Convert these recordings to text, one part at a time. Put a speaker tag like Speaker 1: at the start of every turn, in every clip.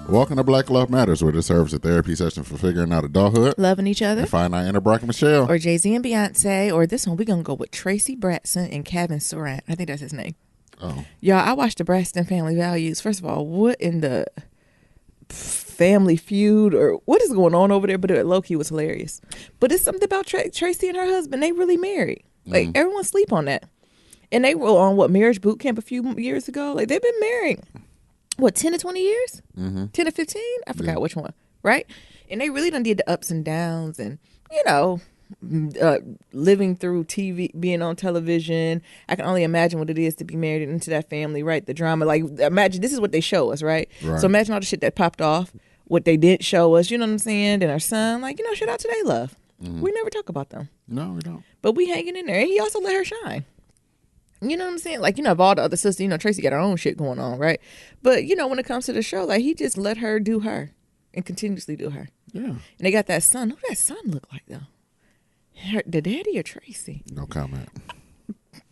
Speaker 1: Welcome to Black Love Matters, where this serves a therapy session for figuring out adulthood,
Speaker 2: loving each other,
Speaker 1: and finding our inner Brock and Michelle.
Speaker 2: Or Jay-Z and Beyonce, or this one, we're going to go with Tracy Bratson and Kevin Surratt. I think that's his name.
Speaker 1: Oh.
Speaker 2: Y'all, I watched the Braxton Family Values. First of all, what in the Family Feud, or what is going on over there? But low-key was hilarious. But it's something about Tracy and her husband. They really married. Like, everyone sleep on that. And they were on, Marriage Boot Camp a few years ago? Like, they've been married. 10 to 20 years? 10 to 15? I forgot which one, right? And they really done did the ups and downs and, living through TV, being on television. I can only imagine what it is to be married into that family, right? The drama. Like, imagine, this is what they show us, right? So imagine all the shit that popped off, what they didn't show us, you know what I'm saying? And our son, shout out to they love. We never talk about them.
Speaker 1: No, we don't.
Speaker 2: But we hanging in there. And he also let her shine. You know what I'm saying? Like, of all the other sisters, Tracy got her own shit going on, right? But, when it comes to the show, like, he just let her do her and continuously do her.
Speaker 1: Yeah.
Speaker 2: And they got that son. Who that son look like, though? The daddy or Tracy?
Speaker 1: No comment.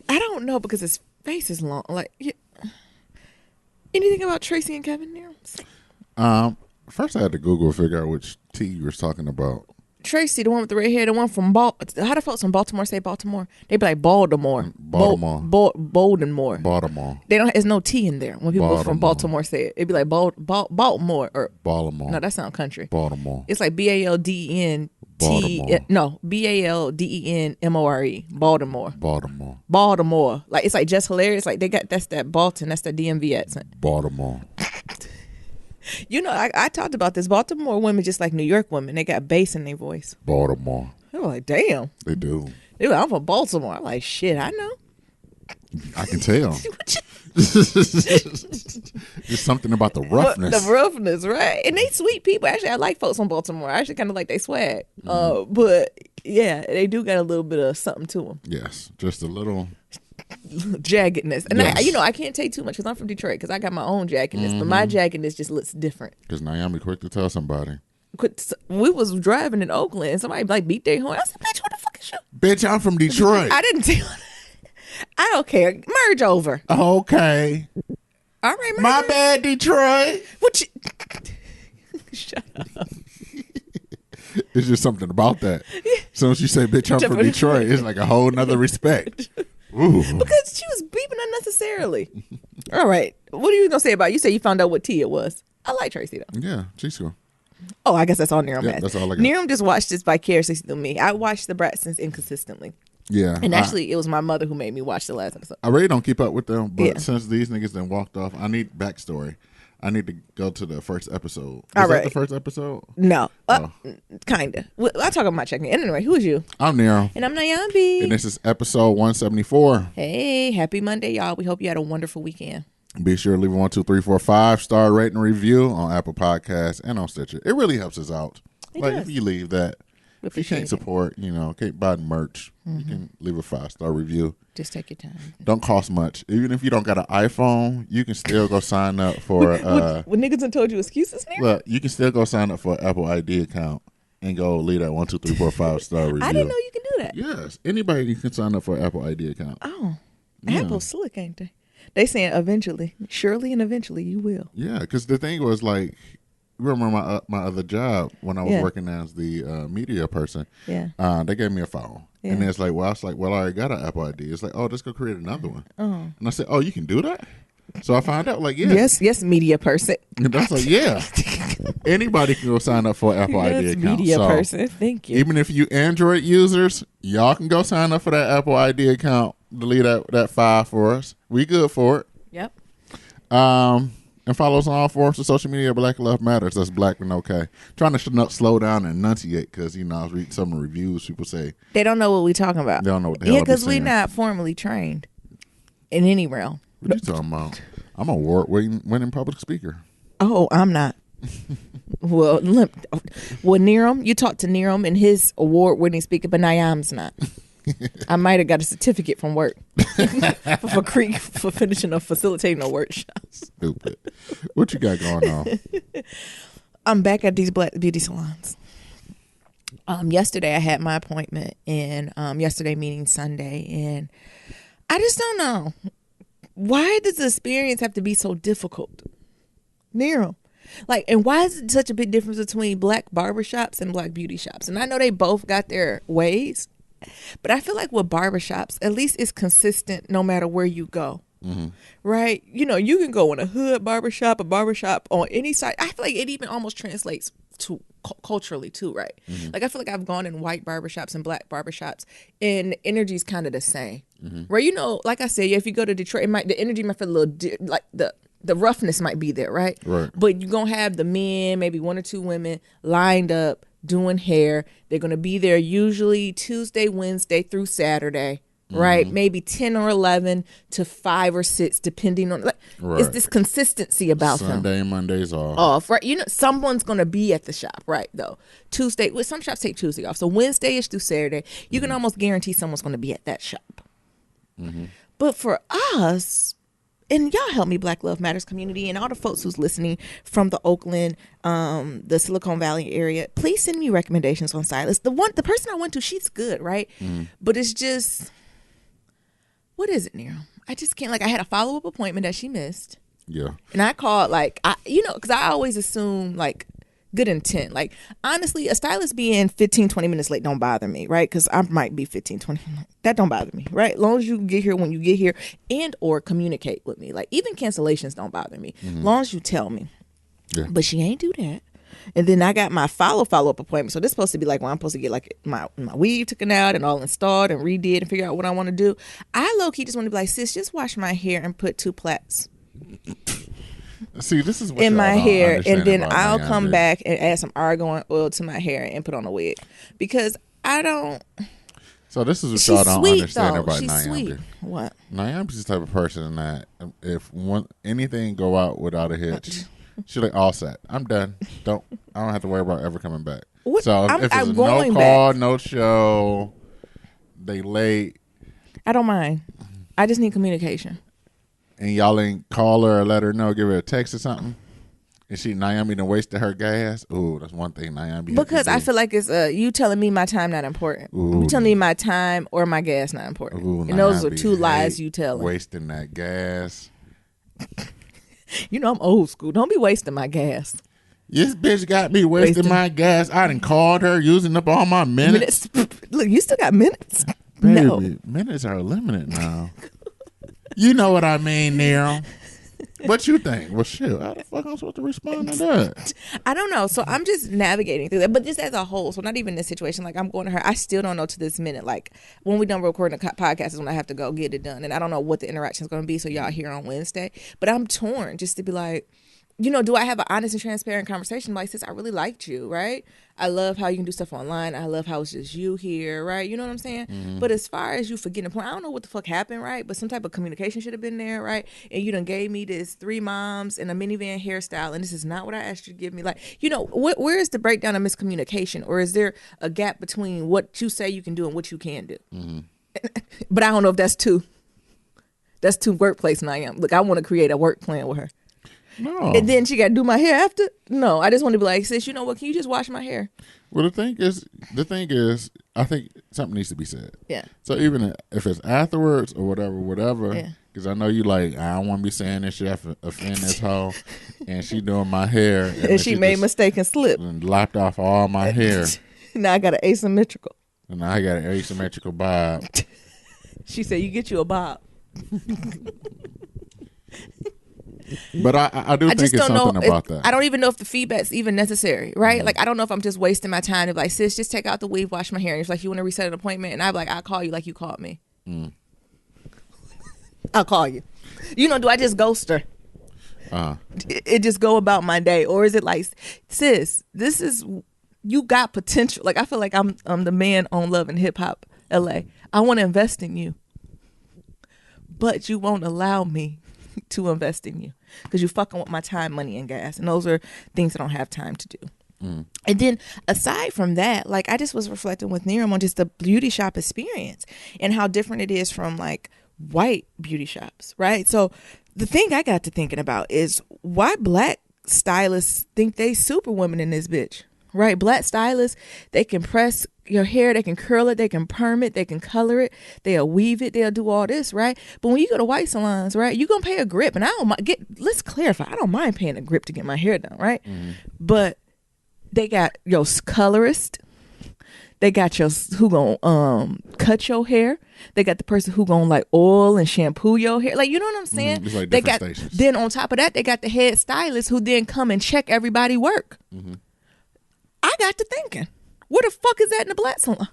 Speaker 2: I don't know because his face is long. Like, anything about Tracy and Kevin there?
Speaker 1: First I had to Google to figure out which T you were talking about.
Speaker 2: Tracy, the one with the red hair, the one from how do folks from Baltimore say Baltimore? They be like Baltimore. Baltimore. They don't. There's no T in there when people from Baltimore say it. It'd be like Baltimore or
Speaker 1: Baltimore.
Speaker 2: No, that sounds country.
Speaker 1: Baltimore.
Speaker 2: It's like BALDEN. No, BALDENMORE. Baltimore. Baltimore. Like, it's like just hilarious. Like, that's that Balton. That's the DMV accent.
Speaker 1: Baltimore.
Speaker 2: I talked about this. Baltimore women, just like New York women, they got bass in their voice.
Speaker 1: Baltimore.
Speaker 2: They were like, damn.
Speaker 1: They do.
Speaker 2: They were like, I'm from Baltimore. I'm like, shit, I know.
Speaker 1: I can tell. Just something about the roughness.
Speaker 2: The roughness, right? And they sweet people. Actually, I like folks from Baltimore. I actually kind of like they swag. But yeah, they do got a little bit of something to them.
Speaker 1: Yes, just a little
Speaker 2: jaggedness. And
Speaker 1: yes.
Speaker 2: I can't take too much because I'm from Detroit, because I got my own jaggedness. But my jaggedness just looks different.
Speaker 1: Because Naomi quick to tell somebody.
Speaker 2: We was driving in Oakland and somebody like beat their horn. I said, bitch, what the fuck is you?
Speaker 1: Bitch, I'm from Detroit.
Speaker 2: I didn't tell that. I don't care. Merge over.
Speaker 1: Okay.
Speaker 2: All right, merge
Speaker 1: my
Speaker 2: over.
Speaker 1: bad, Detroit.
Speaker 2: What you... Shut up.
Speaker 1: It's just something about that. As soon as you say, bitch, I'm from Detroit, it's like a whole nother respect. Ooh.
Speaker 2: Because she was beeping unnecessarily. All right. What are you going to say about it? You say you found out what tea it was. I like Tracy, though.
Speaker 1: Yeah, she's cool.
Speaker 2: Oh, I guess that's all Niram has.
Speaker 1: That's all I got.
Speaker 2: Niram just watched this vicariously through me. I watched the Braxtons inconsistently.
Speaker 1: Yeah.
Speaker 2: And actually, it was my mother who made me watch the last episode.
Speaker 1: I really don't keep up with them, but since these niggas then walked off, I need backstory. I need to go to the first episode. Was that the first episode?
Speaker 2: No. Kind of. I'll talk about my checking. Anyway, who is you?
Speaker 1: I'm Nero.
Speaker 2: And I'm Nyambi.
Speaker 1: And this is episode 174.
Speaker 2: Hey, happy Monday, y'all. We hope you had a wonderful weekend.
Speaker 1: Be sure to leave a 1, 2, 3, 4, 5-star rating and review on Apple Podcasts and on Stitcher. It really helps us out. If you leave that. If you can't support, can't buy merch, you can leave a 5-star review.
Speaker 2: Just take your time.
Speaker 1: Don't cost much. Even if you don't got an iPhone, you can still go sign up for.
Speaker 2: When niggas done told you excuses now?
Speaker 1: Look, you can still go sign up for an Apple ID account and go leave that 1, 2, 3, 4, 5-star review.
Speaker 2: I didn't know you can do that.
Speaker 1: Yes, anybody can sign up for an Apple ID account.
Speaker 2: Oh, Apple's slick, ain't they? They saying eventually, surely and eventually you will.
Speaker 1: Yeah, because the thing was like. Remember my other job when I was working as the media person. Yeah. They gave me a phone, and it's like, I already got an Apple ID. It's like, oh, let's go create another one. And I said, oh, you can do that. So I found out, like, yes,
Speaker 2: media person.
Speaker 1: And that's like, yeah, anybody can go sign up for an Apple ID account.
Speaker 2: Media person, thank you.
Speaker 1: Even if you Android users, y'all can go sign up for that Apple ID account. Delete that file for us. We good for it.
Speaker 2: Yep.
Speaker 1: And follow us on all forms of social media. Black Love Matters. That's Black and okay. Trying to slow down and enunciate because, I was reading some of the reviews. People say
Speaker 2: they don't know what we're talking about.
Speaker 1: They don't know what the hell
Speaker 2: because we're not formally trained in any realm.
Speaker 1: What you talking about? I'm an award-winning public speaker.
Speaker 2: Oh, I'm not. Well, Niram, you talked to Niram and his award-winning speaker, but Niam's not. I might have got a certificate from work for finishing or facilitating a workshop.
Speaker 1: Stupid. What you got going on?
Speaker 2: I'm back at these black beauty salons. Yesterday I had my appointment, and yesterday meaning Sunday, and I just don't know, why does the experience have to be so difficult? Nero, Like, and why is it such a big difference between black barbershops and black beauty shops? And I know they both got their ways, but I feel like with barbershops, at least it's consistent no matter where you go. Mm-hmm. Right? You know, you can go in a hood barbershop, a barbershop on any side. I feel like it even almost translates to culturally too, right? Mm-hmm. Like I feel like I've gone in white barbershops and black barbershops and the energy's kind of the same. Mm-hmm. Right? You know, like I said, if you go to Detroit, the energy might feel a little like the roughness might be there, right?
Speaker 1: Right.
Speaker 2: But you're going to have the men, maybe one or two women lined up doing hair. They're going to be there usually Tuesday, Wednesday through Saturday. Right, maybe 10 or 11 to 5 or 6, depending on. Like, right. It's this consistency about
Speaker 1: Sunday and Mondays off.
Speaker 2: Off, right? You know, someone's gonna be at the shop, right? Though Tuesday, well, some shops take Tuesday off, so Wednesday is through Saturday. You can almost guarantee someone's gonna be at that shop. Mm-hmm. But for us, and y'all help me, Black Love Matters community, and all the folks who's listening from the Oakland, the Silicon Valley area, please send me recommendations on stylists. The person I went to, she's good, right? But it's just. What is it, Nero? I just can't. Like, I had a follow-up appointment that she missed.
Speaker 1: Yeah.
Speaker 2: And I called, like, because I always assume, like, good intent. Like, honestly, a stylist being 15, 20 minutes late don't bother me, right? Because I might be 15, 20. That don't bother me, right? As long as you get here when you get here and or communicate with me. Like, even cancellations don't bother me. As long as you tell me. Yeah. But she ain't do that. And then I got my follow-up appointment. So this is supposed to be like when I'm supposed to get like my weave taken out and all installed and redid and figure out what I want to do. I low-key just want to be like, sis, just wash my hair and put 2 plaits.
Speaker 1: See, this is what
Speaker 2: in my hair, and then I'll come back and add some argan oil to my hair and put on a wig. Because I don't...
Speaker 1: So this is what y'all don't understand about
Speaker 2: She's
Speaker 1: Nyambi.
Speaker 2: Sweet. What?
Speaker 1: Nyambi's the type of person that if anything go out without a hitch... She's like, all set. I'm done. I don't have to worry about ever coming back.
Speaker 2: What?
Speaker 1: So if it's no call, no show, they late.
Speaker 2: I don't mind. I just need communication.
Speaker 1: And y'all ain't call her or let her know, give her a text or something. And Nyambi done wasted her gas. Ooh, that's one thing Nyambi.
Speaker 2: Because I feel like it's you telling me my time not important. Ooh. You telling me my time or my gas not important. Ooh, and those are 2 lies you tell.
Speaker 1: Wasting that gas.
Speaker 2: You know I'm old school. Don't be wasting my gas.
Speaker 1: This bitch got me wasting my gas. I done called her, using up all my minutes.
Speaker 2: Look, you still got minutes?
Speaker 1: Baby, no. Minutes are limited now. You know what I mean, Nero. What you think? Well, shit, how the fuck I'm supposed to respond to that?
Speaker 2: I don't know. So I'm just navigating through that. But just as a whole, so not even this situation, like I'm going to her, I still don't know to this minute. Like when we done recording the podcast is when I have to go get it done. And I don't know what the interaction is going to be. So y'all here on Wednesday. But I'm torn just to be like, you know, do I have an honest and transparent conversation? Like, sis, I really liked you, right? I love how you can do stuff online. I love how it's just you here, right? You know what I'm saying? Mm-hmm. But as far as you forgetting the point, I don't know what the fuck happened, right? But some type of communication should have been there, right? And you done gave me this 3 moms and a minivan hairstyle, and this is not what I asked you to give me. Like, you know, where is the breakdown of miscommunication? Or is there a gap between what you say you can do and what you can do? Mm-hmm. But I don't know if that's too workplace and I am. Look, I want to create a work plan with her.
Speaker 1: No.
Speaker 2: And then she got to do my hair after? No, I just want to be like, sis, you know what? Can you just wash my hair?
Speaker 1: Well, the thing is, I think something needs to be said.
Speaker 2: Yeah.
Speaker 1: So even if it's afterwards or whatever, because I know you like, I don't want to be saying this shit, offend this hoe, and she doing my hair.
Speaker 2: And she made a mistake and slipped.
Speaker 1: And lopped off all my hair.
Speaker 2: Now I got an asymmetrical.
Speaker 1: And now I got an asymmetrical bob.
Speaker 2: She said, you get you a bob.
Speaker 1: But I do think it's something about that.
Speaker 2: I don't even know if the feedback's even necessary, right? Mm-hmm. Like, I don't know if I'm just wasting my time to be like, sis, just take out the weave, wash my hair. And it's like, you want to reset an appointment? And I'm like, I'll call you like you called me. Mm. I'll call you. You know, do I just ghost her? It just go about my day? Or is it like, sis, you got potential. Like, I feel like I'm the man on Love and Hip Hop LA. I want to invest in you. But you won't allow me to invest in you because you fucking with my time, money, and gas, and those are things I don't have time to do. And then aside from that, like, I just was reflecting with Niram on just the beauty shop experience and how different it is from like white beauty shops, right? So the thing I got to thinking about is why black stylists think they super women in this bitch, right? Black stylists, they can press your hair, they can curl it, they can perm it, they can color it, they'll weave it, they'll do all this, right? But when you go to white salons, right, you're gonna pay a grip, and I don't mind. Let's clarify, I don't mind paying a grip to get my hair done, right? But they got your colorist, they got your who gonna cut your hair, they got the person who gonna like oil and shampoo your hair, like, you know what I'm saying?
Speaker 1: It's like
Speaker 2: they
Speaker 1: different
Speaker 2: got
Speaker 1: stations.
Speaker 2: Then on top of that, they got the head stylist who then come and check everybody work. I got to thinking, where the fuck is that in the black salon?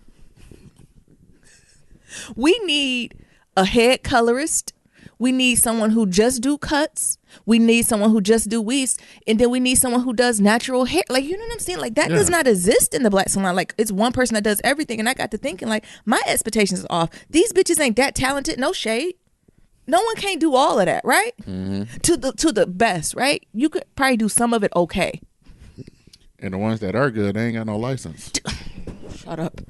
Speaker 2: We need a head colorist. We need someone who just do cuts. We need someone who just do weaves. And then we need someone who does natural hair. Like, you know what I'm saying? Like, that does not exist in the black salon. Like, it's one person that does everything. And I got to thinking, like, my expectations are off. These bitches ain't that talented. No shade. No one can't do all of that, right? To the best, right? You could probably do some of it okay.
Speaker 1: And the ones that are good, they ain't got no license.
Speaker 2: Shut up.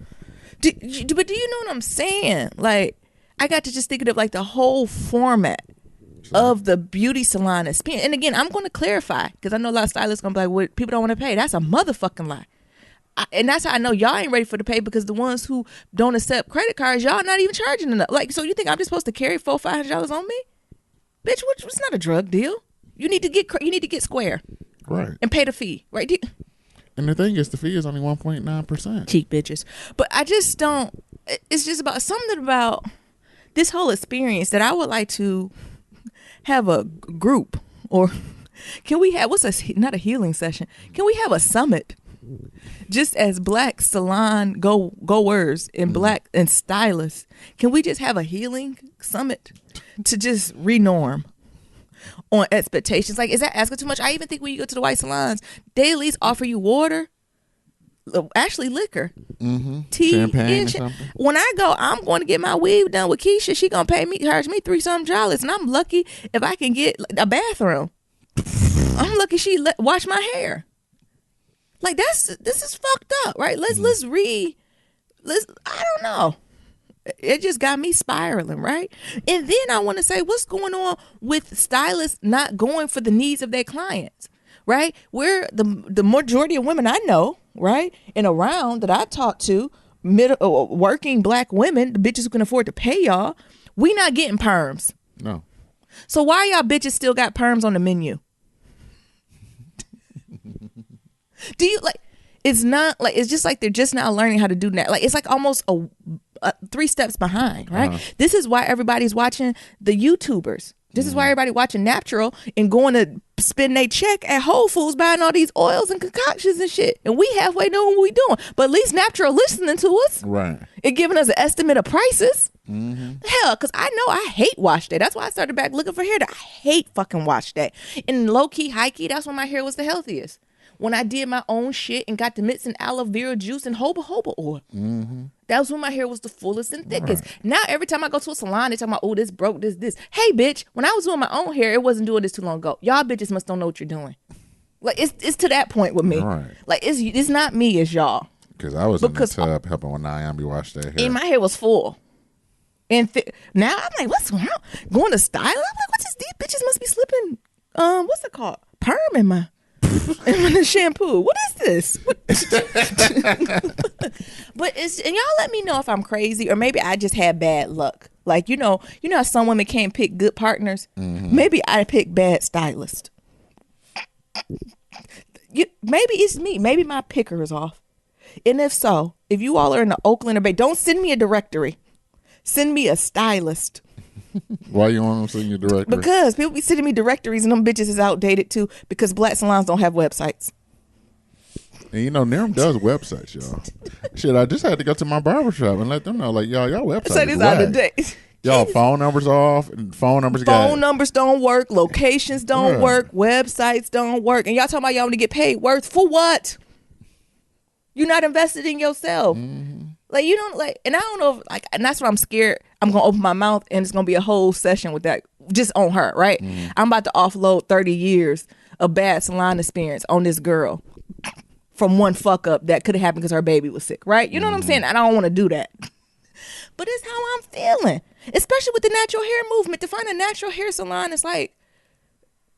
Speaker 2: But do you know what I'm saying? Like, I got to just thinking of like the whole format of the beauty salon experience. And again, I'm going to clarify, because I know a lot of stylists going to be like, well, people don't want to pay. That's a motherfucking lie. And that's how I know y'all ain't ready for the pay, because the ones who don't accept credit cards, y'all not even charging enough. Like, so you think I'm just supposed to carry $400-$500 on me? Bitch, it's not a drug deal. You need to get square.
Speaker 1: Right.
Speaker 2: And pay the fee, right?
Speaker 1: And the thing is, the fee is only 1.9%.
Speaker 2: Cheap bitches. But I just don't, it's just about something about this whole experience that I would like to have a group, or can we have, not a healing session, can we have a summit just as black salon goers and black and stylists? Can we just have a healing summit to just renorm on expectations? Like, is that asking too much? I even think when you go to the white salons, they at least offer you water, actually liquor, tea,
Speaker 1: champagne or something.
Speaker 2: When I go, I'm going to get my weave done with Keisha. She gonna charge me $3-something, and I'm lucky if I can get a bathroom. I'm lucky she wash my hair. Like, this is fucked up, right? Let's I don't know. It just got me spiraling, right? And then I want to say, what's going on with stylists not going for the needs of their clients, right? Where the majority of women I know, right, and around that I talk to, working black women, the bitches who can afford to pay y'all, we not getting perms.
Speaker 1: No.
Speaker 2: So why y'all bitches still got perms on the menu? Do you like? It's not like, it's just like they're just now learning how to do that. Like, it's like almost a 3 steps behind, right? This is why everybody's watching the YouTubers. This is why everybody watching Natural and going to spend their check at Whole Foods buying all these oils and concoctions and shit. And we halfway doing what we doing. But at least Natural listening to us.
Speaker 1: Right.
Speaker 2: And giving us an estimate of prices. Hell, because I know I hate wash day. That's why I started back looking for hair. I hate fucking wash day. And low key, high key, that's when my hair was the healthiest. When I did my own shit and got to mixing aloe vera juice and jojoba oil. That was when my hair was the fullest and thickest. Right. Now, every time I go to a salon, they talk about, oh, this broke, this. Hey, bitch, when I was doing my own hair, it wasn't doing this too long ago. Y'all bitches must don't know what you're doing. Like, it's to that point with me. Right. Like, it's not me, it's y'all.
Speaker 1: Because I was in the tub helping when Naomi washed that hair.
Speaker 2: And my hair was full. And now I'm like, what's wrong? Going to style? I'm like, what's this? These bitches must be slipping, what's it called? Perm in my... and the shampoo. What is this? But and y'all let me know if I'm crazy, or maybe I just had bad luck. Like, you know how some women can't pick good partners? Maybe I pick bad stylists. Maybe it's me. Maybe my picker is off. And if so, if you all are in the Oakland or Bay, don't send me a directory. Send me a stylist.
Speaker 1: Why you want them to send you a directory?
Speaker 2: Because people be sending me directories and them bitches is outdated too, because black salons don't have websites.
Speaker 1: And NIRM does websites, y'all. Shit, I just had to go to my barbershop and let them know, like, y'all website is out of date. Y'all phone numbers off, and phone numbers
Speaker 2: don't work, locations don't work, websites don't work, and y'all talking about y'all want to get paid worth for what? You're not invested in yourself. Like, you don't like, and I don't know if, like, and that's what I'm scared. I'm gonna open my mouth and it's gonna be a whole session with that just on her, right? I'm about to offload 30 years of bad salon experience on this girl from one fuck up that could have happened because her baby was sick, right? You know what I'm saying? I don't want to do that. But it's how I'm feeling, especially with the natural hair movement. To find a natural hair salon is like,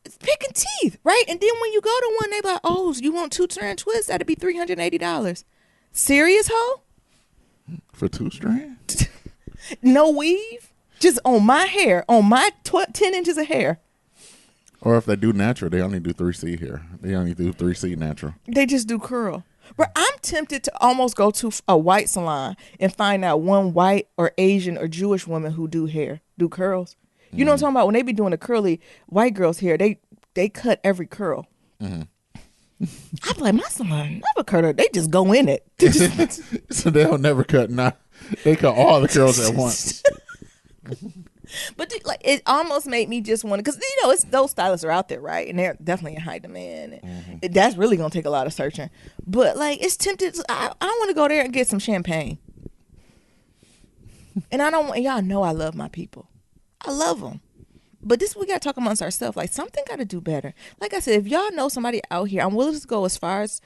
Speaker 2: it's picking teeth, right? And then when you go to one, they be like, oh, you want 2 turn twists? That'd be $380. Serious, hoe?
Speaker 1: For 2 strands?
Speaker 2: No weave, just on my hair, on my 10 inches of hair.
Speaker 1: Or if they do natural, they only do 3C hair. They only do 3C natural.
Speaker 2: They just do curl. But I'm tempted to almost go to a white salon and find out one white or Asian or Jewish woman who do curls. You know what I'm talking about? When they be doing the curly white girls' hair, they cut every curl. Mm-hmm. I'm like, my salon never cut her. They just go in it.
Speaker 1: So they don't never cut. They cut all the curls at once.
Speaker 2: But like, it almost made me just want to, because it's those stylists are out there, right? And they're definitely in high demand. And that's really gonna take a lot of searching. But like, it's tempted. I want to go there and get some champagne. And I don't want y'all know I love my people. I love them. But we got to talk amongst ourselves. Like, something got to do better. Like I said, if y'all know somebody out here, I'm willing to go as far as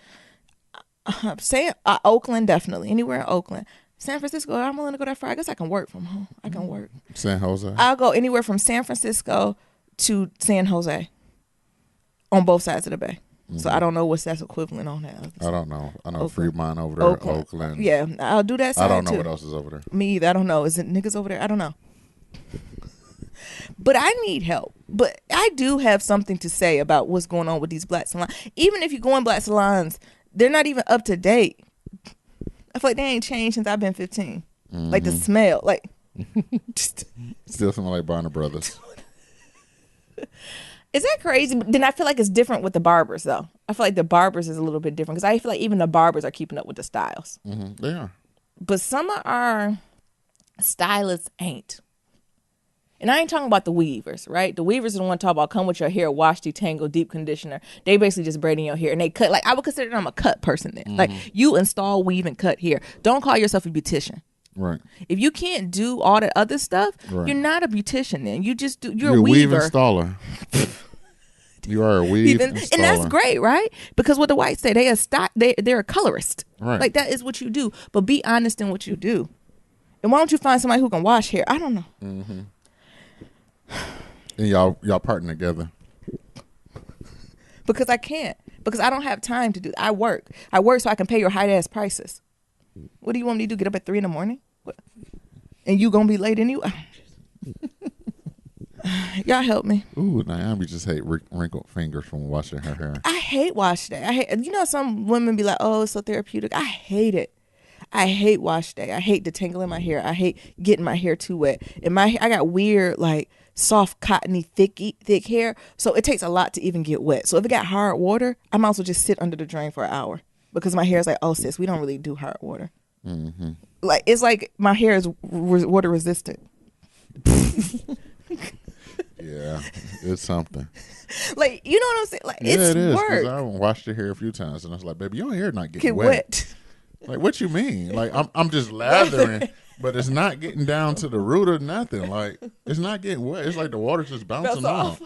Speaker 2: Oakland, definitely. Anywhere in Oakland. San Francisco, I'm willing to go that far. I guess I can work from home. I can work.
Speaker 1: San Jose?
Speaker 2: I'll go anywhere from San Francisco to San Jose on both sides of the bay. Mm-hmm. So I don't know what's that's equivalent on that.
Speaker 1: I don't know. I know Fremont over there, Oakland.
Speaker 2: Yeah, I'll do that side
Speaker 1: I don't know
Speaker 2: too.
Speaker 1: what else is over there.
Speaker 2: Me either. I don't know. Is it niggas over there? I don't know. But I need help. But I do have something to say about what's going on with these black salons. Even if you go in black salons, they're not even up to date. I feel like they ain't changed since I've been 15. Mm-hmm. Like the smell, like
Speaker 1: still smell like Barner Brothers.
Speaker 2: Is that crazy? But then I feel like it's different with the barbers, though. I feel like the barbers is a little bit different because I feel like even the barbers are keeping up with the styles.
Speaker 1: Mm-hmm. They are.
Speaker 2: But some of our stylists ain't. And I ain't talking about the weavers, right? The weavers are the one talking about come with your hair, wash, detangle, deep conditioner. They basically just braiding your hair and they cut. Like, I would consider them a cut person then. Mm-hmm. Like, you install, weave, and cut hair. Don't call yourself a beautician.
Speaker 1: Right.
Speaker 2: If you can't do all that other stuff, right, you're not a beautician then. You just do. You're a
Speaker 1: weave
Speaker 2: weaver.
Speaker 1: Installer. You are a weave installer.
Speaker 2: And that's great, right? Because what the whites say, they're a colorist. Right. Like, that is what you do. But be honest in what you do. And why don't you find somebody who can wash hair? I don't know.
Speaker 1: Mm-hmm. And y'all partner together.
Speaker 2: Because I can't. Because I don't have time to do that. I work so I can pay your high ass prices. What do you want me to do? Get up at 3 a.m? What? And you gonna be late anyway? Y'all help me.
Speaker 1: Ooh, Naomi just hate wrinkled fingers from washing her hair.
Speaker 2: I hate wash day. Some women be like, oh, it's so therapeutic. I hate it. I hate wash day. I hate detangling my hair. I hate getting my hair too wet. And I got weird, like, soft, cottony, thick hair. So it takes a lot to even get wet. So if it got hard water, I might as well just sit under the drain for an hour. Because my hair is like, oh, sis, we don't really do hard water. Mm-hmm. Like, it's like my hair is water resistant.
Speaker 1: Yeah, it's something.
Speaker 2: Like, you know what I'm saying? Like, yeah, it's
Speaker 1: it is,
Speaker 2: work.
Speaker 1: I washed your hair a few times, and I was like, baby, your hair not getting wet. Like, what you mean? Like, I'm just lathering, but it's not getting down to the root or nothing. Like, it's not getting wet. It's like the water's just bouncing off.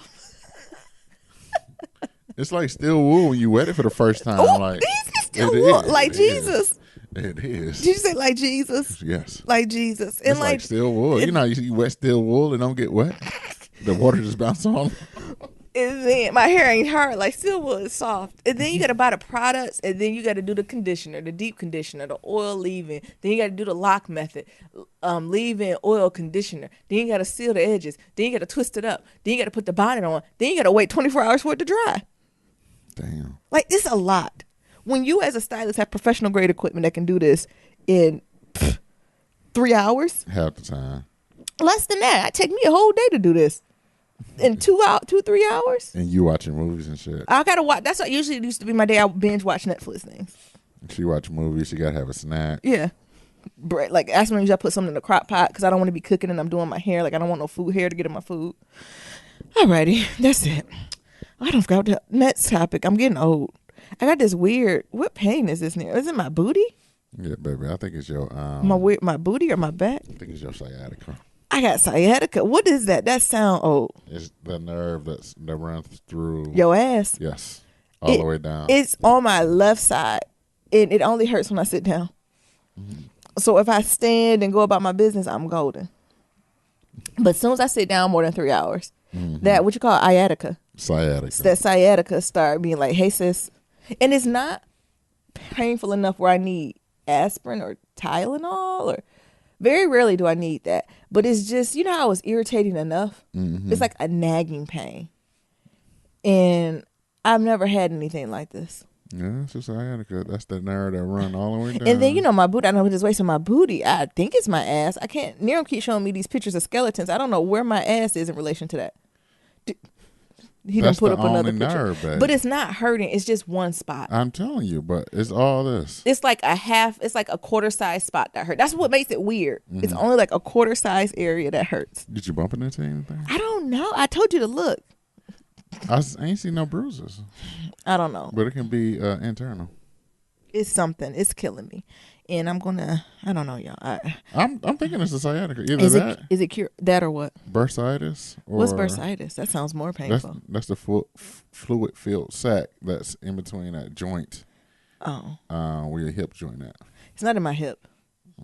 Speaker 1: It's like steel wool when you wet it for the first time.
Speaker 2: Ooh,
Speaker 1: like,
Speaker 2: these is steel wool, like Jesus.
Speaker 1: It is.
Speaker 2: Did you say like Jesus?
Speaker 1: Yes.
Speaker 2: Like Jesus. And
Speaker 1: it's like steel wool. You know, you wet steel wool and don't get wet. The water just bounces on.
Speaker 2: And then my hair ain't hard. Like, steel wool is soft. And then you got to buy the products. And then you got to do the conditioner, the deep conditioner, the oil leave-in. Then you got to do the lock method, leave-in, oil, conditioner. Then you got to seal the edges. Then you got to twist it up. Then you got to put the bonnet on. Then you got to wait 24 hours for it to dry.
Speaker 1: Damn.
Speaker 2: Like, it's a lot. When you as a stylist have professional grade equipment that can do this in 3 hours.
Speaker 1: Half the time.
Speaker 2: Less than that. It take me a whole day to do this. In 3 hours.
Speaker 1: And you watching movies and shit.
Speaker 2: I gotta watch. That's what usually used to be my day. I binge watch Netflix things.
Speaker 1: She watch movies. She gotta have a snack.
Speaker 2: Yeah. Like, that's when I put something in the crock pot because I don't want to be cooking and I'm doing my hair. Like, I don't want no food hair to get in my food. Alrighty, that's it. I don't forgot the next topic. I'm getting old. I got this weird. What pain is this near? Is it my booty?
Speaker 1: Yeah, baby. I think it's your
Speaker 2: my booty or my back.
Speaker 1: I think it's your sciatica.
Speaker 2: I got sciatica. What is that? That sound old.
Speaker 1: It's the nerve that runs through
Speaker 2: your ass.
Speaker 1: Yes, all the way down.
Speaker 2: It's on my left side, and it only hurts when I sit down. Mm-hmm. So if I stand and go about my business, I'm golden. But as soon as I sit down more than 3 hours, that what you call sciatica. That sciatica start being like, hey sis, and it's not painful enough where I need aspirin or Tylenol or Very rarely do I need that. But it's just, you know how it's irritating enough?
Speaker 1: Mm-hmm.
Speaker 2: It's like a nagging pain. And I've never had anything like this.
Speaker 1: Yeah, it's just sciatica. That's the nerve that run all the way down.
Speaker 2: And then, you know, my booty, I know this way, so my booty, I think it's my ass. I can't, Niram keeps showing me these pictures of skeletons. I don't know where my ass is in relation to that. He done put up another picture. Nerve, but it's not hurting. It's just one spot.
Speaker 1: I'm telling you, but it's all this.
Speaker 2: It's like it's like a quarter size spot that hurt. That's what makes it weird. Mm-hmm. It's only like a quarter size area that hurts.
Speaker 1: Did you bump into anything?
Speaker 2: I don't know. I told you to look.
Speaker 1: I ain't seen no bruises.
Speaker 2: I don't know.
Speaker 1: But it can be internal.
Speaker 2: It's something. It's killing me. And I don't know, y'all.
Speaker 1: I'm thinking it's a sciatica. Either
Speaker 2: is it cure that or what?
Speaker 1: Bursitis.
Speaker 2: What's bursitis? That sounds more painful.
Speaker 1: That's the fluid filled sac that's in between that joint.
Speaker 2: Oh.
Speaker 1: Where your hip joint at.
Speaker 2: It's not in my hip.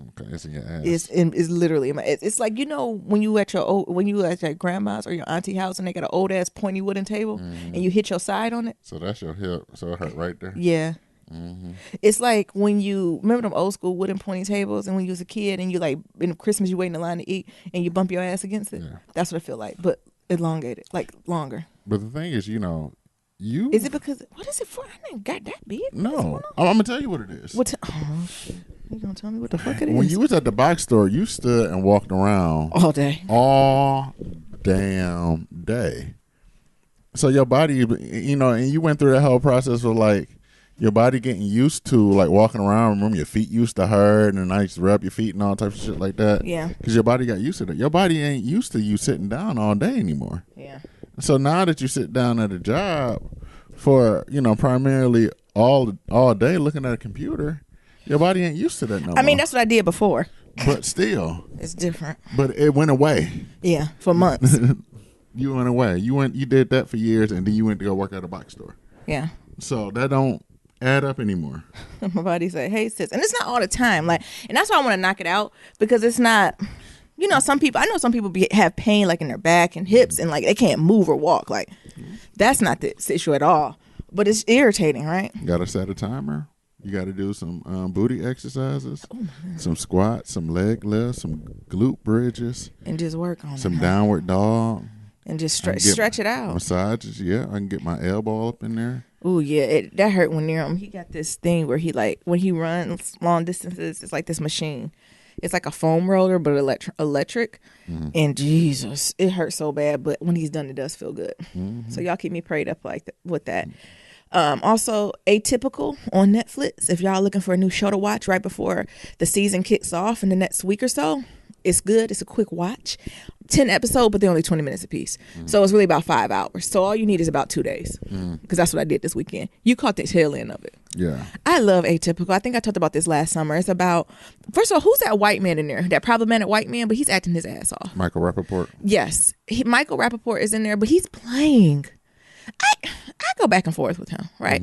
Speaker 1: Okay, it's in your ass.
Speaker 2: It's literally in my ass. It's like, you know, when you at your grandma's or your auntie house and they got an old ass pointy wooden table and you hit your side on it.
Speaker 1: So that's your hip. So it hurt right there.
Speaker 2: Yeah. Mm-hmm. It's like when you remember them old school wooden pointy tables, and when you was a kid and you like in Christmas you wait in the line to eat and you bump your ass against it. Yeah. That's what I feel like, but elongated, like longer.
Speaker 1: But the thing is, you know,
Speaker 2: is it because what is it for? I ain't got that big.
Speaker 1: No, I'm gonna tell you what it is.
Speaker 2: Oh shit! You gonna tell me what the fuck it is?
Speaker 1: When you was at the box store, you stood and walked around
Speaker 2: all day,
Speaker 1: all damn day. So your body, you know, and you went through that whole process of like your body getting used to like walking around. Remember, your feet used to hurt, and I used to rub your feet and all types of shit like that.
Speaker 2: Yeah,
Speaker 1: because your body got used to that. Your body ain't used to you sitting down all day anymore.
Speaker 2: Yeah.
Speaker 1: So now that you sit down at a job for, you know, primarily all day looking at a computer, your body ain't used to that no more.
Speaker 2: I mean, that's what I did before.
Speaker 1: But still.
Speaker 2: It's different.
Speaker 1: But it went away.
Speaker 2: Yeah, for months.
Speaker 1: You went away. You did that for years, and then you went to go work at a box store.
Speaker 2: Yeah.
Speaker 1: So that don't add up anymore.
Speaker 2: My body say, hey, sis. And it's not all the time. Like, and that's why I want to knock it out, because it's not... You know, I know some people have pain like in their back and hips and like they can't move or walk. Like that's not the issue at all. But it's irritating, right?
Speaker 1: You got to set a timer. You got to do some booty exercises, some squats, some leg lifts, some glute bridges.
Speaker 2: And just work on
Speaker 1: some downward dog.
Speaker 2: And just stretch it out.
Speaker 1: Massages, yeah. I can get my elbow up in there.
Speaker 2: Oh, yeah. That hurt when he got this thing where he like, when he runs long distances, it's like this machine. It's like a foam roller, but electric. Mm-hmm. And Jesus, it hurts so bad. But when he's done, it does feel good. Mm-hmm. So y'all keep me prayed up like that, with that. Also, Atypical on Netflix. If y'all looking for a new show to watch right before the season kicks off in the next week or so, it's good. It's a quick watch. 10 episodes, but they're only 20 minutes a piece. Mm-hmm. So it's really about 5 hours. So all you need is about 2 days. Because that's what I did this weekend. You caught the tail end of it.
Speaker 1: Yeah.
Speaker 2: I love Atypical. I think I talked about this last summer. It's about, first of all, who's that white man in there? That problematic white man, but he's acting his ass off.
Speaker 1: Michael Rappaport.
Speaker 2: Yes. Michael Rappaport is in there, but he's playing. I go back and forth with him, right?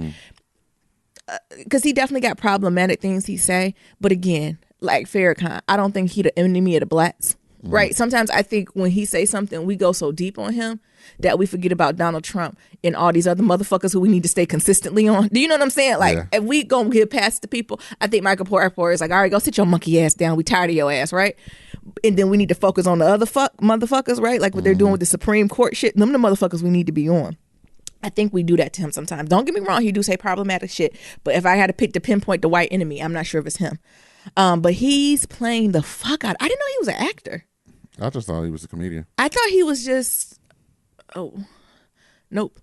Speaker 2: Because he definitely got problematic things he say. But again, like Farrakhan, I don't think he the enemy of the blacks. Right. Sometimes I think when he say something, we go so deep on him that we forget about Donald Trump and all these other motherfuckers who we need to stay consistently on. Do you know what I'm saying? Like, if we gonna get past the people, I think Michael Rappaport is like, all right, go sit your monkey ass down. We tired of your ass, right? And then we need to focus on the other motherfuckers, right? Like what they're doing with the Supreme Court shit. Them the motherfuckers we need to be on. I think we do that to him sometimes. Don't get me wrong, he do say problematic shit. But if I had to pick to pinpoint the white enemy, I'm not sure if it's him. But he's playing the fuck out. I didn't know he was an actor.
Speaker 1: I just thought he was a comedian.
Speaker 2: I thought he was just... Oh, nope.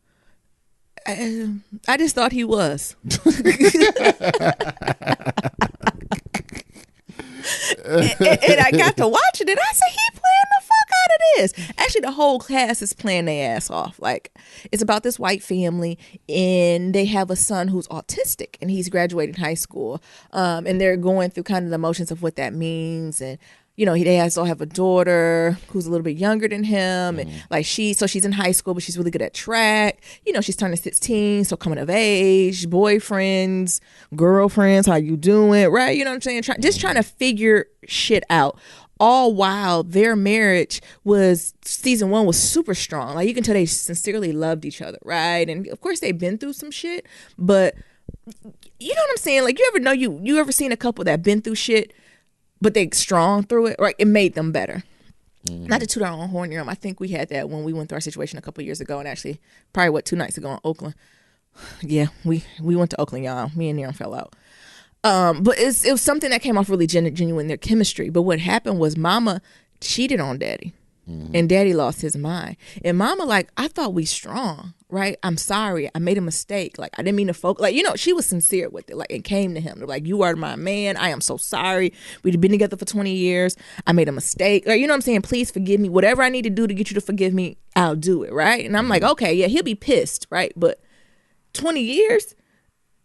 Speaker 2: I just thought he was. and I got to watching it. I said, he playing the fuck out of this. Actually, the whole class is playing their ass off. Like, it's about this white family, and they have a son who's autistic, and he's graduating high school. And they're going through kind of the motions of what that means, and you know, they also have a daughter who's a little bit younger than him. And like she's in high school, but she's really good at track. You know, she's turning 16, so coming of age, boyfriends, girlfriends, how you doing, right? You know what I'm saying? Just trying to figure shit out. All while their marriage season 1 was super strong. Like you can tell they sincerely loved each other, right? And of course they've been through some shit, but you know what I'm saying? Like you ever seen a couple that been through shit, but they strong through it, right? It made them better. Not to toot our own horn here. I think we had that when we went through our situation a couple of years ago, and actually probably 2 nights ago in Oakland. Yeah, we went to Oakland, y'all. Me and Neon fell out. But it was something that came off really genuine, their chemistry. But what happened was Mama cheated on Daddy. And Daddy lost his mind. And Mama, like, I thought we strong, right? I'm sorry. I made a mistake. Like, I didn't mean to focus. Like, she was sincere with it. Like, it came to him. They're like, you are my man. I am so sorry. We'd been together for 20 years. I made a mistake. Like, you know what I'm saying? Please forgive me. Whatever I need to do to get you to forgive me, I'll do it, right? And I'm like, okay, yeah, he'll be pissed, right? But 20 years,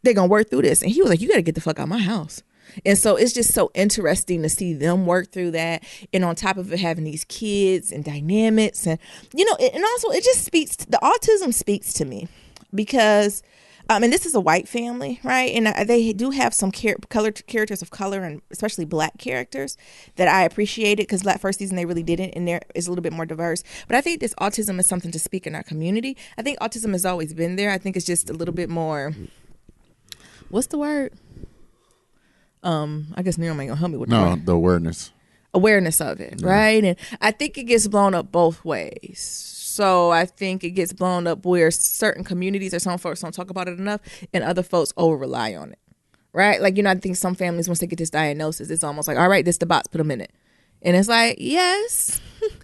Speaker 2: they're going to work through this. And he was like, you got to get the fuck out of my house. And so it's just so interesting to see them work through that. And on top of it, having these kids and dynamics. And, and also it just the autism speaks to me because, and this is a white family, right? And they do have some characters of color, and especially Black characters that I appreciated because that first season they really didn't. And there is a little bit more diverse. But I think this autism is something to speak in our community. I think autism has always been there. I think it's just a little bit more, what's the word? I guess Neil ain't gonna help me with
Speaker 1: the
Speaker 2: awareness of it, right? And I think it gets blown up both ways. So I think it gets blown up where certain communities or some folks don't talk about it enough, and other folks over rely on it, right? Like I think some families once they get this diagnosis, it's almost like, all right, this the box, put them in it, and it's like, yes,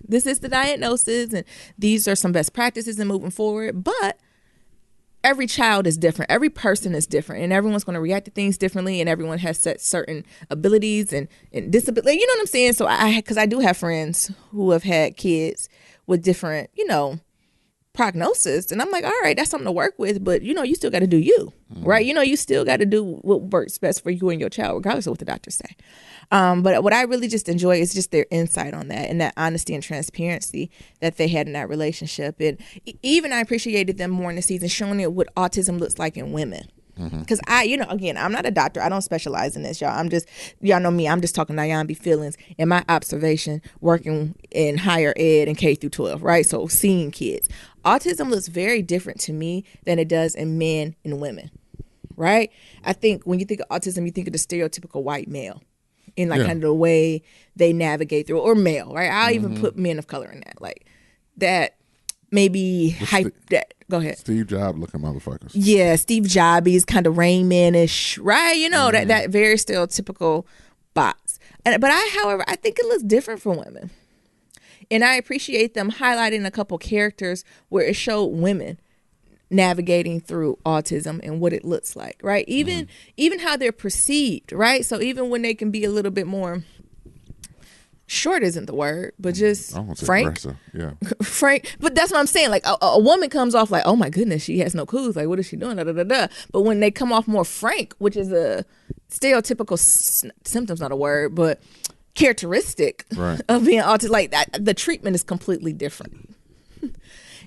Speaker 2: this is the diagnosis, and these are some best practices in moving forward, but every child is different. Every person is different, and everyone's going to react to things differently, and everyone has certain abilities and disability. You know what I'm saying? So because I do have friends who have had kids with different, prognosis, and I'm like, all right, that's something to work with, but you still got to do you, right? You still got to do what works best for you and your child, regardless of what the doctors say. But what I really just enjoy is just their insight on that and that honesty and transparency that they had in that relationship. And even I appreciated them more in the season, showing it what autism looks like in women. Because again, I'm not a doctor. I don't specialize in this, y'all. Y'all know me. I'm just talking Nyambi feelings and my observation working in higher ed and K through 12, right? So seeing kids. Autism looks very different to me than it does in men and women, right? I think when you think of autism, you think of the stereotypical white male in kind of the way they navigate through, or male, right? I'll even put men of color in that. Like that maybe hype that. Go ahead.
Speaker 1: Steve Jobs looking motherfuckers.
Speaker 2: Yeah, Steve Jobs, kind of Rain Man-ish, right? That very stereotypical box. But however, I think it looks different for women. And I appreciate them highlighting a couple characters where it showed women navigating through autism and what it looks like, right? Even how they're perceived, right? So even when they can be a little bit more short isn't the word, but just frank.
Speaker 1: Yeah.
Speaker 2: Frank. But that's what I'm saying. Like a woman comes off like, oh my goodness, she has no clues. Like, what is she doing? Da, da, da, da. But when they come off more frank, which is a stereotypical symptom's not a word, but characteristic of being autistic, like that, the treatment is completely different.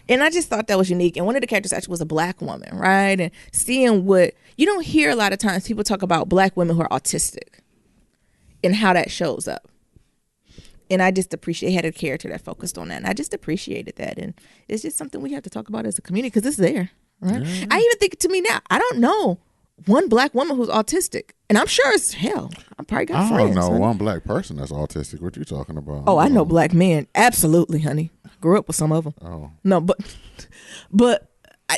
Speaker 2: And I just thought that was unique. And one of the characters actually was a Black woman, right? And seeing what you don't hear a lot of times, people talk about Black women who are autistic and how that shows up. And I just had a character that focused on that. And I just appreciated that. And it's just something we have to talk about as a community because it's there, right? Yeah. I even think to me now, I don't know one Black woman who's autistic. And I'm sure as hell. I probably got friends.
Speaker 1: I don't know one Black person that's autistic. What you talking about?
Speaker 2: Oh, I know Black men. Absolutely, honey. Grew up with some of them.
Speaker 1: Oh.
Speaker 2: No, but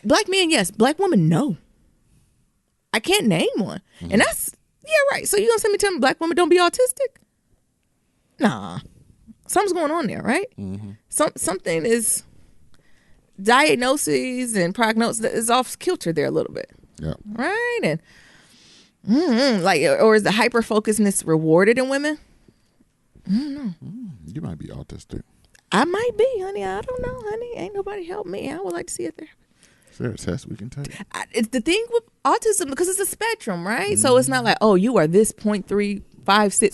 Speaker 2: Black men, yes. Black women, no. I can't name one. Mm-hmm. And that's, yeah, right. So you gonna send me tell me Black women don't be autistic? Nah. Something's going on there, right? Mm-hmm. Something is, diagnoses and prognosis is off kilter there a little bit.
Speaker 1: Yeah.
Speaker 2: Right? And or is the hyper focusedness rewarded in women? I don't know.
Speaker 1: You might be autistic.
Speaker 2: I might be, honey. I don't know, honey. Ain't nobody help me. I would like to see it there.
Speaker 1: Is there a test we can take?
Speaker 2: It's the thing with autism because it's a spectrum, right? Mm-hmm. So it's not like, oh, you are this 0.356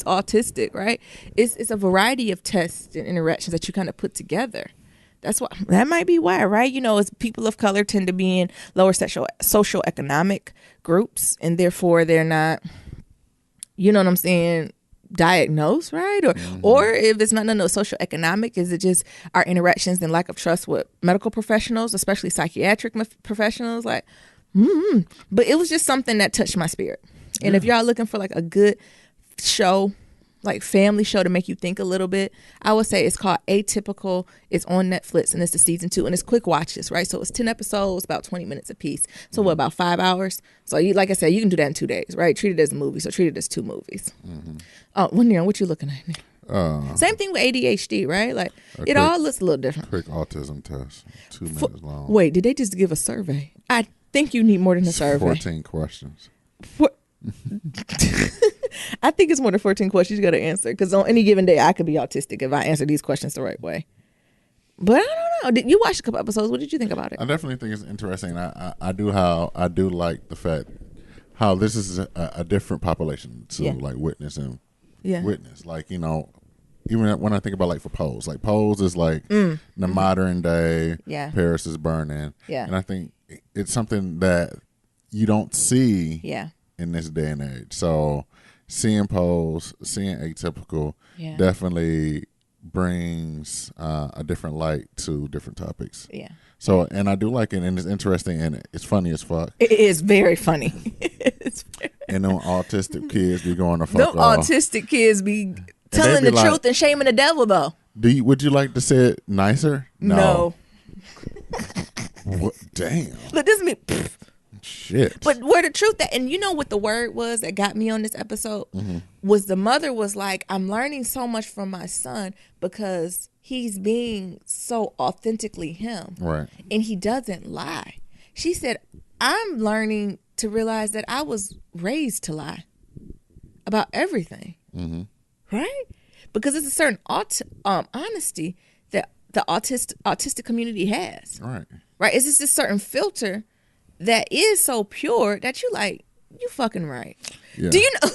Speaker 2: autistic, right? It's a variety of tests and interactions that you kind of put together. That's why that might be why, right? As people of color tend to be in lower social economic groups, and therefore they're not, you know what I'm saying, diagnosed, right? Or if it's not no social economic, is it just our interactions and lack of trust with medical professionals, especially psychiatric professionals? Like, but it was just something that touched my spirit. And if y'all looking for like a good show like family show to make you think a little bit, I would say it's called Atypical. It's on Netflix and it's the season 2 and it's quick watches, right? So it's 10 episodes, about 20 minutes a piece. So what, about 5 hours? So you, like I said, you can do that in 2 days, right? Treat it as a movie. So treat it as 2 movies. Oh, Neil, what you looking at? Same thing with ADHD, right? Like it all looks a little different.
Speaker 1: Quick autism test, 2 minutes long.
Speaker 2: Wait, did they just give a survey? I think you need more than a survey.
Speaker 1: 14 questions.
Speaker 2: I think it's more than 14 questions you got to answer, because on any given day I could be autistic if I answer these questions the right way. But I don't know. Did you watch a couple episodes? What did you think about it?
Speaker 1: I definitely think it's interesting. I do like the fact how this is a different population to like witness and witness. Like, you know, even when I think about like for Pose, like Pose is like the modern day. Paris is burning. And I think it's something that you don't see in this day and age. So seeing Pose, seeing Atypical definitely brings a different light to different topics. So, and I do like it, and it's interesting, and it's funny as fuck.
Speaker 2: It is very funny.
Speaker 1: And them autistic kids be going to fuck
Speaker 2: them
Speaker 1: off.
Speaker 2: Autistic kids be telling the truth and shaming the devil, though.
Speaker 1: Would you like to say it nicer?
Speaker 2: No.
Speaker 1: What? Damn.
Speaker 2: Look, this is me.
Speaker 1: Shit.
Speaker 2: But where the truth that, and you know what the word was that got me on this episode was the mother was like, I'm learning so much from my son because he's being so authentically him.
Speaker 1: Right.
Speaker 2: And he doesn't lie. She said, I'm learning to realize that I was raised to lie about everything. Right? Because it's a certain honesty that the autistic community has. Right? It's just a certain filter that is so pure that you like, you fucking right. Do you know?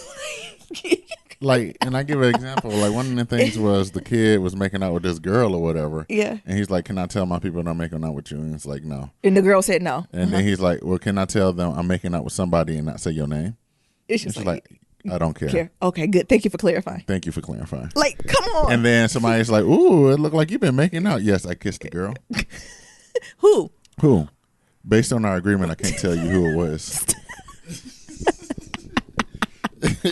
Speaker 1: Like, and I give an example. Like, one of the things was the kid was making out with this girl or whatever. And he's like, can I tell my people I'm making out with you? And it's like, no.
Speaker 2: And the girl said no.
Speaker 1: And then he's like, well, can I tell them I'm making out with somebody and not say your name?
Speaker 2: It's just
Speaker 1: like, I don't care.
Speaker 2: Okay, good. Thank you for clarifying.
Speaker 1: Thank you for clarifying.
Speaker 2: Like, come on.
Speaker 1: And then somebody's like, ooh, it looked like you've been making out. Yes, I kissed the girl.
Speaker 2: Who?
Speaker 1: Based on our agreement, I can't tell you who it was.
Speaker 2: Right?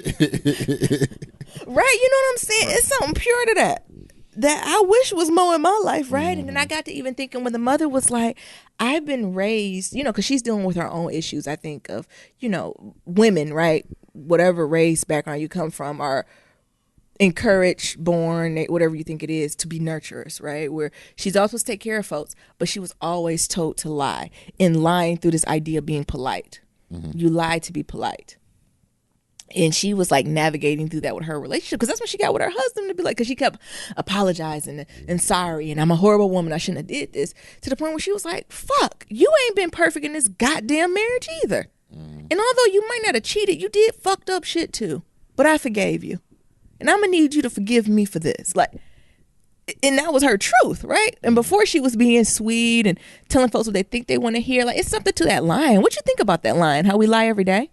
Speaker 2: You know what I'm saying? It's something pure to that I wish was more in my life, right? And then I got to even thinking when the mother was like, I've been raised, you know, because she's dealing with her own issues, I think, of, you know, women, right? Whatever race, background you come from, are encouraged, born, whatever you think it is, to be nurturers, right? Where she's also supposed to take care of folks, but she was always told to lie, and lying through this idea of being polite. You lie to be polite. And she was like navigating through that with her relationship, because that's what she got with her husband, to be like, because she kept apologizing and sorry, and I'm a horrible woman, I shouldn't have did this, to the point where she was like, fuck, you ain't been perfect in this goddamn marriage either. And although you might not have cheated, you did fucked up shit too, but I forgave you. And I'm going to need you to forgive me for this. Like, and that was her truth, right? And before she was being sweet and telling folks what they think they want to hear, like, it's something to that line. What you think about that line? How we lie every day?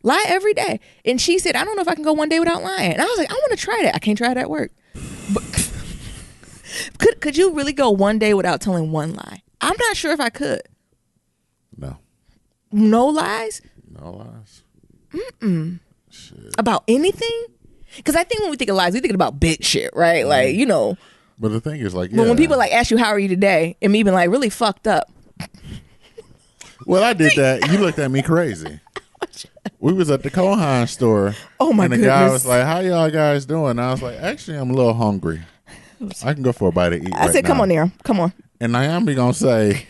Speaker 2: Lie every day. And she said, I don't know if I can go one day without lying. And I was like, I want to try that. I can't try that at work. But could you really go one day without telling one lie? I'm not sure if I could.
Speaker 1: No.
Speaker 2: No lies?
Speaker 1: No lies.
Speaker 2: Shit. About anything? Because I think when we think of lies, we think about bitch shit, right? Like, you know.
Speaker 1: But the thing is, like,
Speaker 2: but when people like ask you, how are you today? And me being like, really fucked up.
Speaker 1: Well, I did that. You looked at me crazy. We was at the Cohan store.
Speaker 2: Oh my
Speaker 1: goodness.
Speaker 2: And the
Speaker 1: guy was like, how y'all guys doing? And I was like, actually, I'm a little hungry. I can go for a bite to eat.
Speaker 2: I said, come on there. Come on.
Speaker 1: And Naomi gonna say,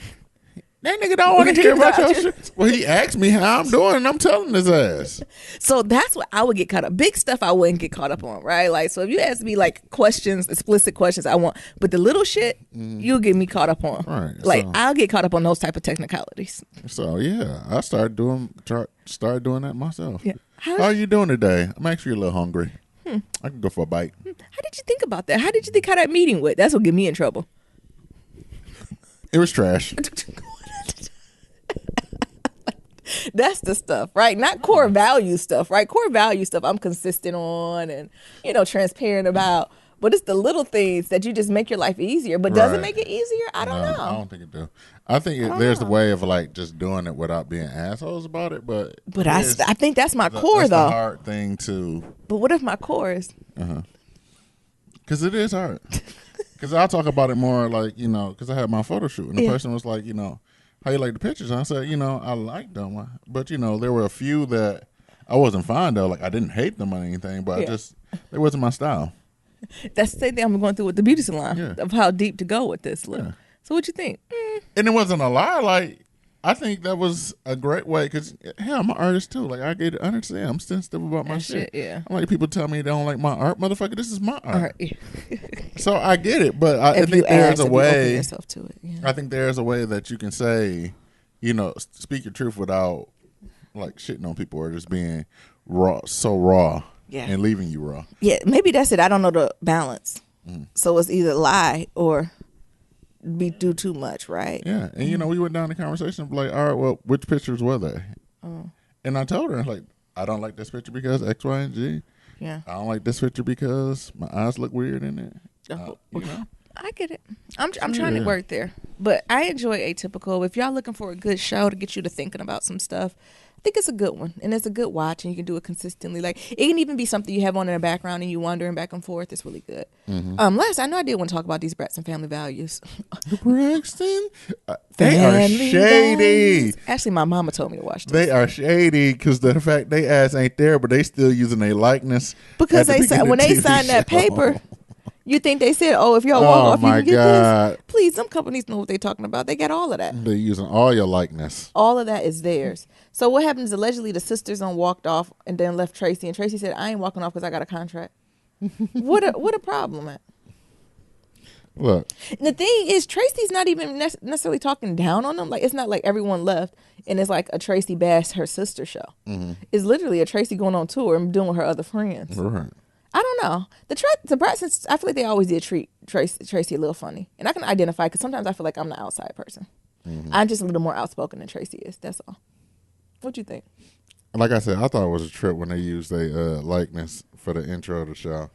Speaker 1: that nigga don't want to hear about your shit. Well, he asked me how I'm doing, and I'm telling his ass.
Speaker 2: So that's what I would get caught up. Big stuff I wouldn't get caught up on, right? Like, so if you ask me like questions, explicit questions, I want. But the little shit, you'll get me caught up on.
Speaker 1: Right.
Speaker 2: Like, I'll get caught up on those type of technicalities.
Speaker 1: So yeah, I started doing that myself.
Speaker 2: Yeah.
Speaker 1: How are you doing today? I'm actually a little hungry. I can go for a bite.
Speaker 2: How did you think about that? How did you think how that meeting went? That's what get me in trouble.
Speaker 1: It was trash.
Speaker 2: That's the stuff, right? Not core value stuff, right? Core value stuff I'm consistent on and, you know, transparent about. But it's the little things that you just make your life easier. But does it make it easier? I don't know.
Speaker 1: I don't think it do. I think there's a way of like just doing it without being assholes about it. But
Speaker 2: I think that's my core though.
Speaker 1: That's the hard thing to.
Speaker 2: But what if my core is?
Speaker 1: Because it is hard. Because I'll talk about it more like, because I had my photo shoot and the person was like, how you like the pictures? And I said, I liked them. But, there were a few that I wasn't fond of. Like, I didn't hate them or anything, but it wasn't my style.
Speaker 2: That's the same thing I'm going through with the beauty salon of how deep to go with this look. Yeah. So what you think?
Speaker 1: And it wasn't a lie. Like, I think that was a great way because, hell, I'm an artist too. Like, I get to understand. I'm sensitive about my shit.
Speaker 2: Yeah.
Speaker 1: I'm like, people tell me they don't like my art. Motherfucker, this is my art. So I get it. But I think there's a way.
Speaker 2: Yourself to it. Yeah.
Speaker 1: I think there's a way that you can say, speak your truth without, like, shitting on people or just being raw, and leaving you raw.
Speaker 2: Yeah, maybe that's it. I don't know the balance. So it's either lie or do too much, right?
Speaker 1: Yeah, and we went down the conversation of like, all right, well, which pictures were they? And I told her, like, I don't like this picture because X, Y, and G.
Speaker 2: Yeah.
Speaker 1: I don't like this picture because my eyes look weird in it.
Speaker 2: I get it. I'm trying to work there, but I enjoy Atypical. If y'all looking for a good show to get you to thinking about some stuff, I think it's a good one, and it's a good watch, and you can do it consistently. Like, it can even be something you have on in the background and you wandering back and forth. It's really good. Last, I know I did want to talk about these Braxton family values.
Speaker 1: Braxton? They are shady.
Speaker 2: Values. Actually, my mama told me to watch this.
Speaker 1: They are shady because the fact they ass ain't there, but they still using their likeness.
Speaker 2: Because when they signed that paper, you think they said, "Oh, if y'all walk off, you can get this." Please, some companies know what they're talking about. They got all of that.
Speaker 1: They're using all your likeness.
Speaker 2: All of that is theirs. So what happens? Allegedly, the sisters walked off and then left Tracy, and Tracy said, "I ain't walking off because I got a contract." What a problem at?
Speaker 1: Look,
Speaker 2: and the thing is, Tracy's not even necessarily talking down on them. Like, it's not like everyone left and it's like a Tracy bash her sister show. It's literally a Tracy going on tour and doing with her other friends.
Speaker 1: Right.
Speaker 2: I don't know. The Braxtons, I feel like they always did treat Tracy a little funny. And I can identify because sometimes I feel like I'm the outside person. I'm just a little more outspoken than Tracy is. That's all. What you think?
Speaker 1: Like I said, I thought it was a trip when they used their likeness for the intro of the show.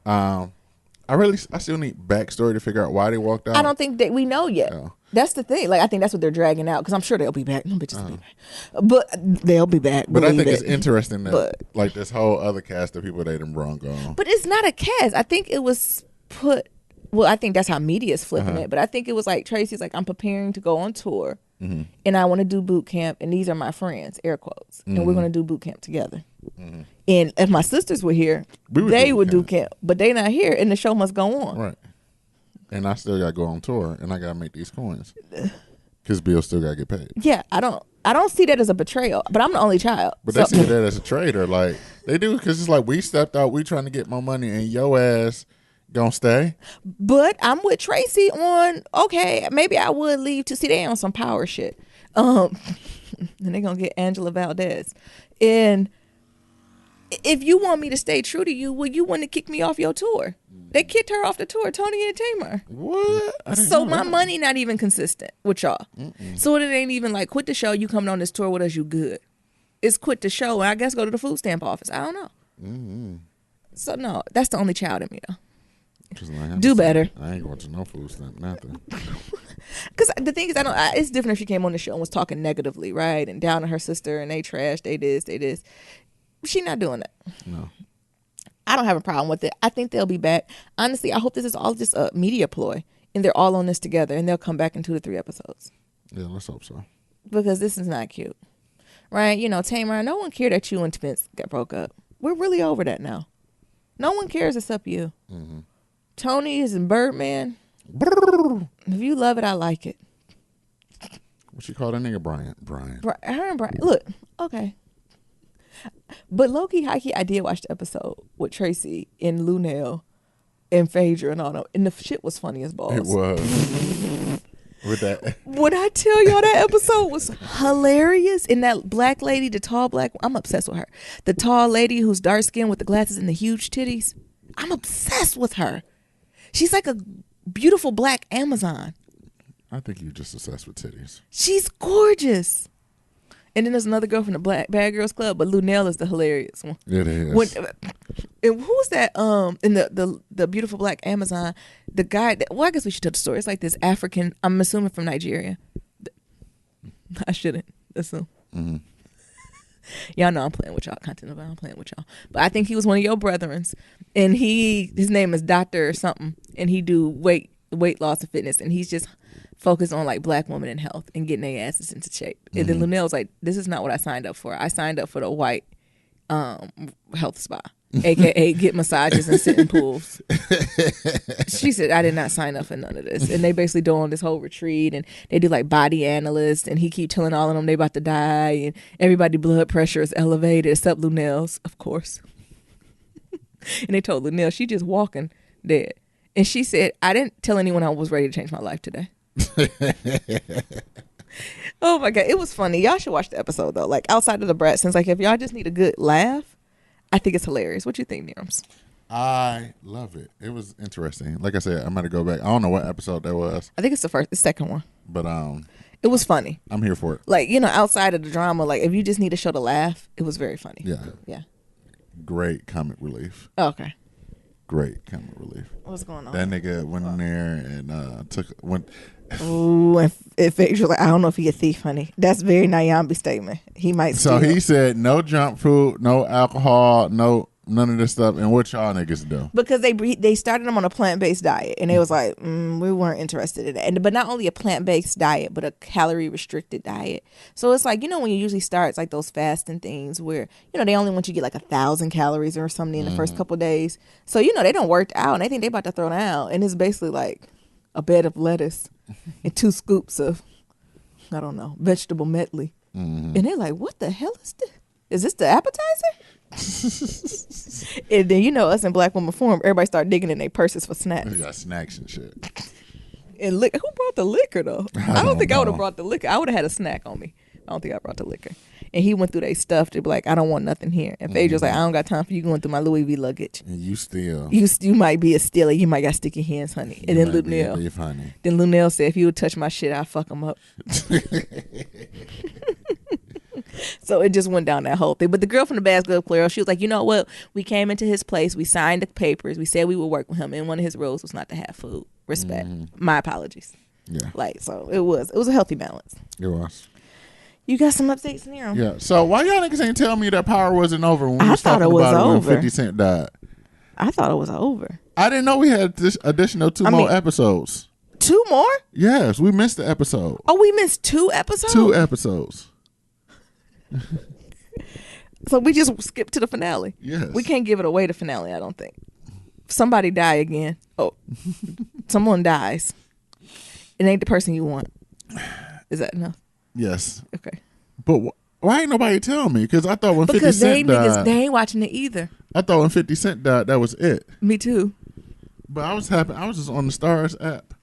Speaker 1: I still need backstory to figure out why they walked out.
Speaker 2: I don't think that we know yet. Yeah. That's the thing. Like, I think that's what they're dragging out because I'm sure they'll be back. No bitches will be back. But they'll be back.
Speaker 1: But I think it's interesting that like this whole other cast of people they done brought on.
Speaker 2: But it's not a cast. I think it was put. Well, I think that's how media is flipping it. But I think it was like Tracy's like, I'm preparing to go on tour, and I want to do boot camp, and these are my friends, air quotes, and we're going to do boot camp together. And if my sisters were here, they would do camp, but they not here, and the show must go on.
Speaker 1: Right. And I still got to go on tour, and I got to make these coins because Bill still got to get paid.
Speaker 2: Yeah, I don't see that as a betrayal, but I'm the only child.
Speaker 1: But they see that as a traitor, like they do, because it's like we stepped out, we trying to get more money, and your ass gonna stay.
Speaker 2: But I'm with Tracy on, okay, maybe I would leave to see they on some power shit. And they gonna get Angela Valdez. And if you want me to stay true to you, well, you want to kick me off your tour. They kicked her off the tour, Tony and Tamar.
Speaker 1: What?
Speaker 2: So my money not even consistent with y'all. So it ain't even like, quit the show, you coming on this tour with us, you good. It's quit the show, and I guess go to the food stamp office. I don't know. So no, that's the only child in me though.
Speaker 1: Like,
Speaker 2: do better.
Speaker 1: I ain't going to no food stamp, nothing.
Speaker 2: Because the thing is, it's different if she came on the show and was talking negatively, right? And down to her sister, and they trash, they this. She not doing that.
Speaker 1: No.
Speaker 2: I don't have a problem with it. I think they'll be back. Honestly, I hope this is all just a media ploy, and they're all on this together, and they'll come back in 2 to 3 episodes.
Speaker 1: Yeah, let's hope so.
Speaker 2: Because this is not cute. Right? Tamar, no one cared that you and Spence got broke up. We're really over that now. No one cares except you. Tony is in Birdman. If you love it, I like it.
Speaker 1: What you call that nigga? Brian.
Speaker 2: Her and Brian. Look, okay. But low-key, high-key, I did watch the episode with Tracy and Lunel and Phaedra and all that. And the shit was funny as balls.
Speaker 1: It was. With that.
Speaker 2: When I tell y'all that episode was hilarious. And that black lady, the tall black, I'm obsessed with her. The tall lady who's dark skinned with the glasses and the huge titties. I'm obsessed with her. She's like a beautiful black Amazon.
Speaker 1: I think you're just obsessed with titties.
Speaker 2: She's gorgeous. And then there's another girl from the Bad Girls Club, but Lunell is the hilarious one.
Speaker 1: It is.
Speaker 2: Who's that? In the beautiful black Amazon, the guy. Well, I guess we should tell the story. It's like this African. I'm assuming from Nigeria. I shouldn't assume. Mm-hmm. Y'all know I'm playing with y'all. Content about I'm playing with y'all. But I think he was one of your brethrens, and his name is Doctor or something, and he do weight loss and fitness, and he's just focused on like black women and health and getting their asses into shape. Mm-hmm. And then Lunell's like, this is not what I signed up for. I signed up for the white health spa, aka get massages and sit in pools. She said, I did not sign up for none of this. And they basically do on this whole retreat, and they do like body analysts, and he keep telling all of them they about to die, and everybody blood pressure is elevated except Lunell's, of course. And they told Lunell she just walking dead. And she said, I didn't tell anyone I was ready to change my life today. Oh my God, it was funny. Y'all should watch the episode though. Like outside of the brat sense, like if y'all just need a good laugh, I think it's hilarious. What you think, Nirams?
Speaker 1: I love it. It was interesting. Like I said, I'm gonna go back. I don't know what episode that was.
Speaker 2: I think it's the second one.
Speaker 1: But
Speaker 2: it was funny.
Speaker 1: I'm here for it.
Speaker 2: Like, you know, outside of the drama, like if you just need a show to laugh, it was very funny. Yeah.
Speaker 1: Great comic relief.
Speaker 2: Oh, okay.
Speaker 1: Great comic relief.
Speaker 2: What's going on?
Speaker 1: That nigga went in there and went.
Speaker 2: Ooh, and Phaedra like, I don't know if he a thief, honey. That's very Nyambi statement. He might steal.
Speaker 1: So he said no junk food, no alcohol, no none of this stuff. And what y'all niggas do?
Speaker 2: Because they started him on a plant-based diet, and they was like, we weren't interested in it. But not only a plant-based diet, but a calorie-restricted diet. So it's like, you know, when you usually start, it's like those fasting things where, you know, they only want you to get like 1,000 calories or something in the first couple of days. So, you know, they don't work out, and they think they about to throw down. And it's basically like a bed of lettuce and 2 scoops of, I don't know, vegetable medley. Mm-hmm. And they're like, what the hell is this? Is this the appetizer? And then, you know, us in Black Woman Forum, everybody started digging in their purses for snacks.
Speaker 1: They got snacks and shit.
Speaker 2: And who brought the liquor, though? I don't think I would have brought the liquor. I would have had a snack on me. I don't think I brought the liquor. And he went through their stuff to be like, I don't want nothing here. And Phaedra's like, I don't got time for you going through my Louis V luggage.
Speaker 1: And you still.
Speaker 2: You might be a stealer. You might got sticky hands, honey. And then Lunell said, if you would touch my shit, I'll fuck him up. So it just went down that whole thing. But the girl from the Bad Girls Club, she was like, you know what? We came into his place. We signed the papers. We said we would work with him. And one of his rules was not to have food. Respect. My apologies.
Speaker 1: Yeah.
Speaker 2: Like, so it was a healthy balance.
Speaker 1: It was.
Speaker 2: You got some updates, Nero?
Speaker 1: Yeah. So why y'all niggas ain't tell me that Power wasn't over when we was talking about it when 50 Cent died?
Speaker 2: I thought it was over.
Speaker 1: I didn't know we had this additional 2 more episodes.
Speaker 2: 2 more?
Speaker 1: Yes, we missed the episode.
Speaker 2: Oh, we missed 2 episodes?
Speaker 1: 2 episodes.
Speaker 2: So we just skipped to the finale.
Speaker 1: Yes.
Speaker 2: We can't give it away, the finale, I don't think. Somebody die again. Oh, someone dies. It ain't the person you want. Is that enough?
Speaker 1: Yes.
Speaker 2: Okay.
Speaker 1: But why ain't nobody tell me? Because I thought when 50 Cent died.
Speaker 2: They ain't watching it either.
Speaker 1: I thought when 50 Cent died, that was it.
Speaker 2: Me too.
Speaker 1: But I was happy. I was just on the Stars app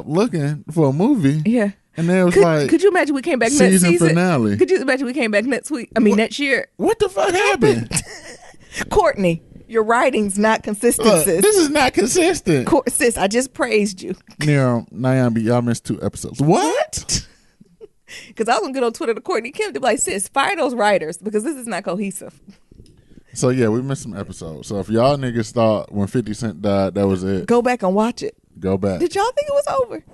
Speaker 1: looking for a movie.
Speaker 2: Yeah.
Speaker 1: And then it was
Speaker 2: could you imagine we came back next season?
Speaker 1: Finale.
Speaker 2: Could you imagine we came back next week? Next year.
Speaker 1: What the fuck happened?
Speaker 2: Courtney, your writing's not consistent, sis.
Speaker 1: This is not consistent.
Speaker 2: Sis, I just praised you.
Speaker 1: Nyambi, y'all missed 2 episodes. What?
Speaker 2: Because I was going to get on Twitter to Courtney Kim to be like, sis, fire those writers because this is not cohesive.
Speaker 1: So, yeah, we missed some episodes. So, if y'all niggas thought when 50 Cent died, that was it.
Speaker 2: Go back and watch it.
Speaker 1: Go back.
Speaker 2: Did y'all think it was over?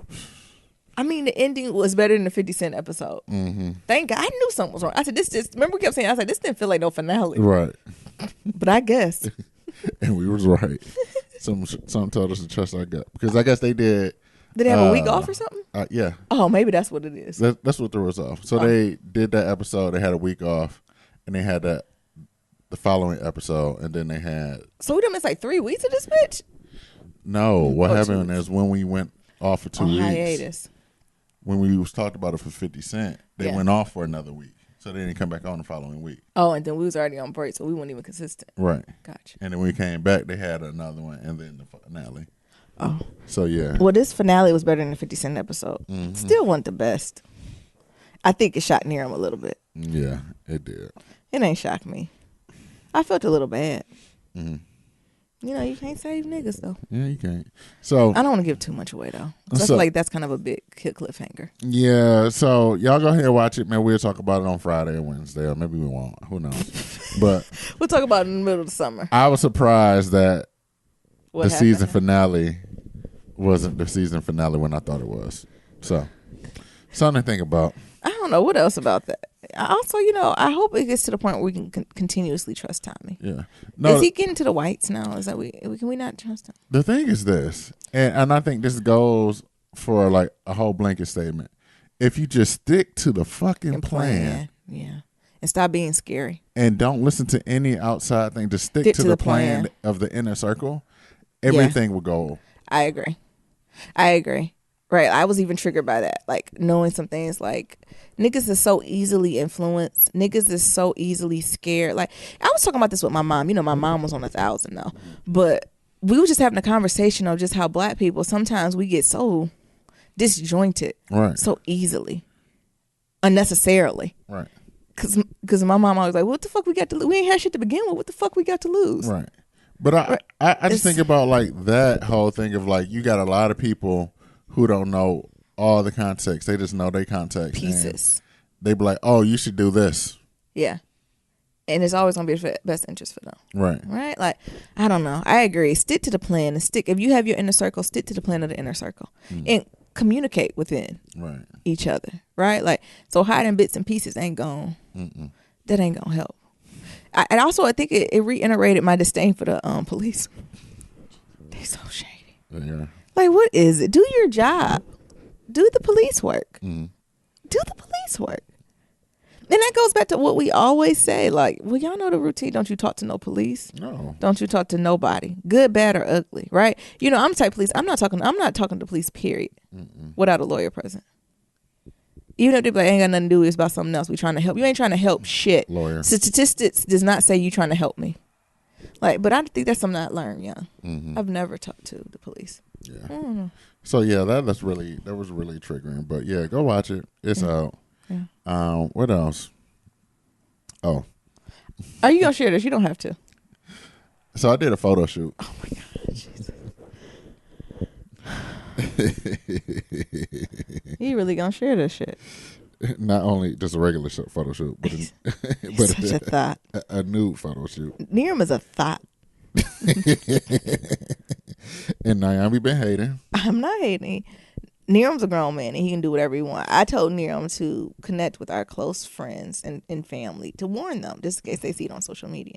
Speaker 2: The ending was better than the 50 Cent episode. Mm-hmm. Thank God. I knew something was wrong. I said, remember we kept saying, I said, this didn't feel like no finale.
Speaker 1: Right.
Speaker 2: But I guess.
Speaker 1: And we was right. Some told us to trust our gut. Because I guess they did.
Speaker 2: Did they have a week off or something?
Speaker 1: Yeah.
Speaker 2: Oh, maybe that's what it is.
Speaker 1: That's what threw us off. So they did that episode. They had a week off. And they had the following episode. And then they had.
Speaker 2: So we done missed like 3 weeks of this bitch?
Speaker 1: No. What happened is when we went off for 2 weeks.
Speaker 2: Hiatus.
Speaker 1: When we was talked about it for 50 Cent, they went off for another week. So they didn't come back on the following week.
Speaker 2: Oh, and then we was already on break, so we weren't even consistent.
Speaker 1: Right.
Speaker 2: Gotcha.
Speaker 1: And then when we came back, they had another one, and then the finale.
Speaker 2: Oh.
Speaker 1: So, yeah.
Speaker 2: Well, this finale was better than the 50 Cent episode. Mm-hmm. Still wasn't the best. I think it shot near him a little bit.
Speaker 1: Yeah, it did.
Speaker 2: It ain't shocked me. I felt a little bad. Mm-hmm. You know, you can't save niggas though.
Speaker 1: Yeah, you can't. So
Speaker 2: I don't want to give too much away though. I feel like that's kind of a big cliffhanger.
Speaker 1: Yeah, so y'all go ahead and watch it, man. We'll talk about it on Friday or Wednesday, or maybe we won't. Who knows? But
Speaker 2: we'll talk about it in the middle of the summer.
Speaker 1: I was surprised that the season finale wasn't the season finale when I thought it was. So something to think about.
Speaker 2: I don't know what else about that. Also, you know, I hope it gets to the point where we can continuously trust Tommy.
Speaker 1: Yeah.
Speaker 2: No, is he getting to the whites now? Is that can we not trust him?
Speaker 1: The thing is this, and I think this goes for like a whole blanket statement. If you just stick to the fucking plan,
Speaker 2: yeah, and stop being scary,
Speaker 1: and don't listen to any outside thing, just stick to the plan of the inner circle, everything will go.
Speaker 2: I agree. Right. I was even triggered by that. Like knowing some things like niggas is so easily influenced. Niggas is so easily scared. Like I was talking about this with my mom. You know, my mom was on 1,000 though. But we were just having a conversation of just how black people, sometimes we get so disjointed.
Speaker 1: Right.
Speaker 2: So easily. Unnecessarily.
Speaker 1: Right.
Speaker 2: Because my mom always like, what the fuck we got to lose? We ain't had shit to begin with. What the fuck we got to lose?
Speaker 1: Right. But I just think about like that whole thing of like you got a lot of people who don't know all the context. They just know their context
Speaker 2: pieces.
Speaker 1: They be like, oh, you should do this.
Speaker 2: Yeah. And it's always going to be the best interest for them.
Speaker 1: Right.
Speaker 2: Right? Like, I don't know. I agree. Stick to the plan and if you have your inner circle, stick to the plan of the inner circle. And communicate within each other. Right? Like, so hiding bits and pieces ain't going that ain't going to help. And also, I think it reiterated my disdain for the police. They so shady.
Speaker 1: Yeah.
Speaker 2: Like, what is it? Do your job. Do the police work. Do the police work. And that goes back to what we always say. Like, well, y'all know the routine. Don't you talk to no police?
Speaker 1: No.
Speaker 2: Don't you talk to nobody, good, bad, or ugly, right? You know, I'm the type of police. I'm not talking to police, period, without a lawyer present. Even if they like, ain't got nothing to do, it's about something else. We trying to help. You ain't trying to help shit.
Speaker 1: Lawyer.
Speaker 2: Statistics does not say you trying to help me. Like, but I think that's something I learned young. I've never talked to the police.
Speaker 1: Yeah. So yeah, that was really triggering. But yeah, go watch it. It's out. Yeah. What else? Oh.
Speaker 2: Are you gonna share this? You don't have to.
Speaker 1: So I did a photo shoot.
Speaker 2: Oh my God, Jesus. You really gonna share this shit?
Speaker 1: Not only just a regular photo shoot, but
Speaker 2: such a thought.
Speaker 1: A nude photo shoot.
Speaker 2: Niram is a thought.
Speaker 1: And Naomi been hating.
Speaker 2: I'm not hating. Niram's a grown man and he can do whatever he wants. I told Niram to connect with our close friends and family to warn them just in case they see it on social media.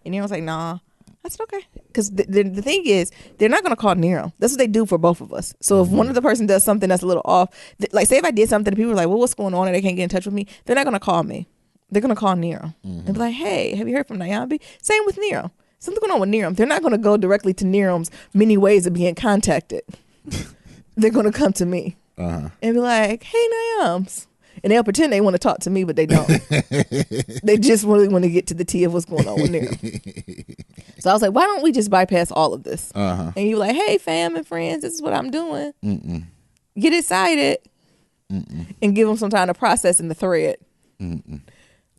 Speaker 2: And Niram's like, nah. I said, okay. Because the thing is, they're not going to call Niram. That's what they do for both of us. So if one of the person does something that's a little off, like say if I did something and people are like, well, what's going on? And they can't get in touch with me, they're not going to call me. They're going to call Niram and be like, hey, have you heard from Nyambi? Same with Niram. Something going on with Niram. They're not going to go directly to Niram's many ways of being contacted. They're going to come to me and be like, hey, Nyams. And they'll pretend they want to talk to me, but they don't. They just really want to get to the tea of what's going on with Niram. So I was like, why don't we just bypass all of this? And you're like, hey, fam and friends, this is what I'm doing. Get excited. And give them some time to process in the thread.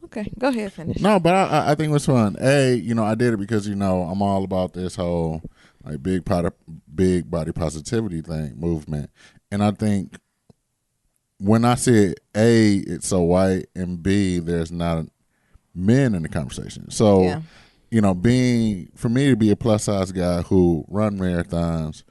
Speaker 2: Okay, go ahead, finish.
Speaker 1: No, but I think it was fun. I did it because, I'm all about this whole like big body positivity movement. And I think when I said A, it's so white, and B, there's not men in the conversation. So, for me to be a plus size guy who run marathons,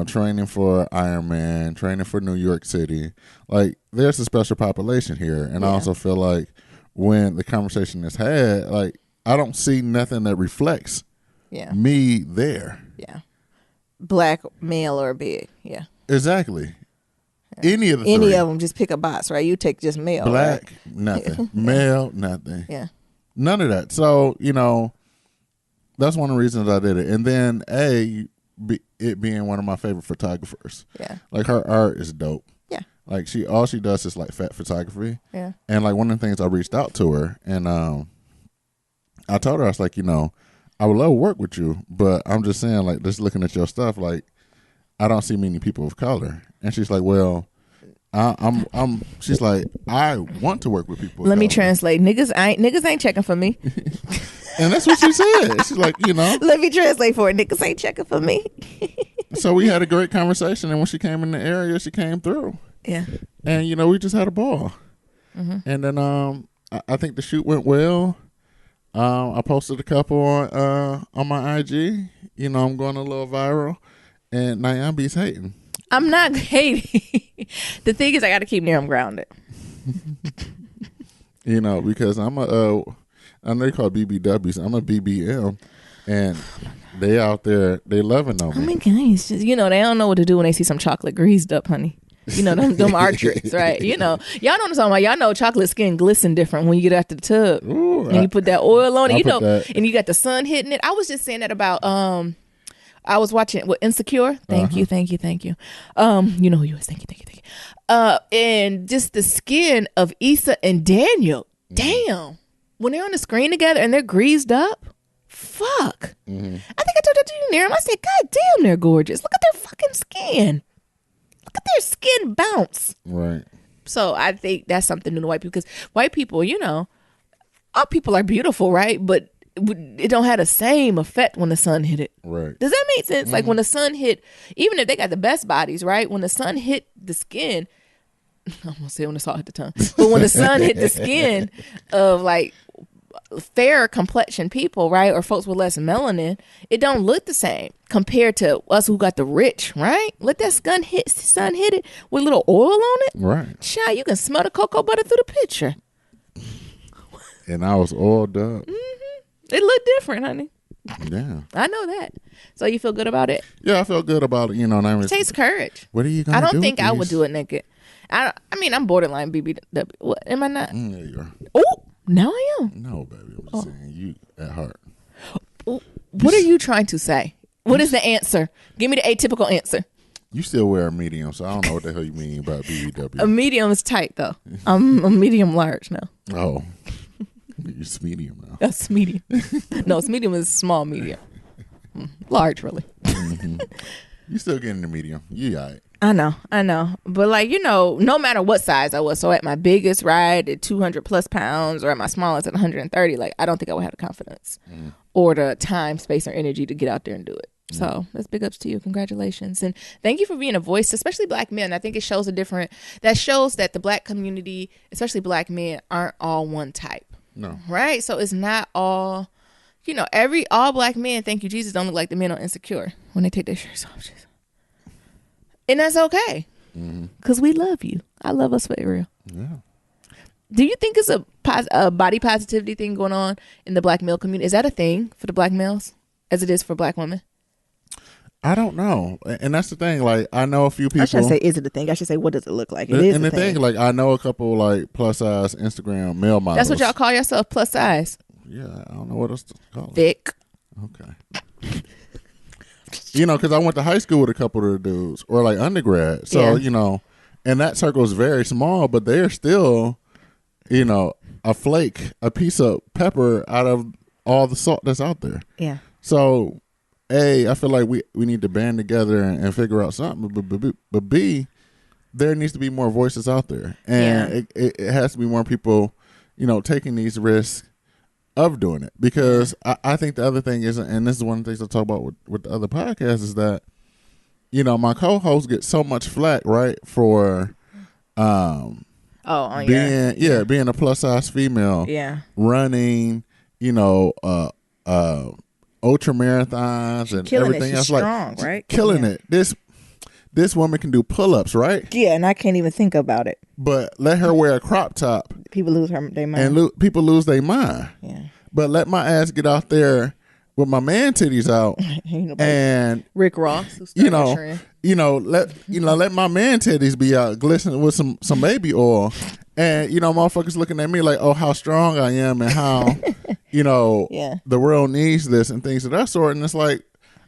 Speaker 1: training for Ironman, training for New York City, like there's a special population here. And I also feel like when the conversation is had, like I don't see nothing that reflects me there.
Speaker 2: Yeah. Black, male, or big. Yeah.
Speaker 1: Exactly. Any of the
Speaker 2: Any
Speaker 1: three.
Speaker 2: of them, just pick a box, right? You take just male.
Speaker 1: Black,
Speaker 2: right?
Speaker 1: nothing. Male, nothing.
Speaker 2: Yeah.
Speaker 1: None of that. So, that's one of the reasons I did it. And then it being one of my favorite photographers.
Speaker 2: Yeah.
Speaker 1: Like her art is dope.
Speaker 2: Yeah.
Speaker 1: Like all she does is like fat photography.
Speaker 2: Yeah.
Speaker 1: And like one of the things I reached out to her and I told her, I was like, I would love to work with you, but I'm just saying, like, just looking at your stuff, like, I don't see many people of color. And she's like, well, she's like, I want to work with people.
Speaker 2: Let me translate. Niggas ain't checking for me.
Speaker 1: And that's what she said. She's like,
Speaker 2: Let me translate for it. Niggas ain't checking for me.
Speaker 1: So we had a great conversation, and when she came in the area, she came through.
Speaker 2: Yeah.
Speaker 1: And we just had a ball. Mm-hmm. And then I think the shoot went well. I posted a couple on my IG. I'm going a little viral, and Nyambi's hating.
Speaker 2: I'm not hating. The thing is, I got to keep Niram grounded.
Speaker 1: Because I know they call BBWs. I'm a BBM, and they out there, they loving on me.
Speaker 2: Oh my gosh, they don't know what to do when they see some chocolate greased up, honey. Them art tricks, right? Y'all know what I'm talking about. Y'all know chocolate skin glisten different when you get after the tub.
Speaker 1: Ooh,
Speaker 2: and you put that oil on it, and you got the sun hitting it. I was just saying that about I was watching Insecure. Thank you. You know who you was. Thank you. And just the skin of Issa and Daniel. Damn. When they're on the screen together and they're greased up, fuck. Mm-hmm. I think I told that to you, Niram. I said, God damn, they're gorgeous. Look at their fucking skin. Look at their skin bounce.
Speaker 1: Right.
Speaker 2: So I think that's something new to white people, because white people, all people are beautiful, right? But it don't have the same effect when the sun hit it.
Speaker 1: Right.
Speaker 2: Does that make sense? Mm-hmm. Like when the sun hit, even if they got the best bodies, right? When the sun hit the skin, I'm gonna say when the salt hit the tongue, but when the sun hit the skin of like fairer complexion people, right, or folks with less melanin, it don't look the same compared to us who got the rich, right? Let that sun hit it with a little oil on it,
Speaker 1: right?
Speaker 2: Child, you can smell the cocoa butter through the picture.
Speaker 1: And I was oiled up.
Speaker 2: Mm-hmm. It looked different, honey.
Speaker 1: Yeah,
Speaker 2: I know that. So you feel good about it?
Speaker 1: Yeah, I feel good about it.
Speaker 2: It takes courage.
Speaker 1: What are you gonna do?
Speaker 2: I don't think I would do it naked. I mean, I'm borderline BBW. What am I not?
Speaker 1: There you are.
Speaker 2: Oh, now I am.
Speaker 1: No, baby. I'm just saying you at heart.
Speaker 2: What are you trying to say? What is the answer? Give me the atypical answer.
Speaker 1: You still wear a medium, so I don't know what the hell you mean about BBW.
Speaker 2: A medium is tight, though. I'm a medium large now.
Speaker 1: Oh. It's medium now.
Speaker 2: That's medium. No, it's medium is small medium. Large, really.
Speaker 1: Mm-hmm. You still getting the medium. You all right.
Speaker 2: I know. But no matter what size I was, so at my biggest, right, at 200 plus pounds, or at my smallest at 130, I don't think I would have the confidence or the time, space, or energy to get out there and do it. So that's big ups to you. Congratulations. And thank you for being a voice, especially Black men. I think it shows that shows that the Black community, especially Black men, aren't all one type.
Speaker 1: No.
Speaker 2: Right? So it's not all, all Black men, thank you, Jesus, don't look like the men on Insecure when they take their shirts off. Jesus. And that's okay. Because we love you. I love us for real.
Speaker 1: Yeah.
Speaker 2: Do you think it's a body positivity thing going on in the Black male community? Is that a thing for the Black males as it is for Black women?
Speaker 1: I don't know. And that's the thing. I know a few people.
Speaker 2: I shouldn't say is it a thing. I should say what does it look like? It is
Speaker 1: and the thing, I know a couple plus size Instagram male models.
Speaker 2: That's what y'all call yourself, plus size?
Speaker 1: Yeah, I don't know what else to call it.
Speaker 2: Thick.
Speaker 1: Okay. Because I went to high school with a couple of the dudes, or undergrad. So, and that circle is very small, but they're still, a flake, a piece of pepper out of all the salt that's out there.
Speaker 2: Yeah.
Speaker 1: So, A, I feel like we need to band together and figure out something. But B, there needs to be more voices out there. And it has to be more people, taking these risks of doing it, because I think the other thing is, and this is one of the things I talk about with the other podcasts, is that my co-host gets so much flack, right, for being a plus size female, running ultra marathons and everything else,
Speaker 2: strong, right,
Speaker 1: killing it. This woman can do pull-ups, right?
Speaker 2: Yeah, and I can't even think about it.
Speaker 1: But let her wear a crop top.
Speaker 2: People lose their mind.
Speaker 1: And people lose their mind.
Speaker 2: Yeah.
Speaker 1: But let my ass get out there with my man titties out, and
Speaker 2: Rick Ross,
Speaker 1: let my man titties be out glistening with some baby oil, and motherfuckers looking at me like, oh, how strong I am, and how the world needs this and things of that sort. And it's like,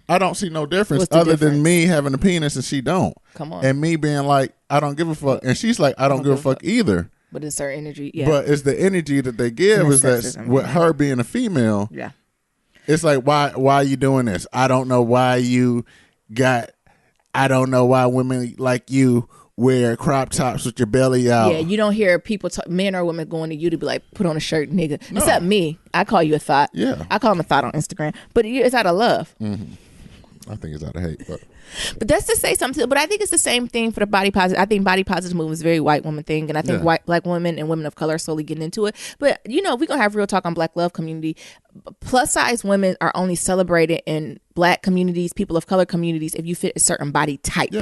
Speaker 1: I don't see no difference than me having a penis and she don't.
Speaker 2: Come on.
Speaker 1: And me being like, I don't give a fuck, and she's like, I don't give a fuck either.
Speaker 2: But it's her energy. Yeah.
Speaker 1: But it's the energy that they give, is that with her being a female.
Speaker 2: Yeah.
Speaker 1: It's like, why are you doing this? I don't know why women like you wear crop tops with your belly out.
Speaker 2: Yeah, you don't hear people, men or women, going to you to be like, put on a shirt, nigga. No. Except me. I call you a thought.
Speaker 1: Yeah.
Speaker 2: I call him a thought on Instagram. But it's out of love.
Speaker 1: Mm-hmm. I think it's out of hate.
Speaker 2: But that's to say something. But I think it's the same thing for the body positive. I think body positive movement is a very white woman thing. And I think black women and women of color are slowly getting into it. But, we're going to have real talk on Black Love community. Plus size women are only celebrated in Black communities, people of color communities, if you fit a certain body type,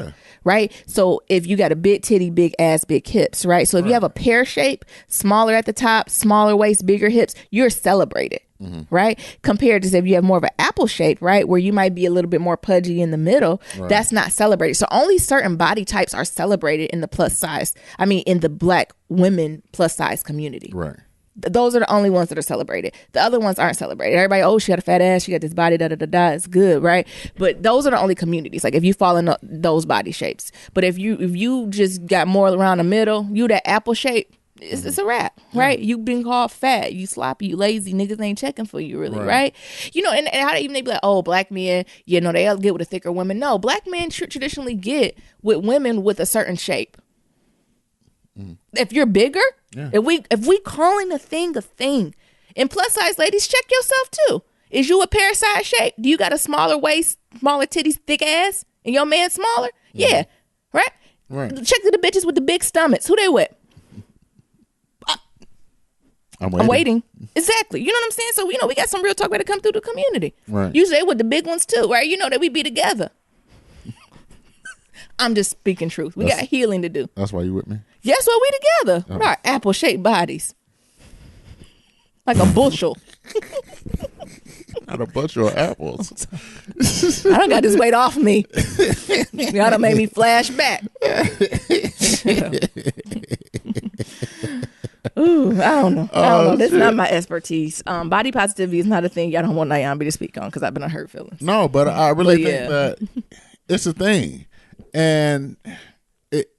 Speaker 2: right? So if you got a big titty, big ass, big hips, right? So if you have a pear shape, smaller at the top, smaller waist, bigger hips, you're celebrated. Mm-hmm. Right? Compared to if you have more of an apple shape, right? Where you might be a little bit more pudgy in the middle, that's not celebrated. So only certain body types are celebrated in the in the Black women plus size community.
Speaker 1: Right.
Speaker 2: Those are the only ones that are celebrated. The other ones aren't celebrated. Everybody, oh, she got a fat ass, she got this body, it's good, right? But those are the only communities. Like if you fall in those body shapes. But if you just got more around the middle, you that apple shape, it's a wrap, right? You've been called fat, you sloppy, you lazy, niggas ain't checking for you really, right? And how they be like, oh, Black men, they'll get with a thicker woman. No, Black men traditionally get with women with a certain shape. If you're bigger, if we calling a thing, and plus size ladies, check yourself too. Is you a pear size shape? Do you got a smaller waist, smaller titties, thick ass, and your man smaller? Yeah, right. Check the bitches with the big stomachs. Who they with? I'm waiting. Exactly. You know what I'm saying? So, we got some real talk that come through the community.
Speaker 1: Right.
Speaker 2: Usually they with the big ones too, right? That we be together. I'm just speaking truth. We got healing to do.
Speaker 1: That's why you with me?
Speaker 2: Yes, well, we together. With our apple-shaped bodies. Like a bushel.
Speaker 1: Not a bushel of apples.
Speaker 2: I done got this weight off me. Y'all done made me flash back. Ooh, I don't know. This is not my expertise. Body positivity is not a thing y'all don't want Nyambi to speak on because I've been on hurt feelings.
Speaker 1: No, but I really think that it's a thing. And it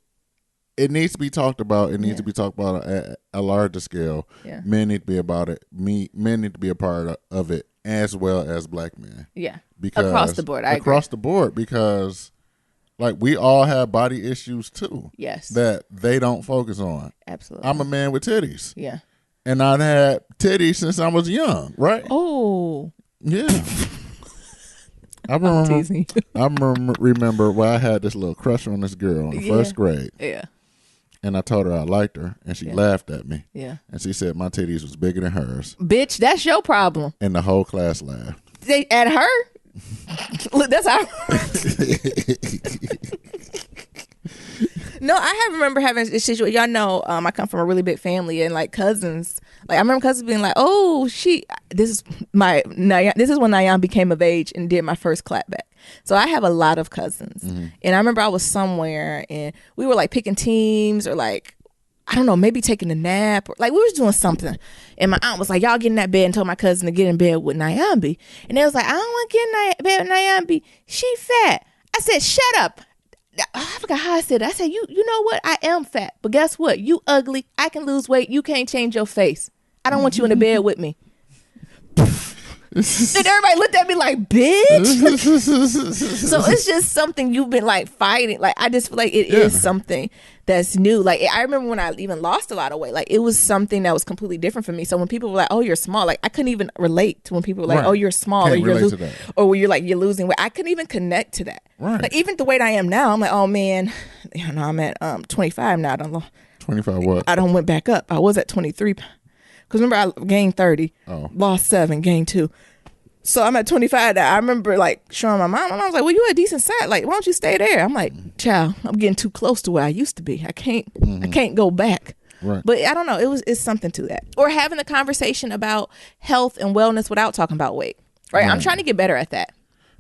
Speaker 1: needs to be talked about. It needs to be talked about at a larger scale. Yeah. Men need to be about it. Men need to be a part of it as well as Black men.
Speaker 2: Yeah.
Speaker 1: Because
Speaker 2: across the board.
Speaker 1: Across the board, because we all have body issues too.
Speaker 2: Yes.
Speaker 1: That they don't focus on.
Speaker 2: Absolutely.
Speaker 1: I'm a man with titties.
Speaker 2: Yeah.
Speaker 1: And I've had titties since I was young, right?
Speaker 2: Oh.
Speaker 1: Yeah. I remember I had this little crush on this girl in the first grade. Yeah. And I told her I liked her, and she laughed at me. Yeah. And she said my titties was bigger than hers.
Speaker 2: Bitch, that's your problem.
Speaker 1: And the whole class laughed.
Speaker 2: At her? Look, that's how. No, I remember having a situation. Y'all know, I come from a really big family, and cousins. I remember cousins being like, "Oh, this is when Nayan became of age and did my first clapback." So I have a lot of cousins, and I remember I was somewhere and we were picking teams or I don't know, maybe taking a nap or we were doing something. And my aunt was like, y'all get in that bed, and told my cousin to get in bed with Nyambi. And they was like, I don't want to get in bed with Nyambi. She fat. I said, shut up. I forgot how I said it. I said, you know what? I am fat. But guess what? You ugly. I can lose weight. You can't change your face. I don't want you in the bed with me. And everybody looked at me like, bitch. So it's just something you've been fighting. I just feel like it is something that's new. I remember when I even lost a lot of weight, it was something that was completely different for me. So when people were like, oh, you're small, I couldn't even relate to when people were like, oh, you're small, or when you're losing weight. I couldn't even connect to that. Right. Even the weight I am now, I'm like, oh man, I'm at 25 now.
Speaker 1: 25 what?
Speaker 2: I don't went back up. I was at 23. Because remember, I gained 30, lost 7, gained 2. So I'm at 25 now. I remember showing my mom. My mom was like, well, you a decent size. Why don't you stay there? I'm like, child, I'm getting too close to where I used to be. I can't go back. Right. But I don't know. It's something to that. Or having a conversation about health and wellness without talking about weight. Right? I'm trying to get better at that.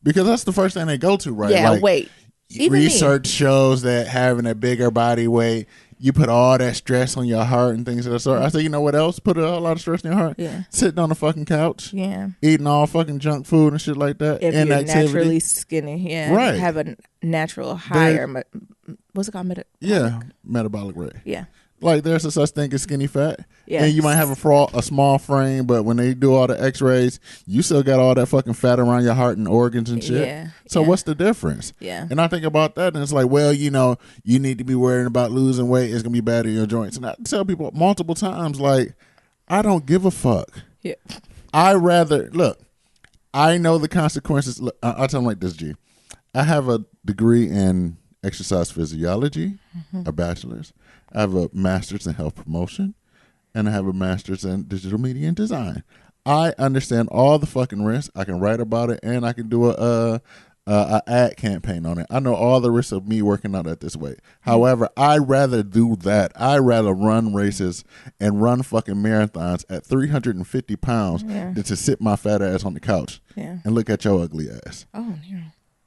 Speaker 1: Because that's the first thing they go to, right?
Speaker 2: Yeah, weight.
Speaker 1: Research shows that having a bigger body weight, you put all that stress on your heart and things of the sort. I say, you know what else put a lot of stress on your heart? Yeah. Sitting on the fucking couch. Yeah. Eating all fucking junk food and shit like that.
Speaker 2: If you're naturally skinny. Yeah. Right. Have a natural higher, what's it called?
Speaker 1: Metabolic rate.
Speaker 2: Yeah.
Speaker 1: Like there's a such thing as skinny fat.
Speaker 2: Yeah.
Speaker 1: And you might have a small frame, but when they do all the x-rays, you still got all that fucking fat around your heart and organs and shit.
Speaker 2: Yeah.
Speaker 1: So what's the difference?
Speaker 2: Yeah.
Speaker 1: And I think about that, and it's like, well, you know, you need to be worrying about losing weight. It's going to be bad in your joints. And I tell people multiple times, like, I don't give a fuck.
Speaker 2: Yeah.
Speaker 1: I know the consequences. Look, I'll tell them like this, G. I have a degree in exercise physiology, a bachelor's. I have a master's in health promotion, and I have a master's in digital media and design. I understand all the fucking risks. I can write about it, and I can do a ad campaign on it. I know all the risks of me working out at this weight. However, I'd rather do that. I'd rather run races and run fucking marathons at 350 pounds than to sit my fat ass on the couch and look at your ugly ass.
Speaker 2: Oh, yeah.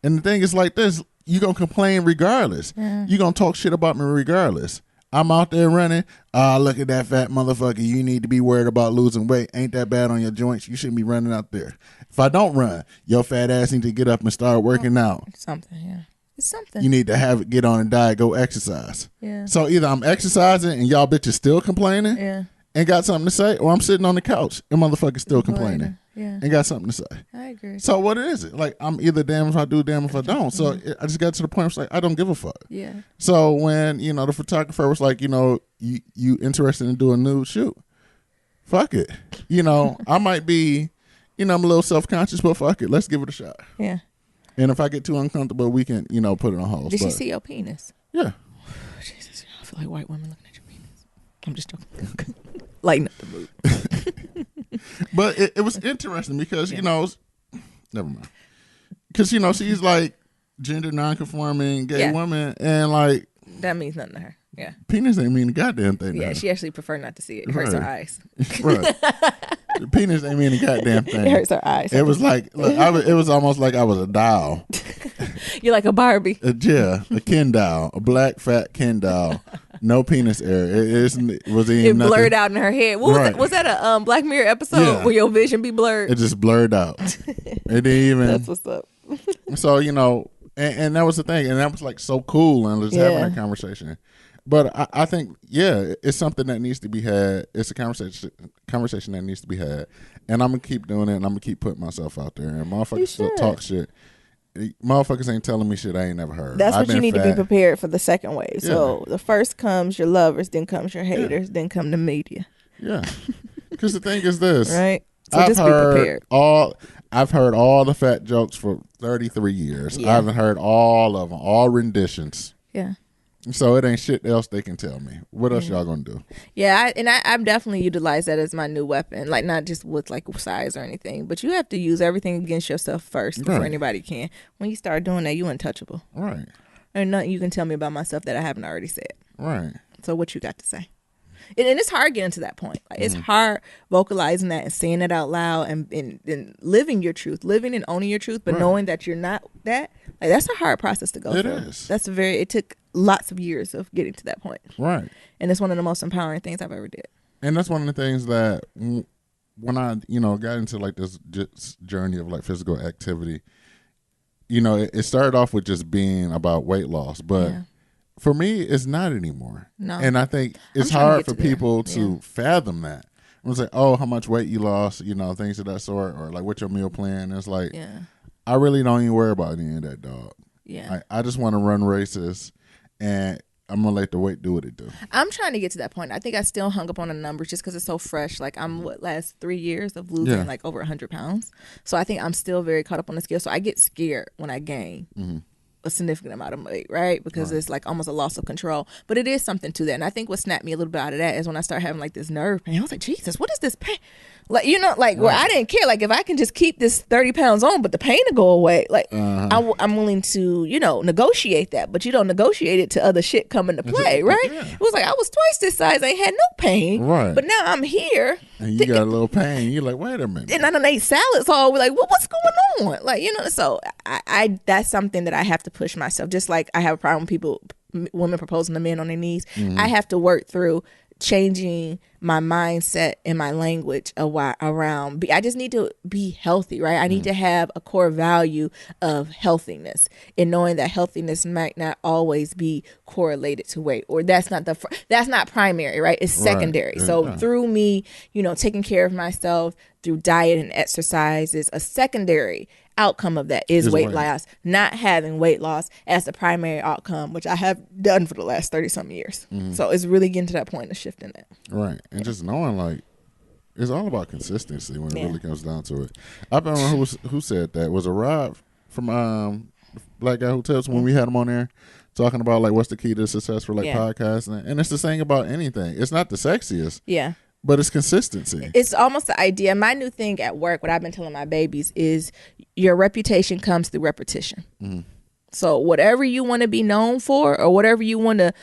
Speaker 1: And the thing is like this, you going to complain regardless.
Speaker 2: Yeah.
Speaker 1: You going to talk shit about me regardless. I'm out there running. Look at that fat motherfucker. You need to be worried about losing weight. Ain't that bad on your joints. You shouldn't be running out there. If I don't run, your fat ass need to get up and start working out.
Speaker 2: Something, yeah. It's something.
Speaker 1: You need to get on a diet, go exercise.
Speaker 2: Yeah.
Speaker 1: So either I'm exercising and y'all bitches still complaining and got something to say, or I'm sitting on the couch and motherfuckers still complaining and got something to say.
Speaker 2: I agree.
Speaker 1: So what is it? Like, I'm either damn if I do, damn if I don't. So I just got to the point where it's like, I don't give a fuck.
Speaker 2: Yeah.
Speaker 1: So when, you know, the photographer was like, you know, you interested in doing a nude shoot? Fuck it. You know, I might be, you know, I'm a little self-conscious, but fuck it. Let's give it a shot.
Speaker 2: Yeah.
Speaker 1: And if I get too uncomfortable, we can, you know, put it on hold.
Speaker 2: Did she see your penis?
Speaker 1: Yeah.
Speaker 2: Jesus, I feel like white women looking at your penis. I'm just joking. Lighten up the mood.
Speaker 1: But it was interesting because, you know, never mind. Because, you know, she's like gender non-conforming gay woman, and like.
Speaker 2: That means nothing to her. Yeah.
Speaker 1: Penis ain't mean a goddamn thing.
Speaker 2: Yeah, she actually preferred not to see it. It hurts her eyes.
Speaker 1: Right. The penis ain't mean a goddamn thing.
Speaker 2: It hurts her eyes.
Speaker 1: It was like, look, it was almost like I was a doll.
Speaker 2: You're like a Barbie.
Speaker 1: A Ken doll, a black fat Ken doll, no penis area. It
Speaker 2: blurred out in her head. What was that? Was that a Black Mirror episode where your vision be blurred?
Speaker 1: It just blurred out. It didn't even.
Speaker 2: That's what's up.
Speaker 1: So, you know, and that was the thing, and that was like so cool, and just having that conversation. But I think, it's something that needs to be had. It's a conversation that needs to be had. And I'm going to keep doing it, and I'm going to keep putting myself out there. And motherfuckers still talk shit. Motherfuckers ain't telling me shit I ain't never heard.
Speaker 2: That's what you need to be prepared for the second wave. Yeah. So the first comes your lovers, then comes your haters, then come the media.
Speaker 1: Yeah. Because the thing is this.
Speaker 2: Right? So just be prepared.
Speaker 1: I've heard all the fat jokes for 33 years. I haven't heard all of them, all renditions.
Speaker 2: Yeah.
Speaker 1: So it ain't shit else they can tell me. What else y'all gonna do?
Speaker 2: Yeah, I've definitely utilized that as my new weapon. Like, not just with like size or anything, but you have to use everything against yourself first before anybody can. When you start doing that, you untouchable.
Speaker 1: Right.
Speaker 2: There's nothing you can tell me about myself that I haven't already said.
Speaker 1: Right.
Speaker 2: So what you got to say? And it's hard getting to that point. Like, it's hard vocalizing that and saying it out loud and living your truth, living and owning your truth, but knowing that you're not that. Like, that's a hard process to go through.
Speaker 1: It is.
Speaker 2: It took lots of years of getting to that point.
Speaker 1: Right.
Speaker 2: And it's one of the most empowering things I've ever did.
Speaker 1: And that's one of the things that when I, you know, got into like this journey of like physical activity, you know, it started off with just being about weight loss, but for me, it's not anymore. No. And I think it's hard for people to fathom that. I was like, oh, how much weight you lost, you know, things of that sort, or like what's your meal plan? It's like, I really don't even worry about any of that, dog.
Speaker 2: Yeah.
Speaker 1: I just want to run races, and I'm going to let the weight do what it do.
Speaker 2: I'm trying to get to that point. I think I still hung up on the numbers just because it's so fresh. Like, I'm last 3 years of losing like over 100 pounds. So I think I'm still very caught up on the scale. So I get scared when I gain a significant amount of weight, right? Because it's like almost a loss of control. But it is something to that. And I think what snapped me a little bit out of that is when I started having like this nerve pain. I was like, Jesus, what is this pain? Like, you know, like where I didn't care. Like, if I can just keep this 30 pounds on, but the pain to go away, like I'm willing to, you know, negotiate that. But you don't negotiate it to other shit coming to play, right? Yeah. It was like I was twice this size. I ain't had no pain.
Speaker 1: Right.
Speaker 2: But now I'm here.
Speaker 1: And you got a little pain. You're like, wait a minute.
Speaker 2: And I done ate salads all. We're like, what's going on? Like, you know, so I that's something that I have to push myself. Just like I have a problem with women proposing to men on their knees. I have to work through changing my mindset and my language around. I just need to be healthy, right? I need to have a core value of healthiness, and knowing that healthiness might not always be correlated to weight, or that's not primary, right? It's secondary. Right. So through me, taking care of myself through diet and exercise is a secondary outcome of that is weight loss, not having weight loss as the primary outcome, which I have done for the last 30-something years. So it's really getting to that point of shifting that.
Speaker 1: Right. And just knowing, like, it's all about consistency when it really comes down to it. I remember who said that. Was a Rob from Black Guy Who Tells when we had him on there talking about, like, what's the key to success for, like, podcasting. And it's the thing about anything. It's not the sexiest.
Speaker 2: Yeah.
Speaker 1: But it's consistency.
Speaker 2: It's almost the idea. My new thing at work, what I've been telling my babies is your reputation comes through repetition. So whatever you want to be known for, or whatever you want to,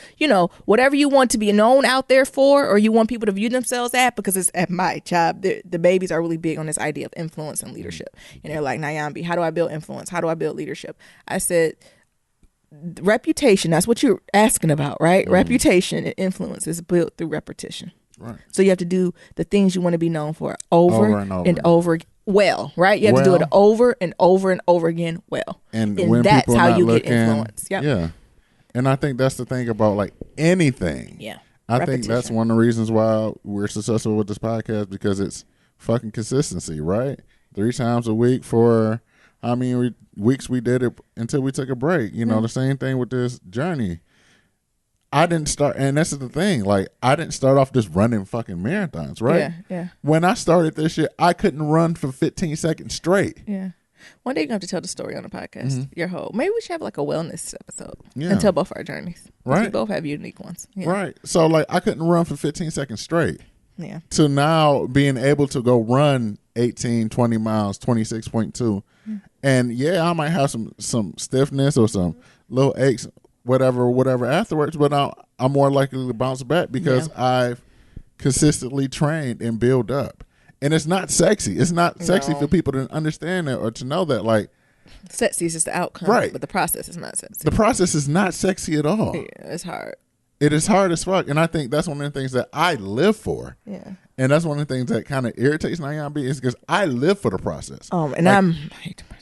Speaker 2: whatever you want to be known out there for, or you want people to view themselves at, because it's at my job, the babies are really big on this idea of influence and leadership. And they're like, Nyambi, how do I build influence? How do I build leadership? I said, reputation, that's what you're asking about, right? Reputation and influence is built through repetition. Right. So you have to do the things you want to be known for over and over well, right? You have to do it over and over and over again well. And when that's how you get influence. Yep. Yeah.
Speaker 1: And I think that's the thing about, like, anything.
Speaker 2: Yeah.
Speaker 1: I think that's one of the reasons why we're successful with this podcast, because it's fucking consistency, right? 3 times a week for how many weeks we did it until we took a break. The same thing with this journey. I didn't start, and this is the thing, like, I didn't start off just running fucking marathons, right?
Speaker 2: Yeah.
Speaker 1: When I started this shit, I couldn't run for 15 seconds straight.
Speaker 2: Yeah. One day you're going to have to tell the story on the podcast. Your whole, maybe we should have, like, a wellness episode and tell both our journeys. Right. We both have unique ones. Yeah.
Speaker 1: Right. So, like, I couldn't run for 15 seconds straight.
Speaker 2: Yeah.
Speaker 1: To now being able to go run 18, 20 miles, 26.2. And yeah, I might have some stiffness or some little aches, whatever afterwards, but I'm more likely to bounce back because I've consistently trained and build up. And it's not sexy. It's not sexy for people to understand that or to know that, like,
Speaker 2: sexy is just the outcome, right? But the process is not sexy.
Speaker 1: The process is not sexy at all.
Speaker 2: Yeah, it's hard.
Speaker 1: It is hard as fuck, and I think that's one of the things that I live for.
Speaker 2: Yeah.
Speaker 1: And that's one of the things that kind of irritates Nyambi is because I live for the process.
Speaker 2: And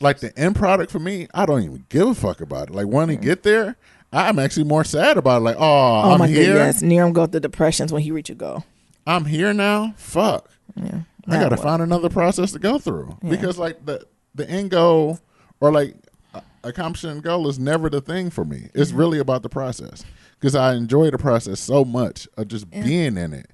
Speaker 1: like the end product for me, I don't even give a fuck about it. Like, when I get there, I'm actually more sad about it. Like, I'm
Speaker 2: my
Speaker 1: here.
Speaker 2: Goodness. Near go through depressions when he reach a goal.
Speaker 1: I'm here now. Fuck.
Speaker 2: Yeah.
Speaker 1: I got to find another process to go through because, like, the end goal or, like, accomplishing the goal is never the thing for me. It's really about the process because I enjoy the process so much of just being in it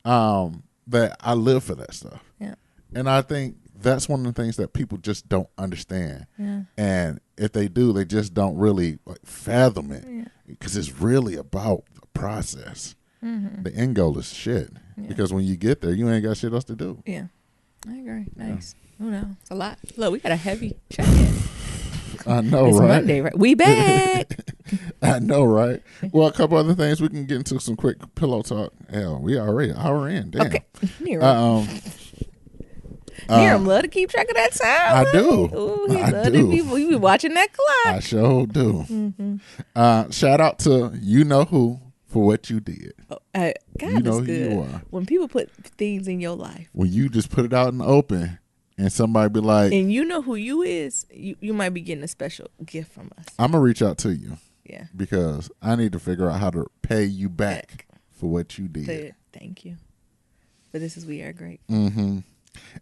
Speaker 1: that I live for that stuff.
Speaker 2: Yeah.
Speaker 1: And I think that's one of the things that people just don't understand.
Speaker 2: Yeah.
Speaker 1: And if they do, they just don't really, like, fathom it because it's really about the process. The end goal is shit because when you get there, you ain't got shit else to do.
Speaker 2: Yeah, I agree. Nice. Oh no, it's a lot. Look, we got a heavy check-in.
Speaker 1: I know,
Speaker 2: it's
Speaker 1: right?
Speaker 2: Monday, right? We back.
Speaker 1: I know, right? Well, a couple other things we can get into some quick pillow talk. Hell, we already an hour in. Damn. Okay.
Speaker 2: Miriam love to keep track of that time.
Speaker 1: I do.
Speaker 2: Ooh, he love to be watching that clock.
Speaker 1: I sure do. Shout out to you know who for what you did.
Speaker 2: God
Speaker 1: you know
Speaker 2: is good.
Speaker 1: Who you are.
Speaker 2: When people put things in your life,
Speaker 1: when you just put it out in the open, and somebody be like,
Speaker 2: and you know who you is, you might be getting a special gift from us.
Speaker 1: I'm gonna reach out to you.
Speaker 2: Yeah,
Speaker 1: because I need to figure out how to pay you back for what you did.
Speaker 2: Thank you. But this is We Are Great.
Speaker 1: Mm-hmm.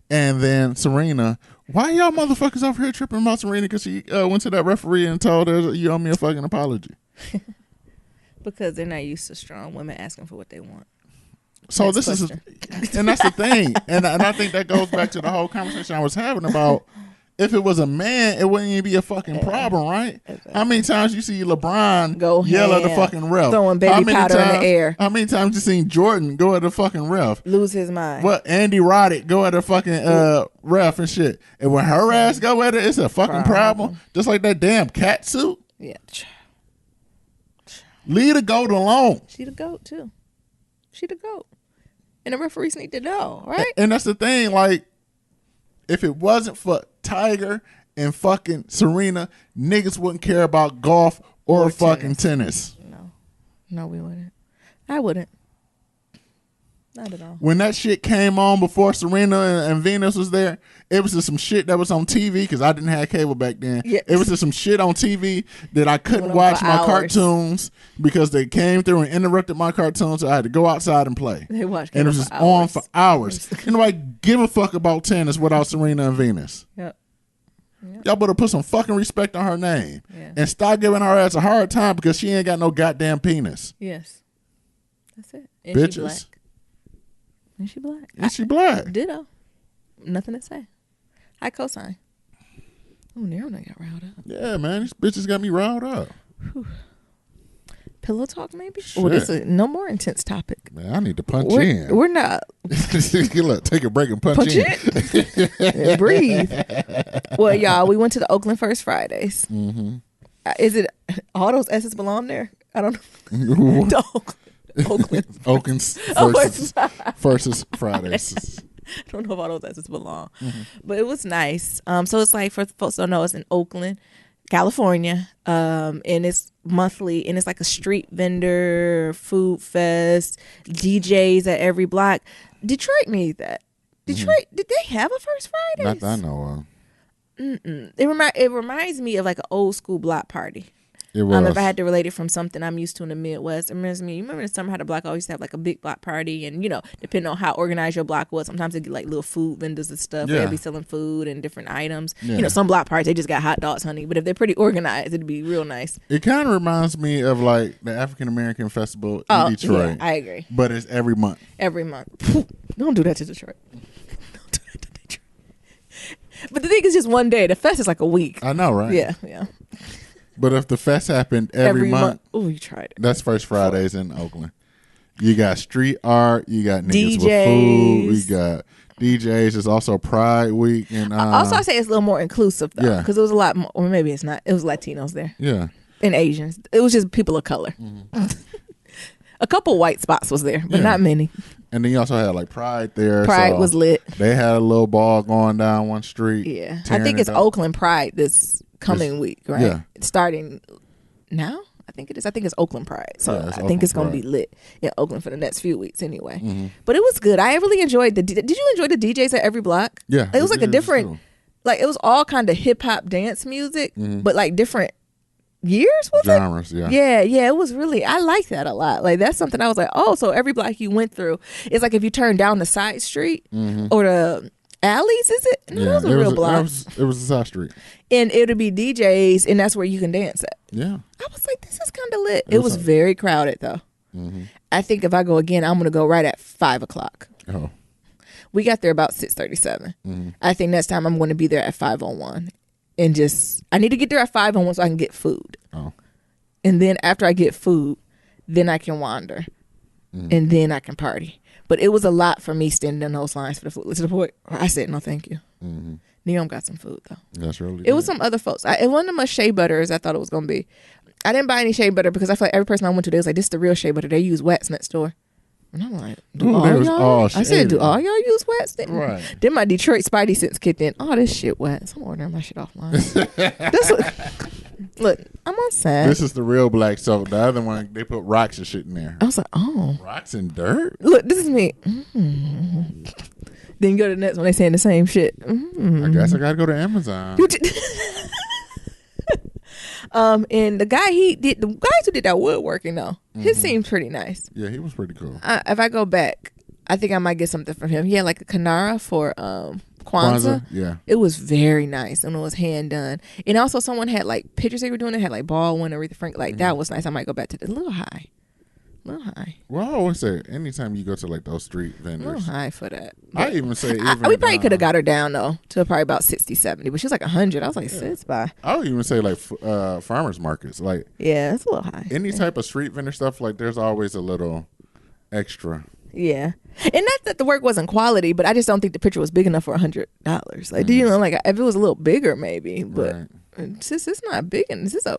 Speaker 1: And then Serena, why y'all motherfuckers over here tripping about Serena because she went to that referee and told her you owe me a fucking apology?
Speaker 2: Because they're not used to strong women asking for what they want.
Speaker 1: So that's the thing. And I think that goes back to the whole conversation I was having about if it was a man, it wouldn't even be a fucking problem, right? Exactly. How many times you see LeBron yell at the fucking ref?
Speaker 2: Throwing baby powder in the air.
Speaker 1: How many times you seen Jordan go at the fucking ref?
Speaker 2: Lose his mind.
Speaker 1: What, Andy Roddick go at the fucking ref and shit. And when her ass go at it, it's a fucking problem. Just like that damn cat suit.
Speaker 2: Yeah.
Speaker 1: Leave the goat alone.
Speaker 2: She the goat too. She the goat. And the referees need to know, right?
Speaker 1: And that's the thing, like, if it wasn't for Tiger and fucking Serena, niggas wouldn't care about golf or fucking tennis.
Speaker 2: No, we wouldn't. I wouldn't. Not at all.
Speaker 1: When that shit came on before Serena and Venus was there, it was just some shit that was on TV because I didn't have cable back then.
Speaker 2: Yeah.
Speaker 1: It was just some shit on TV that I couldn't watch my cartoons because they came through and interrupted my cartoons, so I had to go outside and play.
Speaker 2: They watched
Speaker 1: and it was just on for hours. You know, I give a fuck about tennis without Serena and Venus.
Speaker 2: Yep.
Speaker 1: Y'all better put some fucking respect on her name and stop giving her ass a hard time because she ain't got no goddamn penis.
Speaker 2: Yes. That's it. And
Speaker 1: bitches.
Speaker 2: She black. And she black.
Speaker 1: And she black.
Speaker 2: Ditto. Nothing to say. I cosign. Oh, Nero got riled up.
Speaker 1: Yeah, man. These bitches got me riled up.
Speaker 2: Whew. Pillow talk, maybe? Oh, this is no more intense topic.
Speaker 1: Man, I need to punch in.
Speaker 2: We're not.
Speaker 1: Look, take a break and punch in.
Speaker 2: And breathe. Well, y'all, we went to the Oakland First Fridays. Mm-hmm. Is it all those S's belong there? I don't know. Oakland
Speaker 1: versus Fridays.
Speaker 2: I don't know if all those S's belong, but it was nice. So it's like, for folks who don't know, it's in Oakland, California, and it's monthly, and it's like a street vendor food fest, DJs at every block. Detroit needs that. Detroit, did they have a First Fridays?
Speaker 1: Not that I know of.
Speaker 2: It reminds me of like an old school block party.
Speaker 1: It was.
Speaker 2: If I had to relate it from something I'm used to in the Midwest, it reminds me. You remember in the summer how the block always used to have like a big block party, and you know, depending on how organized your block was, sometimes they get like little food vendors and stuff. Yeah. They'd be selling food and different items. Yeah. You know, some block parties they just got hot dogs, honey. But if they're pretty organized, it'd be real nice.
Speaker 1: It kind of reminds me of like the African American Festival in Detroit.
Speaker 2: Yeah, I agree.
Speaker 1: But it's every month.
Speaker 2: Every month. Don't do that to Detroit. Don't do that to Detroit. But the thing is, just one day. The fest is like a week.
Speaker 1: I know, right?
Speaker 2: Yeah.
Speaker 1: But if the fest happened every month,
Speaker 2: oh, you tried it.
Speaker 1: That's First Fridays in Oakland. You got street art, you got niggas
Speaker 2: DJs.
Speaker 1: with food, you got DJs. It's also Pride Week, and
Speaker 2: also I say it's a little more inclusive though, because it was a lot more, or maybe it's not. It was Latinos there, and Asians. It was just people of color. Mm-hmm. A couple white spots was there, but not many.
Speaker 1: And then you also had like Pride there.
Speaker 2: Pride was lit.
Speaker 1: They had a little ball going down one street.
Speaker 2: Yeah, I think it's Oakland Pride this coming week, right? Yeah. It's starting now. I think it is. I think it's Oakland Pride. So I think it's going to be lit in Oakland for the next few weeks anyway. Mm-hmm. But it was good. I really enjoyed did you enjoy the DJs at every block?
Speaker 1: Yeah.
Speaker 2: It was like a different, like it was all kind of hip hop dance music, but like different years, was
Speaker 1: genres,
Speaker 2: it? Yeah, it was really, I like that a lot. Like that's something I was like, oh, so every block you went through, it's like if you turn down the side street or the alleys, is it? No, those were real blocks.
Speaker 1: It was a side street.
Speaker 2: And it'll be DJs, and that's where you can dance at.
Speaker 1: Yeah.
Speaker 2: I was like, this is kind of lit. It was very crowded, though. Mm-hmm. I think if I go again, I'm going to go right at 5 o'clock.
Speaker 1: Oh.
Speaker 2: We got there about 6:37. Mm-hmm. I think next time I'm going to be there at 5:01. And I need to get there at 5:01 so I can get food. Oh. And then after I get food, then I can wander. Mm-hmm. And then I can party. But it was a lot for me standing in those lines for the food. To the point I said, no, thank you. Mm-hmm. Neom got some food, though.
Speaker 1: That's really good.
Speaker 2: It was some other folks. It wasn't as much shea butter as I thought it was going to be. I didn't buy any shea butter because I feel like every person I went to, they was like, this is the real shea butter. They use wax next door. And I'm like, do all y'all use wax?
Speaker 1: Right.
Speaker 2: Then my Detroit Spidey sense kicked in. Oh, this shit wax. I'm ordering my shit offline. Look, I'm on sad.
Speaker 1: This is the real black soap. The other one, they put rocks and shit in there.
Speaker 2: I was like, oh.
Speaker 1: Rocks and dirt?
Speaker 2: Look, this is me. Mm-hmm. Then you go to the next one, they saying the same shit. Mm-hmm.
Speaker 1: I guess I gotta go to Amazon.
Speaker 2: And the guys who did that woodworking though, his seemed pretty nice.
Speaker 1: Yeah, he was pretty cool.
Speaker 2: If I go back, I think I might get something from him. He had like a Kanara for Kwanzaa.
Speaker 1: Yeah,
Speaker 2: it was very nice and it was hand done. And also someone had like pictures they were doing. It had like Baldwin and Aretha Franklin. Like that was nice. I might go back to the little high. Well,
Speaker 1: I always say anytime you go to like those street vendors,
Speaker 2: a little high for that.
Speaker 1: I even say
Speaker 2: we probably could have got her down though to probably about 60, 70, but she was like 100. I was like, sis, bye.
Speaker 1: I would even say like farmers markets, like
Speaker 2: it's a little high.
Speaker 1: Any type of street vendor stuff, like there's always a little extra.
Speaker 2: Yeah, and not that the work wasn't quality, but I just don't think the picture was big enough for $100. Like, do you know, like if it was a little bigger, maybe, but sis, it's not big, and this is a.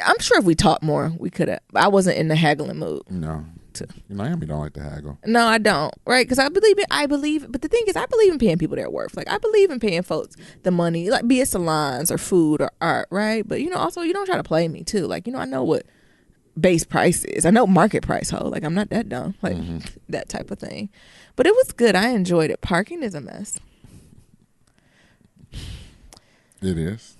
Speaker 2: I'm sure if we talked more, we could have. I wasn't in the haggling mood.
Speaker 1: No. Miami don't like to haggle.
Speaker 2: No, I don't. Right? Because I believe, but the thing is, I believe in paying people their worth. Like, I believe in paying folks the money, like, be it salons or food or art, right? But, also, you don't try to play me, too. Like, I know what base price is. I know market price, like I'm not that dumb, like that type of thing. But it was good. I enjoyed it. Parking is a mess.
Speaker 1: It is.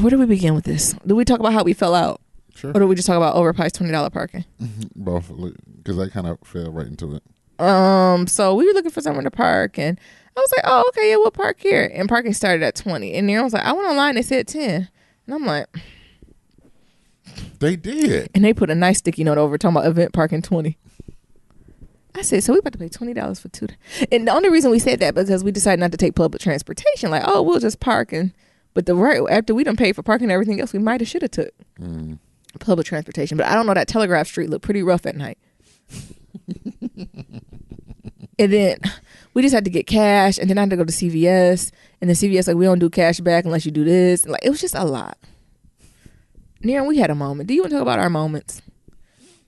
Speaker 2: Where do we begin with this? Do we talk about how we fell out?
Speaker 1: Sure.
Speaker 2: Or do we just talk about overpriced $20 parking?
Speaker 1: Both, because I kind of fell right into it.
Speaker 2: So we were looking for somewhere to park, and I was like, oh, okay, yeah, we'll park here. And parking started at 20. And Nero was like, I went online, they said 10. And I'm like,
Speaker 1: they did.
Speaker 2: And they put a nice sticky note over talking about event parking 20. I said, so we about to pay $20 for 2 days. And the only reason we said that because we decided not to take public transportation. Like, oh, we'll just park. But after we done paid for parking and everything else, we might have should have took public transportation. But I don't know, that Telegraph Street looked pretty rough at night. And then we just had to get cash, and then I had to go to CVS, and then CVS like, we don't do cash back unless you do this. And like, it was just a lot. Nero, we had a moment. Do you want to talk about our moments?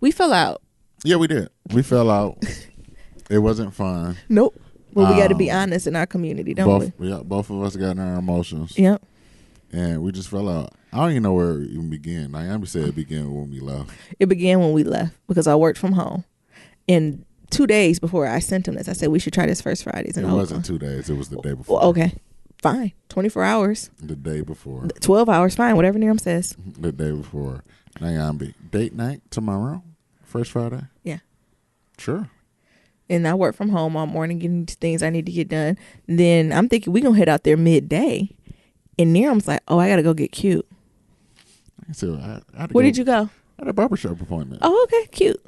Speaker 2: We fell out.
Speaker 1: Yeah, we did. We fell out. It wasn't fun.
Speaker 2: Nope. Well, we got to be honest in our community, don't we?
Speaker 1: Yeah, both of us got in our emotions.
Speaker 2: Yep.
Speaker 1: And we just fell out. I don't even know where it even began. Naomi said it began when we left.
Speaker 2: It began when we left because I worked from home. And 2 days before I sent him this, I said we should try this First Fridays in Oakland.
Speaker 1: Wasn't 2 days. It was the day before.
Speaker 2: Well, okay. Fine. 24 hours.
Speaker 1: The day before.
Speaker 2: 12 hours. Fine. Whatever Niram says.
Speaker 1: The day before. Naomi, date night tomorrow? First Friday?
Speaker 2: Yeah.
Speaker 1: Sure.
Speaker 2: And I work from home all morning getting things I need to get done. Then I'm thinking we're going to head out there midday. And Niram's like, oh, I got to go get cute.
Speaker 1: So
Speaker 2: Where did you go?
Speaker 1: I had a barbershop appointment.
Speaker 2: Oh, okay. Cute.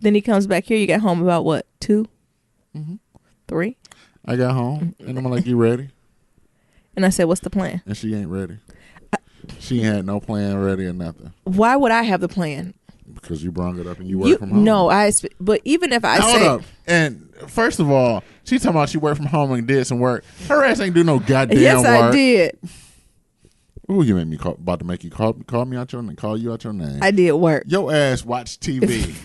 Speaker 2: Then he comes back here. You got home about what? 2? 3?
Speaker 1: I got home and I'm like, you ready?
Speaker 2: And I said, what's the plan?
Speaker 1: And she ain't ready. She had no plan ready or nothing.
Speaker 2: Why would I have the plan?
Speaker 1: Because you brought it up and you work from home.
Speaker 2: No, but even if I say.
Speaker 1: Hold up. And first of all, she talking about she worked from home and did some work. Her ass ain't do no goddamn work.
Speaker 2: Yes, I did.
Speaker 1: Ooh, you made me about to make you call me out your name, call you out your name.
Speaker 2: I did work.
Speaker 1: Your ass watched TV.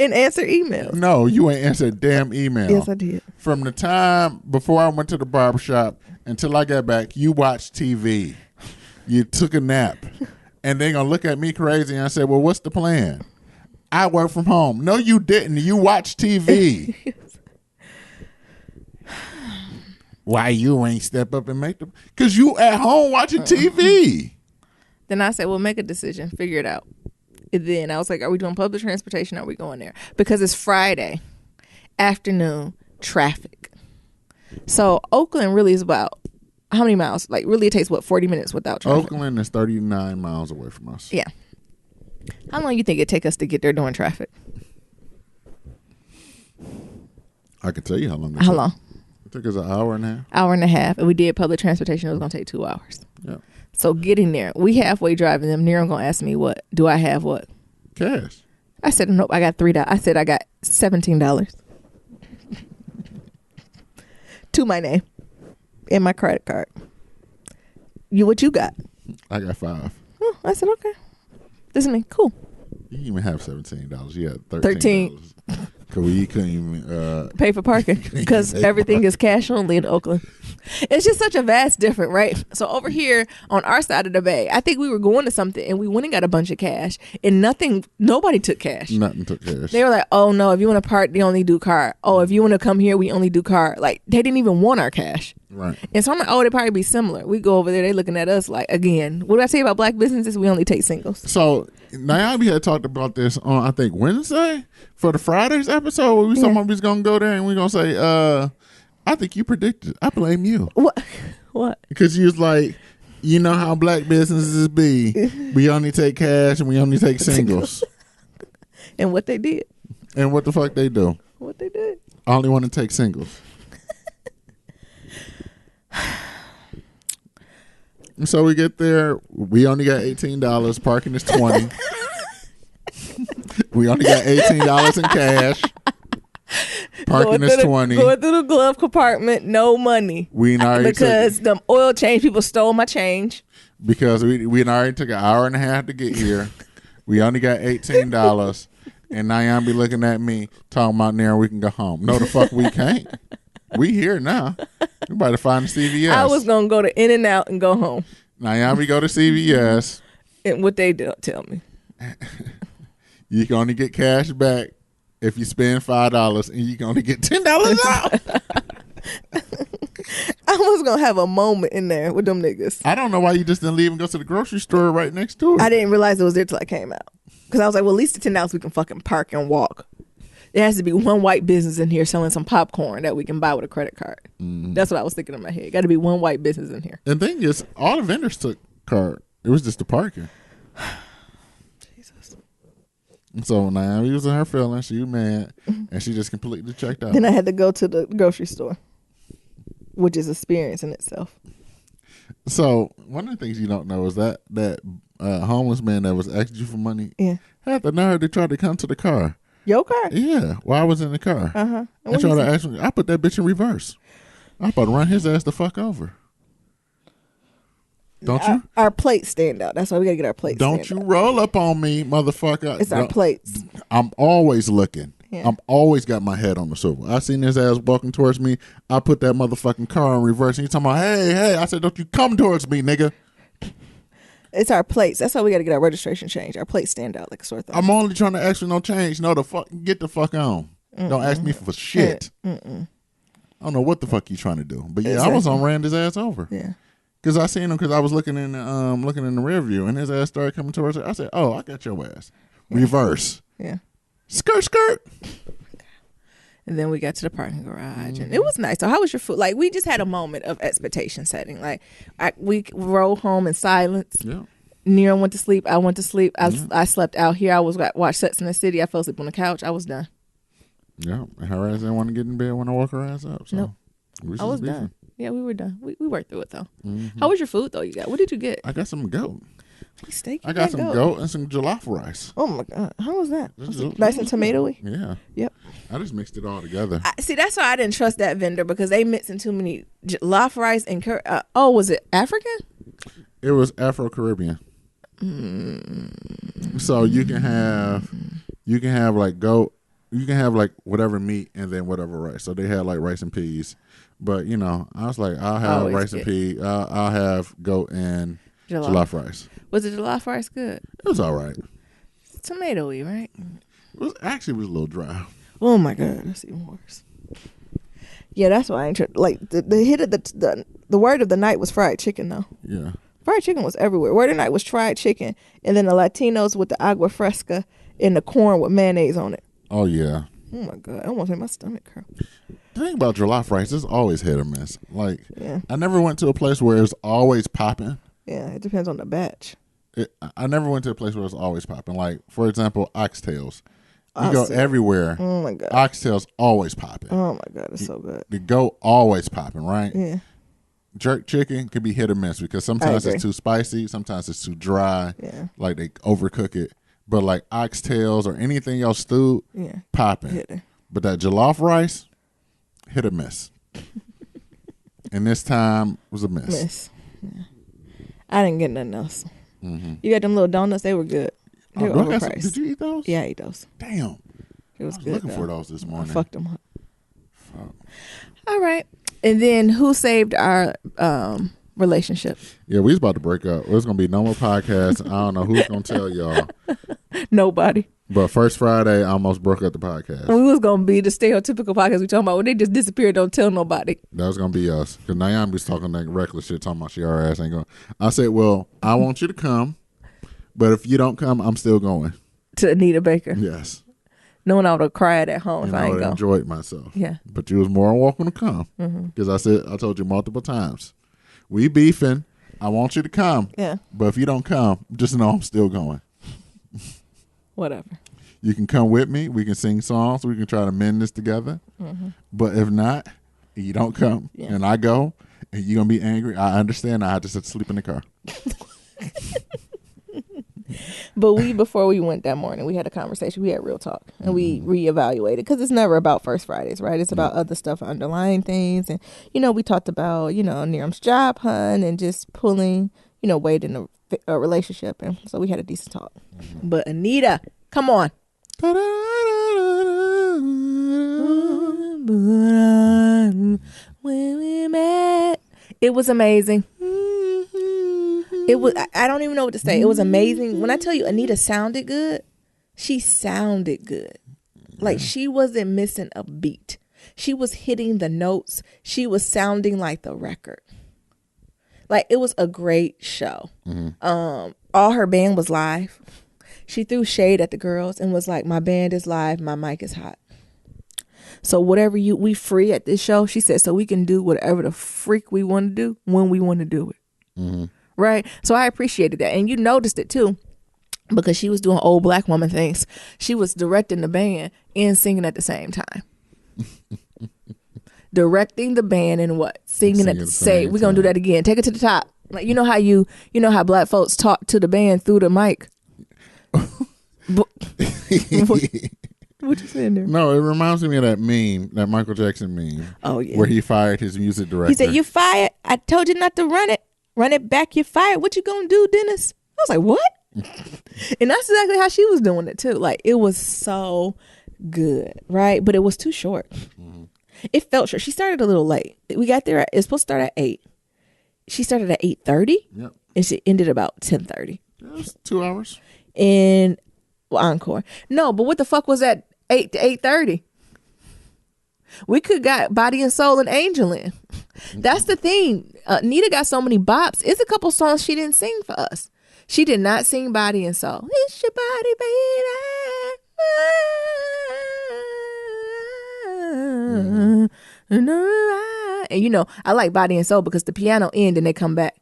Speaker 2: And answer emails.
Speaker 1: No, you ain't answered a damn email.
Speaker 2: Yes, I did.
Speaker 1: From the time before I went to the barbershop until I got back, you watched TV. You took a nap. And they gonna look at me crazy and I said, well, what's the plan? I work from home. No, you didn't. You watched TV. Why you ain't step up and make them? Because you at home watching TV.
Speaker 2: Then I said, well, make a decision. Figure it out. And then I was like, are we doing public transportation? Are we going there? Because it's Friday afternoon traffic. So Oakland really is about how many miles? Like really it takes 40 minutes without traffic?
Speaker 1: Oakland is 39 miles away from us.
Speaker 2: Yeah. How long you think it'd take us to get there during traffic?
Speaker 1: I could tell you how long.
Speaker 2: How long?
Speaker 1: It took us an hour and a half.
Speaker 2: Hour and a half. If we did public transportation, it was going to take 2 hours.
Speaker 1: Yeah.
Speaker 2: So getting there, we halfway driving them. Nero going to ask me what? Do I have what?
Speaker 1: Cash.
Speaker 2: I said, nope, I got $3. I said, I got $17 to my name and my credit card. What you got?
Speaker 1: I got $5.
Speaker 2: Oh, I said, okay. This is me. Cool.
Speaker 1: You didn't even have $17. You had $13. Because we couldn't even
Speaker 2: pay for parking because everything is cash only in Oakland. It's just such a vast difference, right? So over here on our side of the bay, I think we were going to something and we went and got a bunch of cash and nobody took cash.
Speaker 1: Nothing took cash.
Speaker 2: They were like, oh no, if you want to park, they only do car. Oh, if you want to come here, we only do car. Like they didn't even want our cash.
Speaker 1: Right.
Speaker 2: And so I'm like, oh, they'd probably be similar. We go over there, they looking at us like, again, what did I say about black businesses? We only take singles.
Speaker 1: So Naomi had talked about this on, I think, Wednesday for the Fridays episode where we talking about we was going to go there and we going to say, I think you predicted. I blame you.
Speaker 2: What?
Speaker 1: Because you was like, you know how black businesses be. We only take cash and we only take singles.
Speaker 2: And what they did.
Speaker 1: And what the fuck they do.
Speaker 2: What they did.
Speaker 1: I only want to take singles. And so we get there. We only got $18. Parking is $20. We only got $18 in cash. Parking is $20.
Speaker 2: Going through the glove compartment, no money. Because the oil change people stole my change.
Speaker 1: Because we already took an hour and a half to get here. We only got $18. And Nayan be looking at me talking about now we can go home. No, the fuck we can't. We here now. We about to find the CVS.
Speaker 2: I was gonna go to In-N-Out and go home.
Speaker 1: Nayan, we go to CVS.
Speaker 2: And what they do, tell me.
Speaker 1: You can only get cash back if you spend $5, and you can only get $10 out.
Speaker 2: I was gonna have a moment in there with them niggas.
Speaker 1: I don't know why you just didn't leave and go to the grocery store right next to it.
Speaker 2: I didn't realize it was there till I came out. Because I was like, well, at least the $10 we can fucking park and walk. There has to be one white business in here selling some popcorn that we can buy with a credit card. Mm-hmm. That's what I was thinking in my head. Got to be one white business in here.
Speaker 1: And the thing is, all the vendors took card. It was just the parking.
Speaker 2: Jesus.
Speaker 1: So now we was in her feelings. She was mad, and she just completely checked out.
Speaker 2: Then I had to go to the grocery store, which is experience in itself.
Speaker 1: So one of the things you don't know is that homeless man that was asking you for money had the nerve to try to come to the car.
Speaker 2: Your car?
Speaker 1: Yeah. While I was in the car.
Speaker 2: Uh-huh.
Speaker 1: And tried to ask me, I put that bitch in reverse. I'm about to run his ass the fuck over. Don't you?
Speaker 2: Our plates stand out. That's why we got to get our plates.
Speaker 1: Don't you roll up on me, motherfucker.
Speaker 2: It's our plates.
Speaker 1: I'm always looking. Yeah. I'm always got my head on the swivel. I seen his ass walking towards me. I put that motherfucking car in reverse. And he's talking about, hey. I said, don't you come towards me, nigga.
Speaker 2: It's our plates. That's why we got to get our registration changed. Our plates stand out like a sore thumb.
Speaker 1: I'm only trying to ask for no change. No, get the fuck on. Don't ask me for shit. I don't know what the fuck you trying to do. But yeah, exactly. I was on ran his ass over.
Speaker 2: Yeah.
Speaker 1: Because I seen him because I was looking in the rear view and his ass started coming towards it. I said, oh, I got your ass. Yeah. Reverse.
Speaker 2: Yeah.
Speaker 1: Skirt.
Speaker 2: And then we got to the parking garage, and it was nice. So how was your food? Like, we just had a moment of expectation setting. Like, we rode home in silence.
Speaker 1: Yeah.
Speaker 2: Nero went to sleep. I went to sleep. I slept out here. I was watched Sex in the City. I fell asleep on the couch. I was done.
Speaker 1: Yeah. Her ass didn't want to get in bed when I woke her ass up. So
Speaker 2: nope. I was done. Yeah, we were done. We worked through it, though. Mm-hmm. How was your food, though, you got? What did you get?
Speaker 1: I got some goat.
Speaker 2: Steak.
Speaker 1: I got some goat and some jollof rice.
Speaker 2: Oh my God, how was that? Nice and tomatoey.
Speaker 1: Yeah.
Speaker 2: Yep.
Speaker 1: I just mixed it all together.
Speaker 2: See, that's why I didn't trust that vendor, because they mixing too many jollof rice and curry. Was it African?
Speaker 1: It was Afro-Caribbean. So you can have like goat. You can have like whatever meat and then whatever rice. So they had like rice and peas, but I was like, I'll have rice and peas. I'll have goat and jollof rice.
Speaker 2: Was the jollof rice good?
Speaker 1: It was all right.
Speaker 2: It's tomatoey, right?
Speaker 1: It was a little dry.
Speaker 2: Oh my God, that's even worse. Yeah, that's why I ain't like the hit of the word of the night was fried chicken though.
Speaker 1: Yeah.
Speaker 2: Fried chicken was everywhere. Word of the night was fried chicken, and then the Latinos with the agua fresca and the corn with mayonnaise on it.
Speaker 1: Oh yeah.
Speaker 2: Oh my God, I almost made my stomach curl.
Speaker 1: The thing about jollof rice is always hit or miss. Like, I never went to a place where it's always popping.
Speaker 2: Yeah, it depends on the batch.
Speaker 1: I never went to a place where it's always popping. Like, for example, oxtails. You go everywhere.
Speaker 2: Oh my God.
Speaker 1: Oxtails always popping.
Speaker 2: Oh my God, it's so good.
Speaker 1: The goat always popping, right?
Speaker 2: Yeah.
Speaker 1: Jerk chicken can be hit or miss because sometimes it's too spicy, sometimes it's too dry.
Speaker 2: Yeah.
Speaker 1: Like they overcook it. But like oxtails or anything else stewed, popping. But that jollof rice, hit or miss. And this time was a miss.
Speaker 2: Yeah. I didn't get nothing else. Mm-hmm. You got them little donuts? They were good. They were overpriced.
Speaker 1: Did you eat those?
Speaker 2: Yeah, I ate those.
Speaker 1: Damn.
Speaker 2: It was
Speaker 1: I was
Speaker 2: good.
Speaker 1: Looking for those this morning.
Speaker 2: I fucked them up. Fuck. All right. And then who saved our relationship?
Speaker 1: Yeah, we was about to break up. There's gonna be no more podcasts. I don't know who's gonna tell y'all.
Speaker 2: Nobody.
Speaker 1: But first Friday, I almost broke up the podcast.
Speaker 2: And we was gonna be the stereotypical podcast we talking about when they just disappeared. Don't tell nobody.
Speaker 1: That was gonna be us because Naomi was talking that reckless shit, talking about she our ass ain't going. I said, well, I want you to come, but if you don't come, I'm still going
Speaker 2: to Anita Baker.
Speaker 1: Yes.
Speaker 2: Knowing I would have cried at home if I ain't go.
Speaker 1: Enjoyed myself.
Speaker 2: Yeah.
Speaker 1: But you was more than welcome to come because I told you multiple times, we beefing. I want you to come.
Speaker 2: Yeah.
Speaker 1: But if you don't come, just know I'm still going.
Speaker 2: Whatever.
Speaker 1: You can come with me. We can sing songs. We can try to mend this together. Mm-hmm. But if not, you don't come and I go and you're going to be angry. I understand. I just have to sleep in the car.
Speaker 2: But before we went that morning, we had a conversation. We had real talk and we reevaluated because it's never about First Fridays, right? It's about other stuff, underlying things. And, we talked about, Niram's job hunt and just pulling, weight in a relationship. And so we had a decent talk. Mm-hmm. But Anita, come on. When we met, it was amazing. It was, I don't even know what to say. It was amazing. When I tell you Anita sounded good, she sounded good. Like she wasn't missing a beat. She was hitting the notes. She was sounding like the record. Like it was a great show. All her band was live. She threw shade at the girls and was like, my band is live, my mic is hot. So whatever we free at this show, she said, so we can do whatever the freak we want to do when we want to do it. Right? So I appreciated that. And you noticed it too, because she was doing old black woman things. She was directing the band and singing at the same time. Directing the band and what? Singing at the same. We're going to do that again. Take it to the top. Like, you know how black folks talk to the band through the mic. What you saying there?
Speaker 1: No, it reminds me of that meme, that Michael Jackson meme.
Speaker 2: Oh, yeah.
Speaker 1: Where he fired his music director.
Speaker 2: He said, you fired. I told you not to run it. Run it back. You fired. What you gonna do, Dennis? I was like, what? And that's exactly how she was doing it, too. Like, it was so good, right? But it was too short. It felt short. She started a little late. We got there. It's supposed to start at 8. She started at 8:30.
Speaker 1: Yep.
Speaker 2: And she ended about 10:30.
Speaker 1: Yeah, it was 2 hours.
Speaker 2: And encore. No, but what the fuck was that 8 to 8:30? We could got Body and Soul and Angel in. That's the thing. Nita got so many bops. It's a couple songs she didn't sing for us. She did not sing Body and Soul. It's your body, baby. And you know, I like Body and Soul because the piano end and they come back.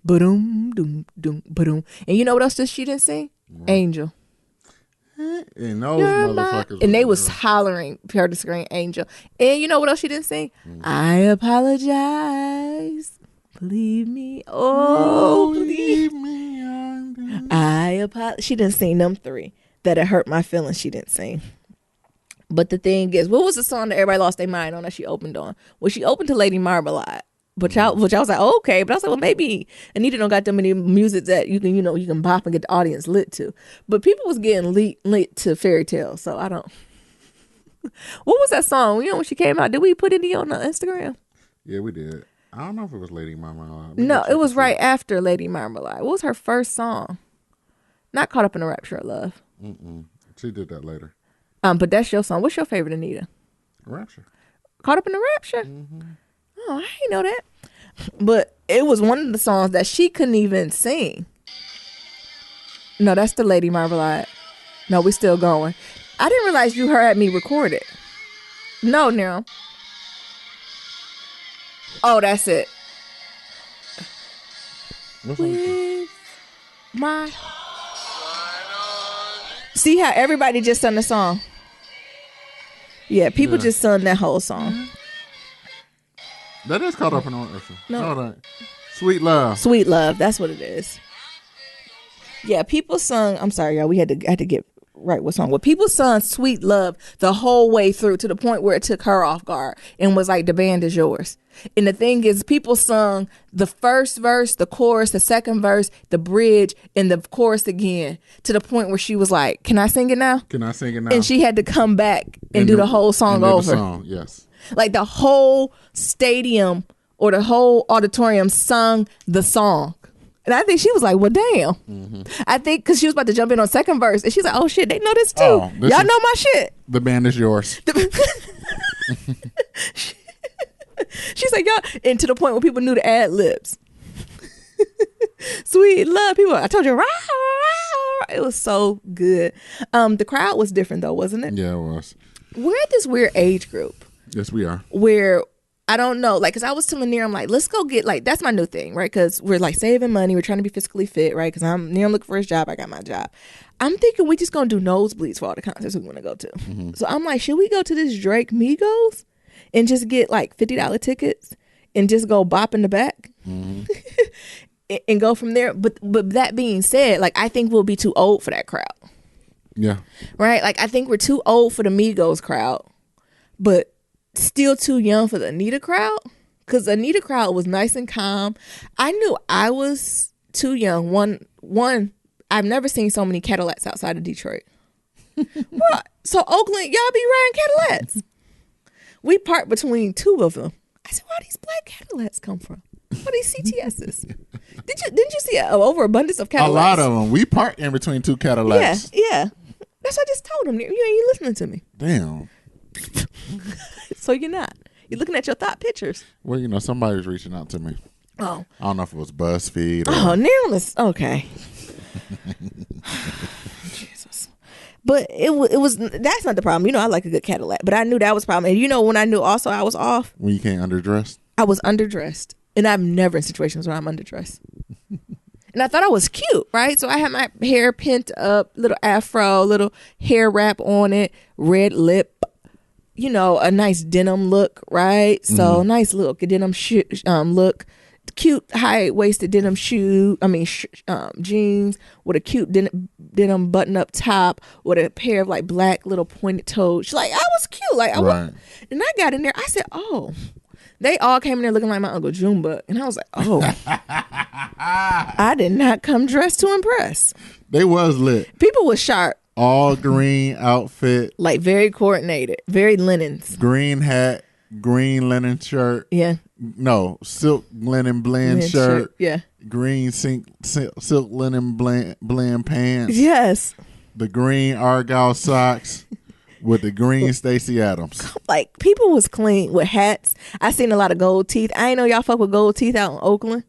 Speaker 2: Ba-doom, doom, doom, ba-doom. And you know what else she didn't sing? Angel.
Speaker 1: And those motherfuckers.
Speaker 2: And they was hollering, heard the screen, Angel. And you know what else she didn't sing? I apologize. Believe me. Oh, believe me. I apologize. She didn't sing them 3 that it hurt my feelings. She didn't sing. But the thing is, what was the song that everybody lost their mind on that she opened on? Well, she opened to Lady Marmalade. Which I was like, oh, okay. But I was like, well, maybe Anita don't got that many music that you can bop and get the audience lit to. But people was getting lit to Fairy Tale. So I don't. What was that song? You know, when she came out, did we put any on the Instagram?
Speaker 1: Yeah, we did. I don't know if it was Lady Marmalade.
Speaker 2: No, it was right after Lady Marmalade. What was her first song? Not Caught Up in a Rapture of Love.
Speaker 1: She did that later.
Speaker 2: But that's your song. What's your favorite, Anita?
Speaker 1: Rapture.
Speaker 2: Caught Up in a Rapture? Oh, I didn't know that. But it was one of the songs that she couldn't even sing. No, that's the Lady Marmalade. No, we still going. I didn't realize you heard me record it. No, Nero. Oh, that's it. With my... See how everybody just sung the song? Yeah, people just sung that whole song.
Speaker 1: That is Caught Up in a Rapture.
Speaker 2: No.
Speaker 1: Sweet Love.
Speaker 2: Sweet Love. That's what it is. Yeah, people sung. I'm sorry, y'all. We had to get right what song. Well, people sung Sweet Love the whole way through to the point where it took her off guard and was like, the band is yours. And the thing is, people sung the first verse, the chorus, the second verse, the bridge, and the chorus again to the point where she was like, can I sing it now?
Speaker 1: Can I sing it now?
Speaker 2: And she had to come back and do the whole song over.
Speaker 1: The song, yes.
Speaker 2: Like the whole stadium or the whole auditorium sung the song. And I think she was like, well, damn. I think because she was about to jump in on second verse. And she's like, oh, shit, they know this too. Y'all know my shit.
Speaker 1: The band is yours.
Speaker 2: She's like, y'all. And to the point where people knew the ad libs. Sweet Love. People, I told you, rah, rah, rah. It was so good. The crowd was different though, wasn't it?
Speaker 1: Yeah, it was.
Speaker 2: We're at this weird age group.
Speaker 1: Yes, we are.
Speaker 2: Where I don't know, like, because I was telling Near, I'm like, let's go get, like, that's my new thing, right? Because we're, like, saving money. We're trying to be physically fit, right? Because Near looking for his job. I got my job. I'm thinking we just going to do nosebleeds for all the concerts we want to go to. So I'm like, should we go to this Drake Migos and just get, like, $50 tickets and just go bop in the back? And go from there? But that being said, like, I think we'll be too old for that crowd.
Speaker 1: Yeah.
Speaker 2: Right? Like, I think we're too old for the Migos crowd. But still too young for the Anita crowd, because Anita crowd was nice and calm. I knew I was too young. One, I've never seen so many Cadillacs outside of Detroit. So Oakland, y'all be riding Cadillacs. We parked between 2 of them. I said, where these black Cadillacs come from? All these CTSs. Didn't you see an overabundance of Cadillacs?
Speaker 1: A lot of them. We parked in between two Cadillacs.
Speaker 2: Yeah. That's what I just told him. You ain't listening to me.
Speaker 1: Damn.
Speaker 2: So you're not. You're looking at your thought pictures.
Speaker 1: Well, you know, somebody was reaching out to me.
Speaker 2: Oh.
Speaker 1: I don't know if it was BuzzFeed.
Speaker 2: Oh, nearness. Okay. Jesus. But it was. That's not the problem. You know, I like a good Cadillac, but I knew that was the problem. And you know, when I knew also I was off.
Speaker 1: When you can't underdress.
Speaker 2: I was underdressed, and I'm never in situations where I'm underdressed. And I thought I was cute, right? So I had my hair pent up, little afro, little hair wrap on it, red lip, you know, a nice denim look, right? So nice look, a denim look, cute high-waisted denim jeans with a cute denim button-up top with a pair of like black little pointed toes. Like I was cute, like and I got in there. I said, oh. They all came in there looking like my Uncle Junebug. And I was like, oh, I did not come dressed to impress.
Speaker 1: They was lit.
Speaker 2: People was sharp.
Speaker 1: All green outfit.
Speaker 2: Like very coordinated. Very linens.
Speaker 1: Green hat, green linen shirt.
Speaker 2: Yeah.
Speaker 1: No, silk linen blend shirt.
Speaker 2: Yeah.
Speaker 1: Green silk linen blend pants.
Speaker 2: Yes.
Speaker 1: The green Argyle socks. With the green Stacey Adams.
Speaker 2: Like, people was clean with hats. I seen a lot of gold teeth. I ain't know y'all fuck with gold teeth out in Oakland.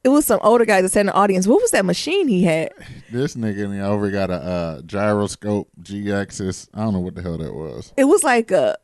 Speaker 2: It was some older guys that sat in the audience. What was that machine he had?
Speaker 1: This nigga in the over got a gyroscope G-axis. I don't know what the hell that was.
Speaker 2: It was like a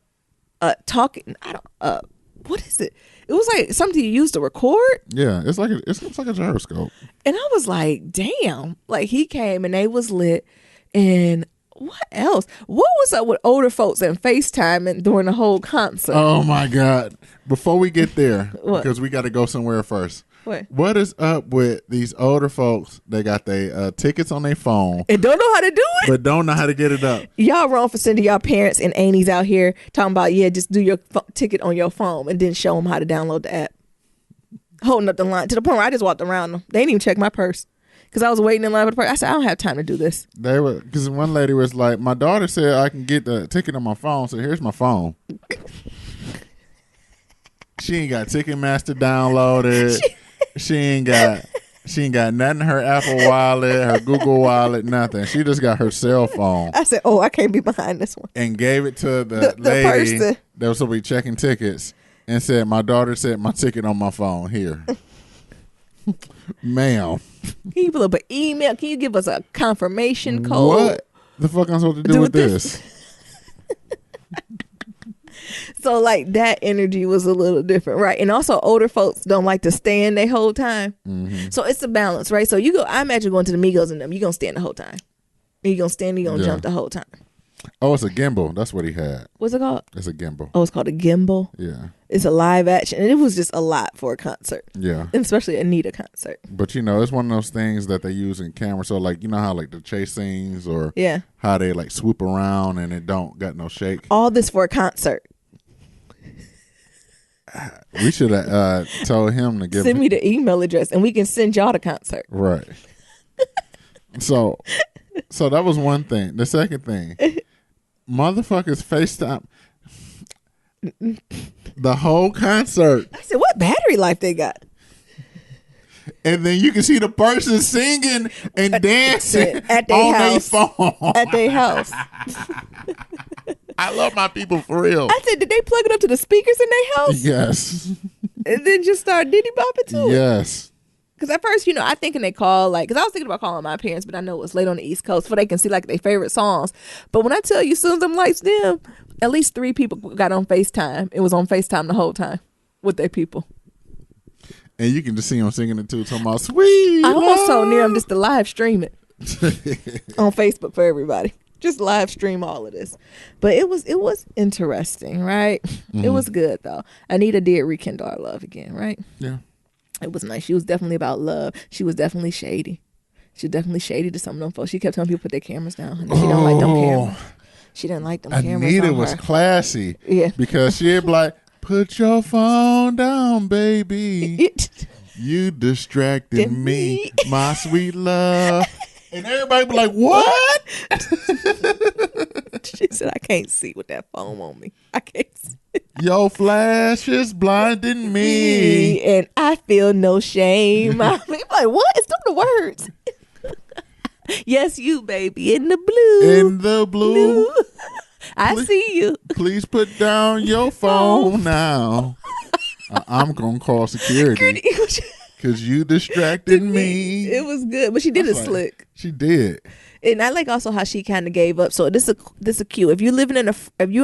Speaker 2: talking, what is it? It was like something you used to record.
Speaker 1: Yeah, it's like a gyroscope. And
Speaker 2: I was like, damn. Like, he came and they was lit. And what else? What was up with older folks and FaceTime and during the whole concert?
Speaker 1: Oh my God. Before we get there, because we got to go somewhere first. What is up with these older folks that got their tickets on their phone
Speaker 2: and don't know how to do it?
Speaker 1: But don't know how to get it up.
Speaker 2: Y'all wrong for sending y'all parents and aunties out here talking about, just do your ticket on your phone and then show them how to download the app. Holding up the line to the point where I just walked around them. They didn't even check my purse. Because I was waiting in line for the person. I said, I don't have time to do this.
Speaker 1: Because one lady was like, my daughter said I can get the ticket on my phone, so here's my phone. She ain't got Ticketmaster downloaded. She ain't got nothing in her Apple Wallet, her Google Wallet, nothing. She just got her cell phone.
Speaker 2: I said, I can't be behind this one.
Speaker 1: And gave it to the lady that was supposed to be checking tickets and said, my daughter said my ticket on my phone. Here. Ma'am. Can
Speaker 2: you pull up an email? Can you give us a confirmation code?
Speaker 1: What the fuck I'm supposed to do with this?
Speaker 2: So like that energy was a little different, right? And also older folks don't like to stand their whole time. Mm-hmm. So it's a balance, right? So I imagine going to the Migos and them, you're going to stand the whole time. And you're going to stand, you're going to jump the whole time.
Speaker 1: Oh, it's a gimbal. That's what he had.
Speaker 2: What's it called?
Speaker 1: It's a gimbal.
Speaker 2: Oh, it's called a gimbal?
Speaker 1: Yeah.
Speaker 2: It's a live action. And it was just a lot for a concert.
Speaker 1: Yeah.
Speaker 2: And especially Anita concert.
Speaker 1: But, it's one of those things that they use in camera. So, like, you know how, like, the chase scenes or how they, like, swoop around and it don't got no shake?
Speaker 2: All this for a concert.
Speaker 1: We should have told him to
Speaker 2: send me the email address and we can send y'all the concert.
Speaker 1: Right. So that was one thing. The second thing, motherfuckers FaceTime the whole concert.
Speaker 2: I said, what battery life they got?
Speaker 1: And then you can see the person singing and dancing
Speaker 2: at their house.
Speaker 1: Their phone.
Speaker 2: At their house.
Speaker 1: I love my people for real.
Speaker 2: I said, did they plug it up to the speakers in their house?
Speaker 1: Yes.
Speaker 2: And then just start diddy bopping to it?
Speaker 1: Yes.
Speaker 2: Because at first, I think they call, because I was thinking about calling my parents, but I know it was late on the East Coast, so they can see, their favorite songs. But when I tell you, as soon as them lights dim, at least 3 people got on FaceTime. It was on FaceTime the whole time with their people.
Speaker 1: And you can just see them singing it too, talking about sweet.
Speaker 2: I almost told them just to live stream it on Facebook for everybody. Just live stream all of this. But it was interesting, right? Mm-hmm. It was good though. Anita did rekindle our love again, right?
Speaker 1: Yeah.
Speaker 2: It was nice. She was definitely about love. She was definitely shady. She was definitely shady to some of them folks. She kept telling people to put their cameras down. Honey. She don't like them cameras. She didn't like them cameras.
Speaker 1: Anita was classy. Yeah. Because she'd be like, put your phone down, baby. You distracted me, my sweet love. And everybody be like, what?
Speaker 2: She said, I can't see with that phone on me. I can't see.
Speaker 1: Your flash is blinding me.
Speaker 2: And I feel no shame. I'm like, what? It's them the words. Yes, you, baby, in the blue.
Speaker 1: In the blue.
Speaker 2: I see you.
Speaker 1: Please put down your phone now. I'm going to call security. Because you distracted me.
Speaker 2: It was good. But she did it slick.
Speaker 1: She did.
Speaker 2: And I like also how she kind of gave up. So this is cute. If you're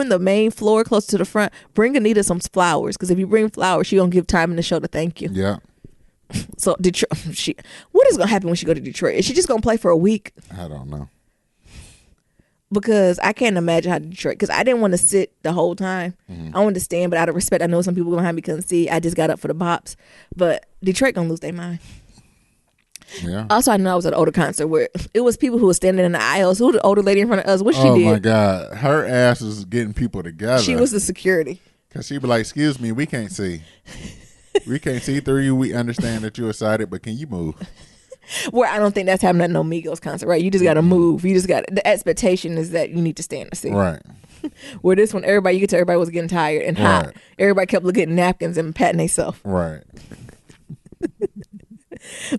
Speaker 2: in the main floor close to the front, bring Anita some flowers. Because if you bring flowers, she gonna give time in the show to thank you.
Speaker 1: Yeah.
Speaker 2: So Detroit, what is gonna happen when she go to Detroit? Is she just gonna play for a week?
Speaker 1: I don't know.
Speaker 2: Because I can't imagine how Detroit. Because I didn't want to sit the whole time. Mm-hmm. I wanted to stand, but out of respect, I know some people behind me couldn't see. I just got up for the bops. But Detroit gonna lose their mind.
Speaker 1: Yeah.
Speaker 2: Also, I know I was at an older concert where it was people who were standing in the aisles. Who the older lady in front of us? What she did?
Speaker 1: Oh my God, her ass was getting people together.
Speaker 2: She was the security.
Speaker 1: Cause she'd be like, "Excuse me, we can't see. We can't see through you. We understand that you're excited, but can you move?"
Speaker 2: Where I don't think that's happening at no Migos concert, right? You just got to move. You just got the expectation is that you need to stand and see.
Speaker 1: Right.
Speaker 2: Where this one, everybody was getting tired and hot. Right. Everybody kept looking at napkins and patting themselves.
Speaker 1: Right.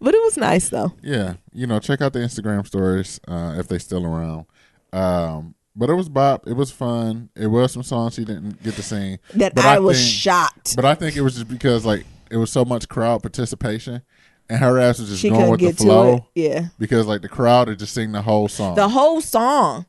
Speaker 2: But it was nice though.
Speaker 1: Yeah, check out the Instagram stories if they still around. But it was bop. It was fun. It was some songs she didn't get to sing.
Speaker 2: I was shocked.
Speaker 1: But I think it was just because it was so much crowd participation, and her ass was just
Speaker 2: she
Speaker 1: going with the flow.
Speaker 2: Yeah,
Speaker 1: because the crowd would just sing the whole song.
Speaker 2: The whole song.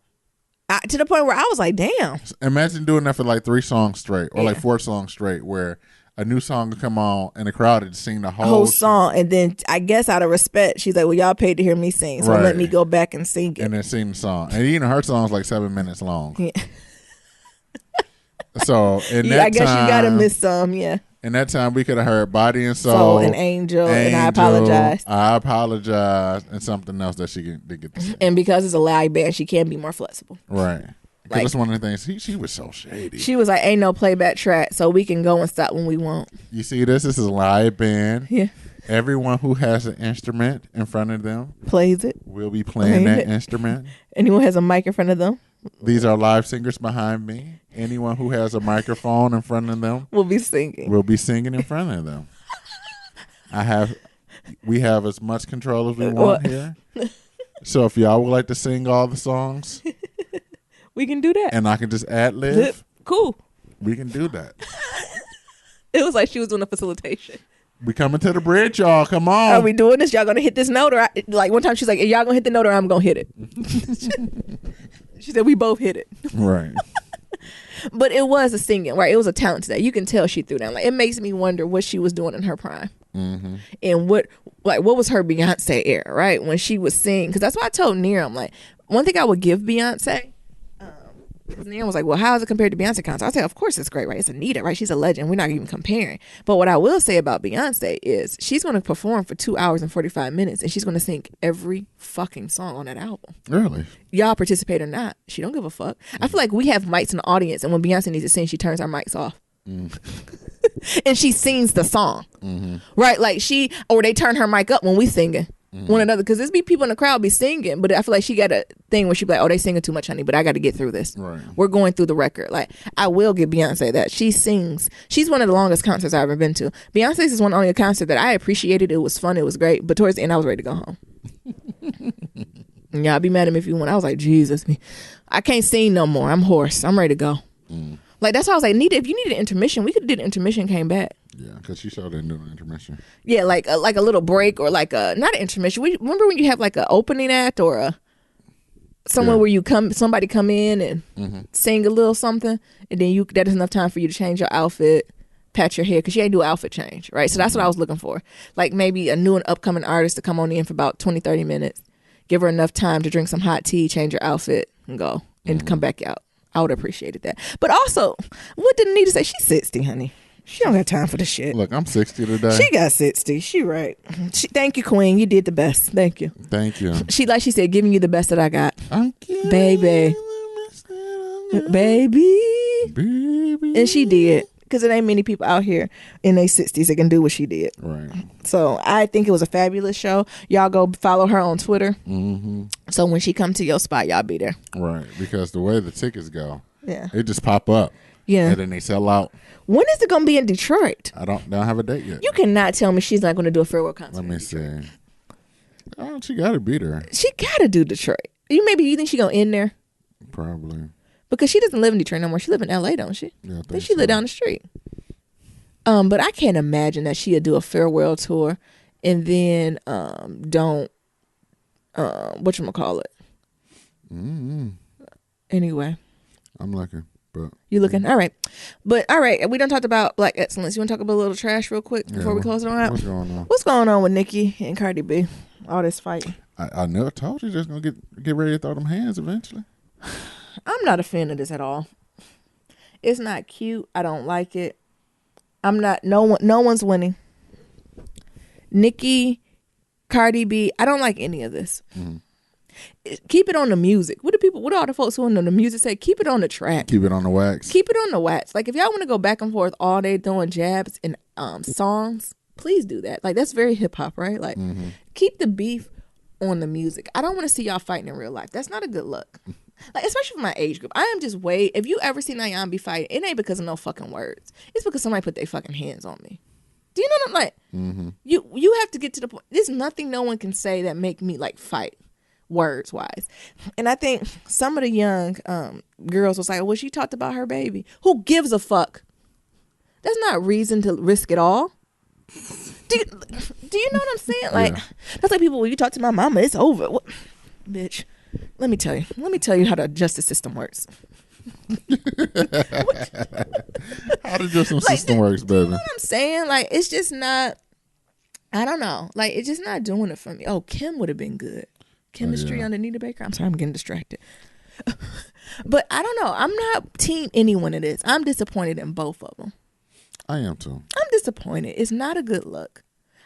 Speaker 2: To the point where I was like, damn.
Speaker 1: Imagine doing that for 3 songs straight or 4 songs straight, where a new song would come on and the crowd would sing the whole
Speaker 2: song. And then I guess out of respect, she's like, well, y'all paid to hear me sing, so let me go back and sing it.
Speaker 1: And then sing the song. And her song's 7 minutes long. Yeah. So I guess you gotta miss some, yeah. In that time, we could have heard Body and Soul,
Speaker 2: and Angel, and I Apologize.
Speaker 1: I Apologize, and something else that she did get to sing.
Speaker 2: And because it's a live band, she can be more flexible.
Speaker 1: Right. Because that's one of the things. She was so shady.
Speaker 2: She was like, ain't no playback track, so we can go and stop when we want.
Speaker 1: You see this? This is a live band.
Speaker 2: Yeah.
Speaker 1: Everyone who has an instrument in front of them
Speaker 2: plays it.
Speaker 1: Will be playing that instrument.
Speaker 2: Anyone has a mic in front of them?
Speaker 1: These are live singers behind me. Anyone who has a microphone in front of them
Speaker 2: will be singing.
Speaker 1: Will be singing in front of them. We have as much control as we want here. So if y'all would like to sing all the songs,
Speaker 2: we can do that.
Speaker 1: And I can just ad-lib.
Speaker 2: Cool.
Speaker 1: We can do that.
Speaker 2: It was like she was doing a facilitation.
Speaker 1: We coming to the bridge, y'all. Come on.
Speaker 2: Are we doing this? Y'all gonna hit this note? Or one time she's like, y'all gonna hit the note or I'm gonna hit it. She said we both hit it.
Speaker 1: Right.
Speaker 2: But it was a singing, right? It was a talent to that. You can tell she threw down. It makes me wonder what she was doing in her prime. Mm-hmm. And what was her Beyonce era, right? When she was singing. Because that's why I told Near, I'm like, one thing I would give Beyonce, Neil was like, well, how is it compared to Beyonce concert? I said, of course it's great, right? It's Anita, right? She's a legend. We're not even comparing. But what I will say about Beyonce is she's going to perform for 2 hours and 45 minutes, and she's going to sing every fucking song on that album.
Speaker 1: Really?
Speaker 2: Y'all participate or not. She don't give a fuck. I feel like we have mics in the audience, and when Beyonce needs to sing, she turns our mics off. Mm. And she sings the song. Mm-hmm. Right? Or they turn her mic up when we singing. Mm-hmm. One another, because there's be people in the crowd be singing, but I feel like she got a thing where she be like, oh, they singing too much, honey, but I got to get through this. Right. We're going through the record. I will give Beyonce that. She sings. She's one of the longest concerts I've ever been to. Beyonce's is one only a concert that I appreciated. It was fun. It was great. But towards the end, I was ready to go home. Yeah, I'll be mad at me if you want. I was like, Jesus, I can't sing no more. I'm hoarse. I'm ready to go. Mm. That's why I was like, if you needed intermission, we could have did intermission, came back.
Speaker 1: Yeah, because she showed didn't do an intermission.
Speaker 2: Yeah, like a little break or not an intermission. Remember when you have an opening act or somewhere where somebody come in and sing a little something, and then that is enough time for you to change your outfit, pat your hair, because you ain't do outfit change, right? So that's what I was looking for. Maybe a new and upcoming artist to come on in for about 20, 30 minutes, give her enough time to drink some hot tea, change her outfit, and go and come back out. I would have appreciated that. But also, what did Anita say? She's 60, honey. She don't got time for the shit.
Speaker 1: Look, I'm 60 today.
Speaker 2: She got 60. She right. Thank you, Queen. You did the best. Thank you.
Speaker 1: Thank you.
Speaker 2: She said, giving you the best that I got.
Speaker 1: Baby.
Speaker 2: Baby. And she did. Because there ain't many people out here in their 60s that can do what she did.
Speaker 1: Right.
Speaker 2: So I think it was a fabulous show. Y'all go follow her on Twitter. Mm-hmm. So when she come to your spot, y'all be there.
Speaker 1: Right. Because the way the tickets go, it just pop up.
Speaker 2: Yeah.
Speaker 1: And then they sell out.
Speaker 2: When is it going to be in Detroit?
Speaker 1: They don't have a date yet.
Speaker 2: You cannot tell me she's not going to do a farewell concert.
Speaker 1: Let me see. Oh, she got to be there.
Speaker 2: She got to do Detroit. You think she going to end there?
Speaker 1: Probably.
Speaker 2: Because she doesn't live in Detroit no more. She live in L.A., don't she?
Speaker 1: Yeah, I
Speaker 2: think she live down the street. But I can't imagine that she'd do a farewell tour and then don't whatchamacallit.
Speaker 1: Mm-hmm.
Speaker 2: Anyway.
Speaker 1: I'm looking. But
Speaker 2: you looking? All right. But all right, we done talked about Black excellence. You want to talk about a little trash real quick before we close it on out? What's going on with Nicki and Cardi B? All this fighting.
Speaker 1: I never told you just gonna get ready to throw them hands eventually.
Speaker 2: I'm not a fan of this at all. It's not cute. I don't like it. I'm not. No one's winning. Nicki, Cardi B. I don't like any of this. Mm-hmm. Keep it on the music. What do all the folks who know the music say? Keep it on the track.
Speaker 1: Keep it on the wax.
Speaker 2: Keep it on the wax. Like if y'all want to go back and forth all day doing jabs and songs, please do that. Like that's very hip hop, right? Like keep the beef on the music. I don't want to see y'all fighting in real life. That's not a good look. Like especially for my age group. I am just if you ever see Nayan be fighting, it ain't because of no fucking words. It's because somebody put their fucking hands on me. Do you know what I'm like? Mm-hmm. You have to get to the point. There's nothing no one can say that make me like fight. Words wise. And I think some of the young girls was like, well, she talked about her baby. Who gives a fuck? That's not reason to risk it all. Do you know what I'm saying? Like that's like people, when you talk to my mama, it's over. What? Bitch, let me tell you how the justice system works.
Speaker 1: How the justice system works, baby.
Speaker 2: You know what I'm saying? Like it's just not, I don't know. Like it's just not doing it for me. Oh, Kim would have been good. Chemistry on Anita Baker. I'm sorry, I'm getting distracted. But I don't know. I'm not team anyone of this. I'm disappointed in both of them.
Speaker 1: I am too.
Speaker 2: I'm disappointed. It's not a good look.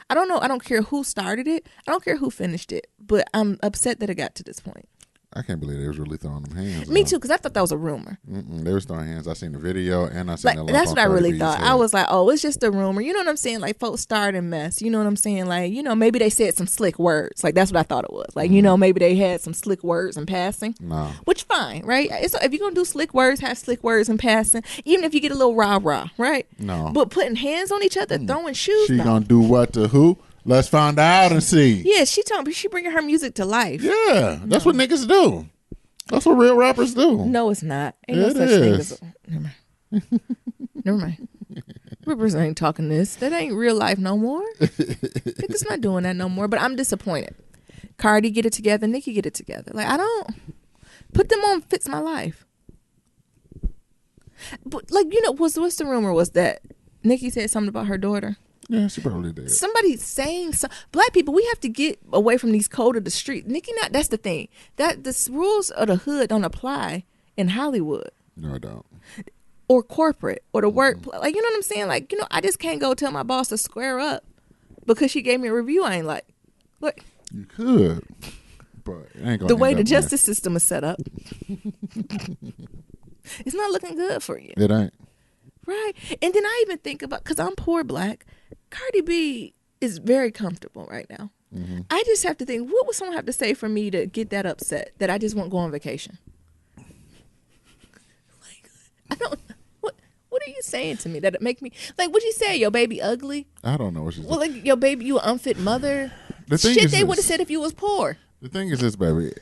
Speaker 2: I don't know. I don't care who started it. I don't care who finished it. But I'm upset that it got to this point.
Speaker 1: I can't believe they was really throwing them hands.
Speaker 2: Me too, because I thought that was a rumor.
Speaker 1: They was throwing hands. I seen the video and I seen
Speaker 2: that's what I really thought. I was like, oh, it's just a rumor. You know what I'm saying? Like folks started mess. You know what I'm saying? Like, maybe they said some slick words. Like that's what I thought it was. Like, maybe they had some slick words in passing.
Speaker 1: No.
Speaker 2: Which fine, right? If you're gonna do slick words, have slick words in passing. Even if you get a little rah-rah, right?
Speaker 1: No.
Speaker 2: But putting hands on each other, throwing shoes.
Speaker 1: She gonna do what to who? Let's find out and see.
Speaker 2: Yeah, she bringing her music to life.
Speaker 1: Yeah, that's what niggas do. That's what real rappers do.
Speaker 2: No, it's not. Ain't no such thing as never mind. Rappers ain't talking this. That ain't real life no more. Niggas not doing that no more. But I'm disappointed. Cardi get it together. Nicki get it together. Like I don't put them on fits my life. But like what's the rumor was that Nicki said something about her daughter.
Speaker 1: Yeah, she probably did.
Speaker 2: Somebody saying black people, we have to get away from these code of the street. Nicki, that's the thing. That the rules of the hood don't apply in Hollywood.
Speaker 1: No, I don't.
Speaker 2: Or corporate or the work. Like, you know what I'm saying? Like, I just can't go tell my boss to square up because she gave me a review I ain't like. Look.
Speaker 1: You could, but it ain't gonna
Speaker 2: the way the justice system is set up. It's not looking good for you.
Speaker 1: It ain't.
Speaker 2: Right. And then I even think about, because I'm poor black, Cardi B is very comfortable right now. Mm-hmm. I just have to think, what would someone have to say for me to get that upset that I just won't go on vacation? Like, I don't, what are you saying to me that it make me, like, what'd you say, your baby ugly?
Speaker 1: I don't know what she's
Speaker 2: saying. Well, like, your baby, you an unfit mother?
Speaker 1: The thing
Speaker 2: Shit they would have said if you was poor.
Speaker 1: The thing is this, baby.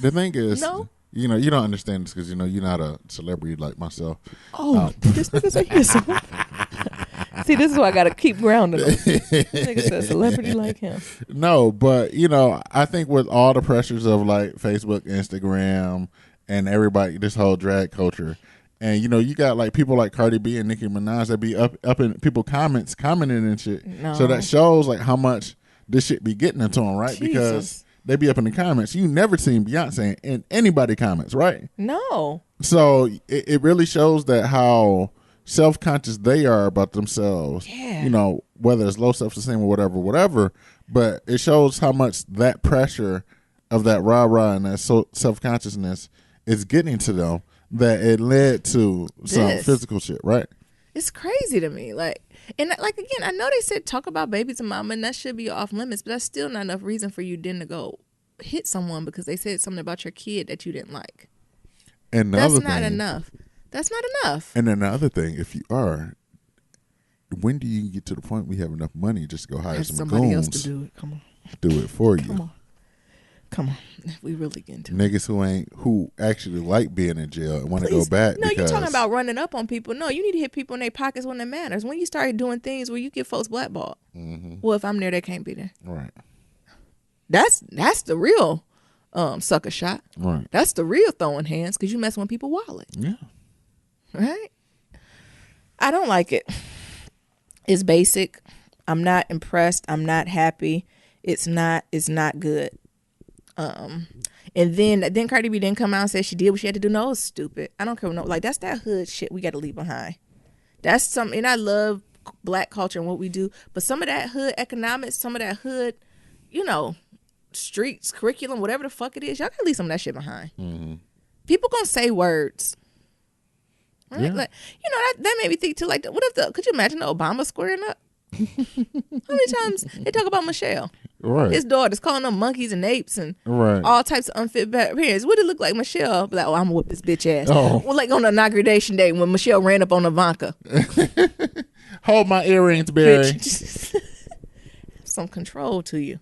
Speaker 1: The thing is,
Speaker 2: no?
Speaker 1: You don't understand this because, you're not a celebrity like myself.
Speaker 2: Oh, this nigga's a See, this is why I got to keep grounding him. Nigga's a celebrity like him.
Speaker 1: No, but, I think with all the pressures of, like, Facebook, Instagram, and everybody, this whole drag culture, and, you got, like, people like Cardi B and Nicki Minaj that be up in people commenting and shit.
Speaker 2: No.
Speaker 1: So that shows, like, how much this shit be getting into them, right?
Speaker 2: Jesus.
Speaker 1: Because they be up in the comments. You never seen Beyonce in anybody comments, right?
Speaker 2: No.
Speaker 1: So it really shows that how self-conscious they are about themselves.
Speaker 2: Yeah.
Speaker 1: Whether it's low self-esteem or whatever. But it shows how much that pressure of that rah-rah and that self-consciousness is getting to them, that it led to some physical shit, right?
Speaker 2: It's crazy to me. Like, and like, again, I know they said talk about babies and mama, and that should be off limits, but that's still not enough reason for you then to go hit someone because they said something about your kid that you didn't like.
Speaker 1: And
Speaker 2: that's not enough. That's not enough.
Speaker 1: And then the other thing, if you are, when do you get to the point where you have enough money just to go hire
Speaker 2: somebody
Speaker 1: goons
Speaker 2: else to do it? Come on.
Speaker 1: Do it for you.
Speaker 2: Come on. We really get into
Speaker 1: niggas who actually like being in jail and want to go back.
Speaker 2: No, you're talking about running up on people. No, you need to hit people in their pockets when it matters. When you start doing things where you get folks blackballed. Mm-hmm. Well, if I'm there, they can't be there.
Speaker 1: Right.
Speaker 2: That's the real sucker shot.
Speaker 1: Right.
Speaker 2: That's the real throwing hands because you messing with people's wallet.
Speaker 1: Yeah.
Speaker 2: Right. I don't like it. It's basic. I'm not impressed. I'm not happy. It's not good. And then Cardi B didn't come out and say she did what she had to do. No, it was stupid. I don't care. No, like that's that hood shit we got to leave behind. That's something. And I love black culture and what we do, but some of that hood economics, some of that hood, streets, curriculum, whatever the fuck it is, y'all gotta leave some of that shit behind. Mm-hmm. People gonna say words. Right? Yeah. Like, that made me think too, like, could you imagine the Obama squaring up? How many times they talk about Michelle?
Speaker 1: Right.
Speaker 2: His daughters calling them monkeys and apes and
Speaker 1: right.
Speaker 2: all types of unfit parents. What did it look like Michelle? Like, I'm gonna whoop this bitch ass. Oh. Well, like on the inauguration day when Michelle ran up on Ivanka.
Speaker 1: Hold my earrings, Barry.
Speaker 2: Some control to you.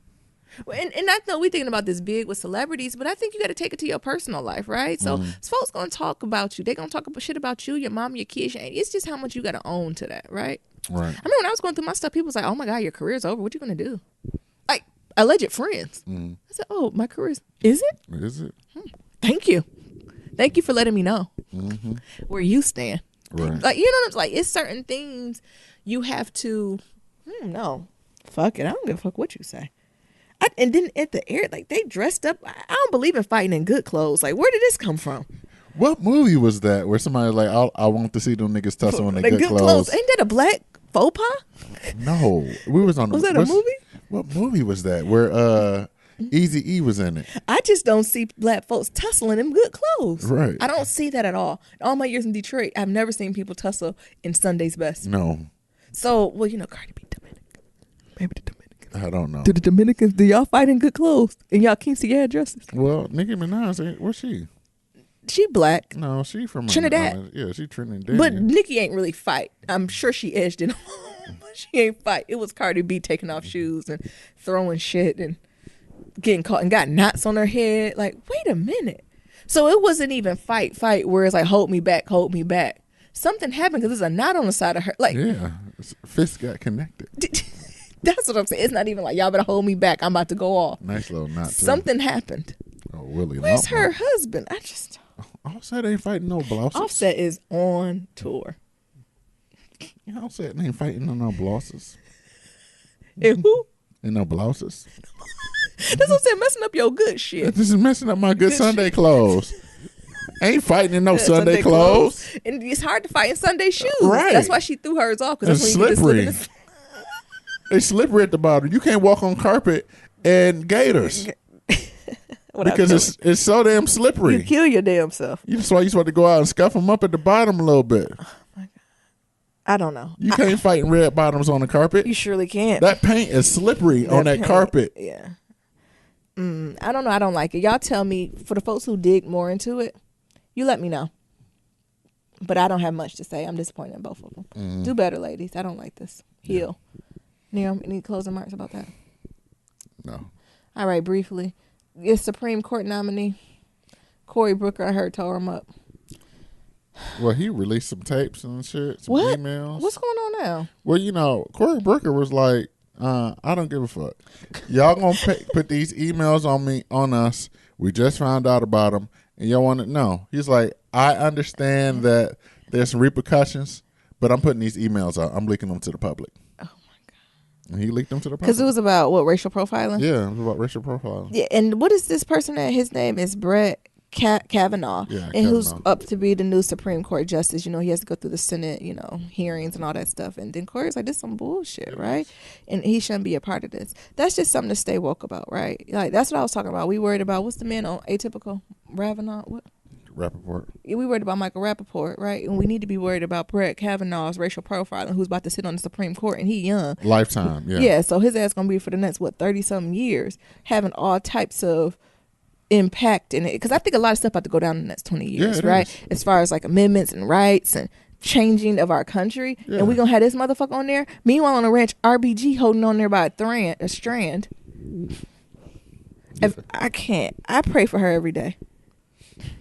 Speaker 2: And I know we thinking about this big with celebrities, but I think you got to take it to your personal life, right? So folks gonna talk about you. They gonna talk about shit about you, your mom, your kids. It's just how much you got to own to that, right?
Speaker 1: Right.
Speaker 2: I mean, when I was going through my stuff, people was like, "Oh my God, your career's over. What you gonna do?" Like alleged friends. I said, "Oh, my career's is it?
Speaker 1: Is it?
Speaker 2: Thank you for letting me know where you stand."
Speaker 1: Right.
Speaker 2: Like, you know what I'm saying? Like, it's certain things you have to. No, fuck it. I don't give a fuck what you say. And then at the air, like, they dressed up. I don't believe in fighting in good clothes. Like, where did this come from?
Speaker 1: What movie was that where somebody like, I want to see them niggas tussle in their good clothes?
Speaker 2: Ain't that a black faux pas?
Speaker 1: No, we was on.
Speaker 2: Was that a movie?
Speaker 1: What movie was that where Eazy-E was in it?
Speaker 2: I just don't see black folks tussling in good clothes.
Speaker 1: Right.
Speaker 2: I don't see that at all. In all my years in Detroit, I've never seen people tussle in Sunday's best.
Speaker 1: No.
Speaker 2: So, well, Cardi B Dominican. Maybe the Dominicans.
Speaker 1: I don't know.
Speaker 2: Do the Dominicans, do y'all fight in good clothes? And y'all can't see your addresses?
Speaker 1: Well, Nicki Minaj, where's she?
Speaker 2: She black.
Speaker 1: No, she from
Speaker 2: Trinidad.
Speaker 1: Yeah, she Trinidad.
Speaker 2: But Nicki ain't really fight. I'm sure she edged it on. But she ain't fight. It was Cardi B taking off shoes and throwing shit and getting caught and got knots on her head. Like, wait a minute. So it wasn't even fight where it's like, hold me back. Something happened because there's a knot on the side of her. Like,
Speaker 1: yeah, fists got connected.
Speaker 2: That's what I'm saying. It's not even like, y'all better hold me back. I'm about to go off.
Speaker 1: Nice little knot.
Speaker 2: Something happened.
Speaker 1: Oh, Willie.
Speaker 2: Where's her husband?
Speaker 1: Offset ain't fighting no blouses.
Speaker 2: Offset is on tour.
Speaker 1: Offset ain't fighting no blouses.
Speaker 2: And who?
Speaker 1: And no blouses.
Speaker 2: That's what I'm saying. Messing up your good shit.
Speaker 1: This is messing up my good Sunday clothes. Ain't fighting in no Sunday clothes.
Speaker 2: And it's hard to fight in Sunday shoes.
Speaker 1: Right.
Speaker 2: That's why she threw hers off.
Speaker 1: It's slippery. It's slippery at the bottom. You can't walk on carpet and gators. Because it's so damn slippery.
Speaker 2: You kill your damn self.
Speaker 1: That's why you're supposed to go out and scuff them up at the bottom a little bit.
Speaker 2: Oh my God. I don't know.
Speaker 1: You can't fight in red bottoms on the carpet.
Speaker 2: You surely can't.
Speaker 1: That paint is slippery on that carpet.
Speaker 2: Yeah. I don't know. I don't like it. Y'all tell me, for the folks who dig more into it, you let me know. But I don't have much to say. I'm disappointed in both of them. Do better, ladies. I don't like this. Heal. Neil, any closing remarks about that?
Speaker 1: No.
Speaker 2: All right, briefly. Your Supreme Court nominee, Cory Booker, I heard tore him up.
Speaker 1: Well, he released some tapes and shit, some emails.
Speaker 2: What's going on now?
Speaker 1: Well, Cory Booker was like, I don't give a fuck. Y'all gonna put these emails on us. We just found out about them, and y'all want to know. He's like, I understand that there's some repercussions, but I'm putting these emails out. I'm leaking them to the public. Oh my God! And he leaked them to the public
Speaker 2: because it was about what, racial profiling?
Speaker 1: Yeah, it was about racial profiling.
Speaker 2: Yeah, and what is this person that his name is Brett Kavanaugh, and who's up to be the new Supreme Court justice. He has to go through the Senate, hearings and all that stuff. And then Corey's like, this is some bullshit, right? And he shouldn't be a part of this. That's just something to stay woke about, right? Like, that's what I was talking about. We worried about, what's the man on Atypical? What?
Speaker 1: Rappaport.
Speaker 2: We worried about Michael Rappaport, right? And we need to be worried about Brett Kavanaugh's racial profiling, who's about to sit on the Supreme Court, and he young.
Speaker 1: Lifetime, yeah.
Speaker 2: Yeah, so his ass going to be for the next, 30-something years, having all types of impact in it, because I think a lot of stuff about to go down in the next 20 years, right? As far as like amendments and rights and changing of our country, and we gonna have this motherfucker on there. Meanwhile, on the ranch, RBG holding on there by a strand. If I can't. I pray for her every day.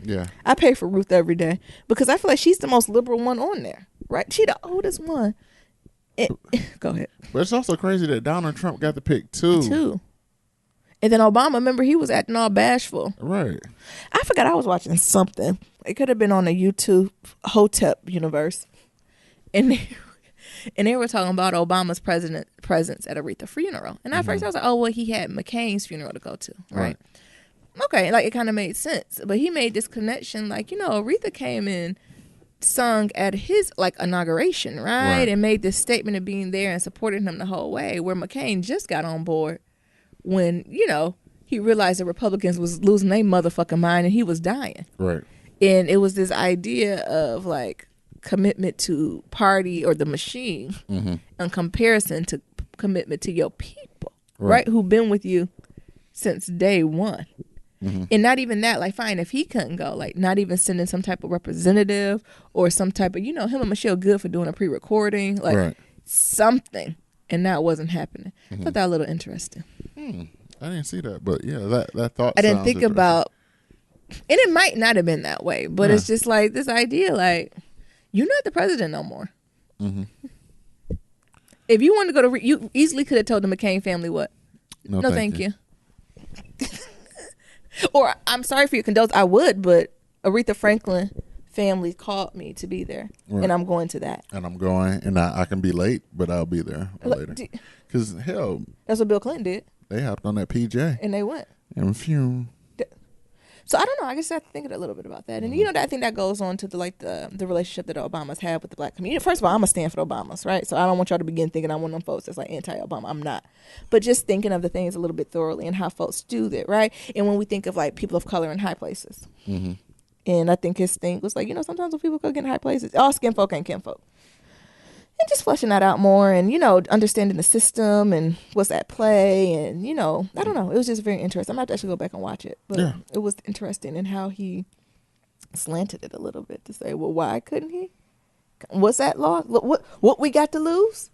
Speaker 1: Yeah.
Speaker 2: I pray for Ruth every day because I feel like she's the most liberal one on there, right? She the oldest one. Go ahead.
Speaker 1: But it's also crazy that Donald Trump got the pick too.
Speaker 2: And then Obama, remember, he was acting all bashful.
Speaker 1: Right.
Speaker 2: I forgot I was watching something. It could have been on the YouTube Hotep universe. And they were talking about Obama's presence at Aretha's funeral. And at first I was like, oh, well, he had McCain's funeral to go to, right? Okay, like it kind of made sense. But he made this connection, like, Aretha came in, sung at his like inauguration, right? And made this statement of being there and supporting him the whole way, where McCain just got on board when, he realized the Republicans was losing their motherfucking mind and he was dying.
Speaker 1: Right.
Speaker 2: And it was this idea of like commitment to party or the machine in comparison to commitment to your people, right? Who've been with you since day one. And not even that, like, fine, if he couldn't go, like, not even sending some type of representative or some type of, him and Michelle Good for doing a pre-recording, like something. And that wasn't happening. I thought that a little interesting.
Speaker 1: I didn't see that, but yeah, that thought.
Speaker 2: I didn't think about, and it might not have been that way, but it's just like this idea, like, you're not the president no more. If you wanted to go to, you easily could have told the McCain family what? No, thank you. Or, I'm sorry for your condolence. I would, but Aretha Franklin family called me to be there, and I'm going to that.
Speaker 1: And I'm going, and I can be late, but I'll be there later. Because, hell.
Speaker 2: That's what Bill Clinton did.
Speaker 1: They hopped on that PJ.
Speaker 2: And they went.
Speaker 1: And fume.
Speaker 2: So I don't know. I guess I have to think a little bit about that. And I think that goes on to the relationship that the Obamas have with the black community. First of all, I'm a stand for the Obamas, right? So I don't want y'all to begin thinking I'm one of them folks that's like anti-Obama. I'm not. But just thinking of the things a little bit thoroughly and how folks do that, right? And when we think of like people of color in high places. And I think his thing was like, sometimes when people go get in high places, all skin folk ain't kin folk. And just fleshing that out more and, understanding the system and what's at play. And, I don't know. It was just very interesting. I'm going to have to actually go back and watch it. But it was interesting in how he slanted it a little bit to say, well, why couldn't he? What's that law? What we got to lose?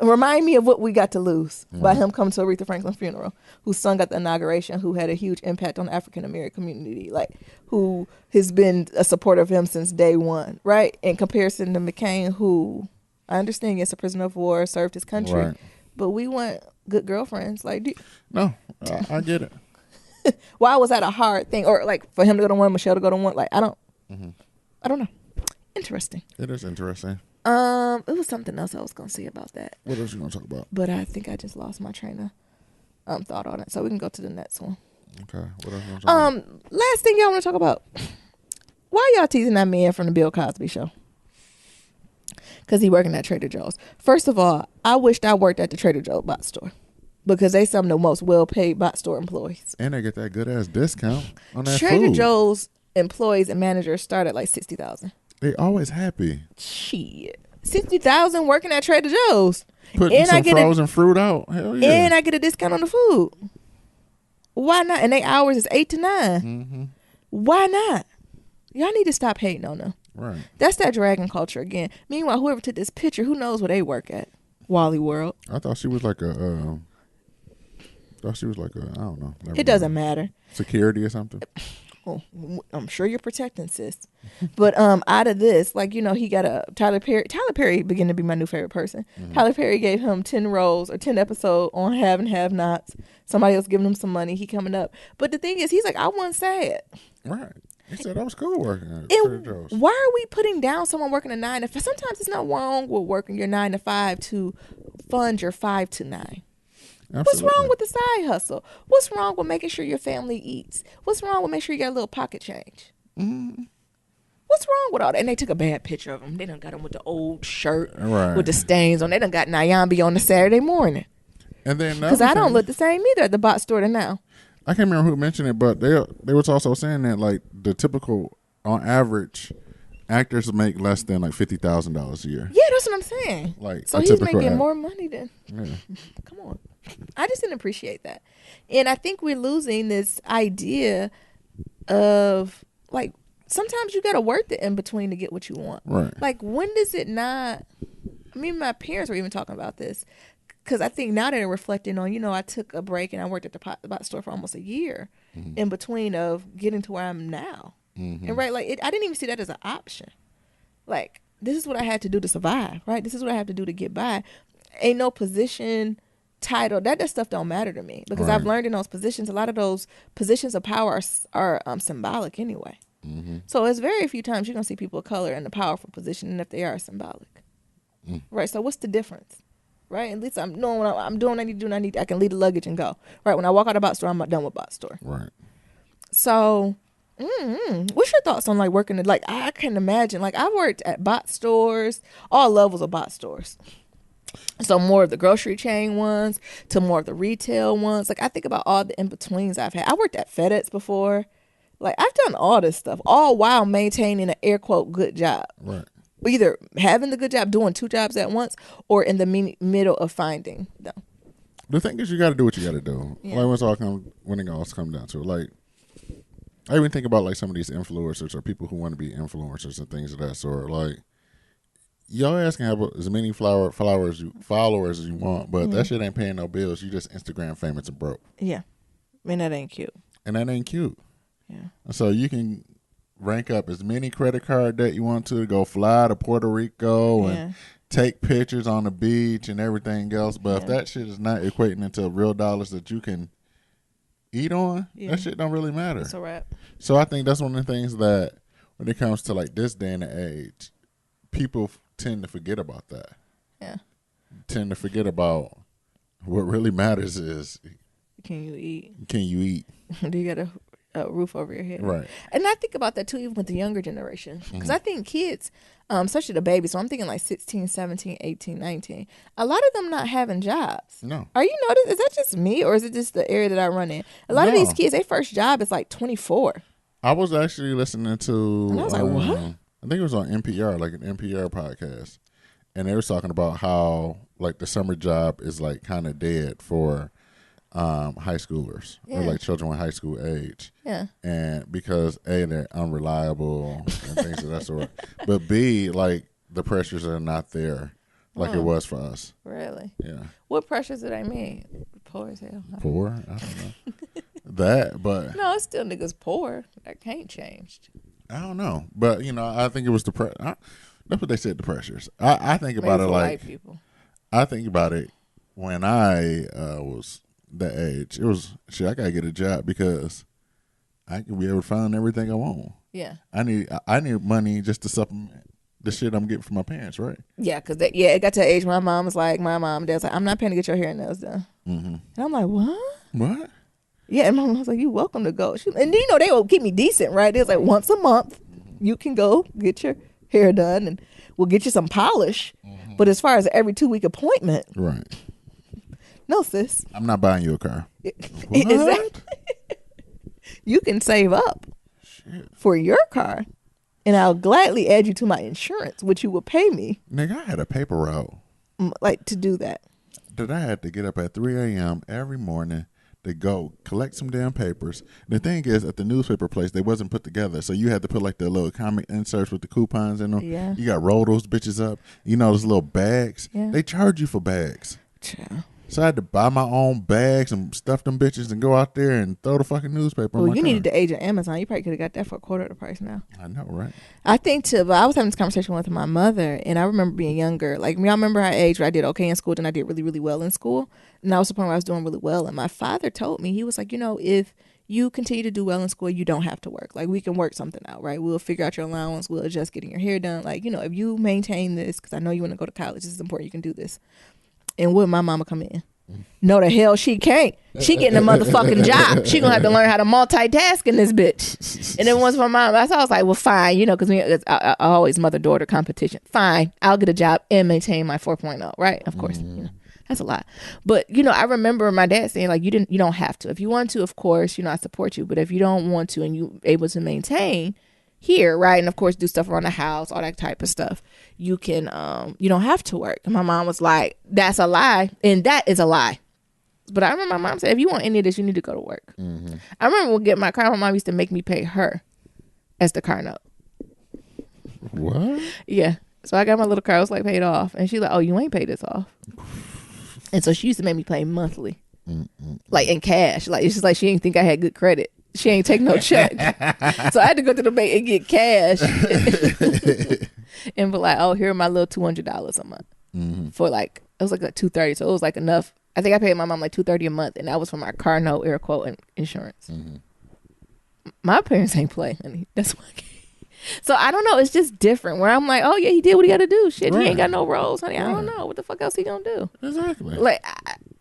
Speaker 2: Remind me of what we got to lose by him coming to Aretha Franklin funeral, who sung at the inauguration, who had a huge impact on the African American community, like who has been a supporter of him since day one, right? In comparison to McCain, who I understand is a prisoner of war, served his country, but we want good girlfriends. Like,
Speaker 1: no, I get it.
Speaker 2: Why was that a hard thing, or like for him to go to one, Michelle to go to one? Like, I don't know. Interesting.
Speaker 1: It is interesting.
Speaker 2: It was something else I was gonna say about that.
Speaker 1: What else you gonna talk about?
Speaker 2: But I think I just lost my train of thought on it. So we can go to the next one.
Speaker 1: Okay. What else you gonna talk about?
Speaker 2: Last thing y'all want to talk about. Why y'all teasing that man from the Bill Cosby show? Because he working at Trader Joe's. First of all, I wished I worked at the Trader Joe's box store. Because they some of the most well-paid box store employees.
Speaker 1: And they get that good-ass discount on that
Speaker 2: Trader
Speaker 1: food.
Speaker 2: Joe's employees and managers start at like $60,000.
Speaker 1: They always happy.
Speaker 2: Shit. $60,000 working at Trader Joe's.
Speaker 1: Putting
Speaker 2: and
Speaker 1: some frozen fruit out. Hell yeah.
Speaker 2: And I get a discount on the food. Why not? And their hours is 8 to 9. Why not? Y'all need to stop hating on them.
Speaker 1: Right.
Speaker 2: That's that dragon culture again. Meanwhile, whoever took this picture, who knows where they work at? Wally World.
Speaker 1: I thought she was like a I don't know.
Speaker 2: It doesn't matter.
Speaker 1: Security or something.
Speaker 2: Oh, I'm sure you're protecting, sis. But out of this, like, he got a Tyler Perry. Tyler Perry began to be my new favorite person. Tyler Perry gave him 10 roles or 10 episodes on Have and Have Nots. Somebody else giving him some money. He coming up. But the thing is, he's like, I wasn't sad.
Speaker 1: Right. He said I was cool working at Trader Joe's.
Speaker 2: Why are we putting down someone working a 9 to 5? Sometimes it's not wrong with working your 9 to 5 to fund your 5 to 9. Absolutely. What's wrong with the side hustle? What's wrong with making sure your family eats? What's wrong with making sure you got a little pocket change? What's wrong with all that? And they took a bad picture of him. They done got him with the old shirt with the stains on. They done got Nyambi on the Saturday morning.
Speaker 1: And then
Speaker 2: because I don't look the same either at the box store than now.
Speaker 1: I can't remember who mentioned it, but they was also saying that like the typical, on average, actors make less than like $50,000 a year.
Speaker 2: Yeah, that's what I'm saying.
Speaker 1: Like,
Speaker 2: so he's making more money than.
Speaker 1: Yeah.
Speaker 2: Come on. I just didn't appreciate that. And I think we're losing this idea of, like, sometimes you got to work the in between to get what you want.
Speaker 1: Right.
Speaker 2: Like, when does it not? I mean, my parents were even talking about this, because I think now they're reflecting on, I took a break and I worked at the box store for almost a year in between of getting to where I'm now. And right, like, I didn't even see that as an option. Like, this is what I had to do to survive, right? This is what I have to do to get by. Ain't no position, title, that stuff don't matter to me, because I've learned in those positions, a lot of those positions of power are symbolic anyway. So it's very few times you're gonna see people of color in a powerful position, and if they are symbolic, right? So what's the difference, right? At least I'm doing what I'm doing. I need to do. I can leave the luggage and go. Right? When I walk out of the box store, I'm not done with box store.
Speaker 1: Right.
Speaker 2: So, what's your thoughts on, like, working at, like, I can imagine, like, I worked at box stores, all levels of box stores. So more of the grocery chain ones to more of the retail ones. Like, I think about all the in-betweens I've had. I worked at FedEx before. Like, I've done all this stuff, all while maintaining an air quote good job.
Speaker 1: Right.
Speaker 2: Either having the good job, doing two jobs at once, or in the middle of finding them.
Speaker 1: The thing is, you got to do what you got to do. Yeah. Like, when it all comes down to it. Like, I even think about, like, some of these influencers or people who want to be influencers and things of that sort. Like, y'all ass can have as many followers as you want, but that shit ain't paying no bills. You just Instagram famous and broke.
Speaker 2: Yeah. I mean, that ain't cute.
Speaker 1: And that ain't cute.
Speaker 2: Yeah.
Speaker 1: So you can rank up as many credit card debt you want to go fly to Puerto Rico and take pictures on the beach and everything else. But if that shit is not equating into real dollars that you can eat on, that shit don't really matter.
Speaker 2: It's a wrap.
Speaker 1: So I think that's one of the things that when it comes to, like, this day and age, people tend to forget about that.
Speaker 2: Yeah.
Speaker 1: Tend to forget about what really matters is,
Speaker 2: can you eat?
Speaker 1: Can you eat?
Speaker 2: Do you got a roof over your head?
Speaker 1: Right.
Speaker 2: And I think about that too, even with the younger generation, because I think kids, especially the babies, so I'm thinking like 16, 17, 18, 19, a lot of them not having jobs.
Speaker 1: No.
Speaker 2: Are you noticing? Is that just me, or is it just the area that I run in? A lot of these kids, their first job is like 24.
Speaker 1: I was actually listening to,
Speaker 2: and I was like, what?
Speaker 1: I think it was on NPR, like an NPR podcast, and they were talking about how, like, the summer job is, like, kind of dead for high schoolers or, like, children with high school age.
Speaker 2: Yeah.
Speaker 1: And because A, they're unreliable and things of that sort, but B, like, the pressures are not there like it was for us.
Speaker 2: Really?
Speaker 1: Yeah.
Speaker 2: What pressures did I mean? Poor as hell.
Speaker 1: Poor? I don't know. That, but
Speaker 2: no, it's still niggas poor. That can't change.
Speaker 1: I don't know, but I think it was that's what they said. The pressures. I think about it like
Speaker 2: white people.
Speaker 1: I think about it when I was that age. It was shit. I gotta get a job because I can be able to find everything I want.
Speaker 2: Yeah.
Speaker 1: I need money just to supplement the shit I'm getting from my parents, right?
Speaker 2: Yeah, because it got to the age my mom was like, my mom, dad's like, I'm not paying to get your hair and nails done. And I'm like, what?
Speaker 1: What?
Speaker 2: Yeah, and my mom was like, you welcome to go. And they will keep me decent, right? It's like once a month, you can go get your hair done and we'll get you some polish. But as far as every 2-week appointment.
Speaker 1: Right.
Speaker 2: No, sis.
Speaker 1: I'm not buying you a car.
Speaker 2: What? You can save up for your car and I'll gladly add you to my insurance, which you will pay me.
Speaker 1: Nigga, I had a paper route.
Speaker 2: Like to do that.
Speaker 1: That I had to get up at 3 a.m. every morning to go collect some damn papers. The thing is, at the newspaper place, they wasn't put together. So you had to put like the little comic inserts with the coupons in them.
Speaker 2: Yeah.
Speaker 1: You got to roll those bitches up. Those little bags.
Speaker 2: Yeah.
Speaker 1: They charge you for bags.
Speaker 2: Yeah.
Speaker 1: So I had to buy my own bags and stuff them bitches and go out there and throw the fucking newspaper on my car.
Speaker 2: Needed the age of Amazon. You probably could have got that for a quarter of the price now.
Speaker 1: I know, right?
Speaker 2: I think but I was having this conversation with my mother, and I remember being younger. Like, y'all remember our age where I did okay in school, then I did really, really well in school. And I was the point where I was doing really well. And my father told me, he was like, if you continue to do well in school, you don't have to work. Like, we can work something out, right? We'll figure out your allowance. We'll adjust getting your hair done. Like, if you maintain this, because I know you want to go to college, this is important. You can do this. And would my mama come in? No, the hell she can't. She getting a motherfucking job. She gonna have to learn how to multitask in this bitch. And then once my mom, I was like, well, fine, because I always mother-daughter competition. Fine, I'll get a job and maintain my 4.0, right? Of course, that's a lot. But I remember my dad saying, like, you don't have to. If you want to, of course, I support you. But if you don't want to and you able to maintain here, right, and of course do stuff around the house, all that type of stuff, you can you don't have to work. And my mom was like, that's a lie, and that is a lie. But I remember my mom said, if you want any of this, you need to go to work. Mm-hmm. I remember when getting my car, my mom used to make me pay her as the car note.
Speaker 1: What?
Speaker 2: Yeah. So I got my little car. It was like paid off. And she's like, oh, you ain't paid this off. And so she used to make me pay monthly. Like in cash. Like it's just like she didn't think I had good credit. She ain't take no check. So I had to go to the bank and get cash. And be like, oh, here are my little $200 a month. Mm-hmm. For like, it was like $230. So it was like enough. I think I paid my mom like $230 a month, and that was for my car note, air quote, and insurance. Mm-hmm. My parents ain't play, honey. That's why. So I don't know. It's just different. Where I'm like, oh yeah, he did what he got to do. Shit, right. He ain't got no roles, honey. Right. I don't know what the fuck else he gonna do.
Speaker 1: Exactly.
Speaker 2: Like,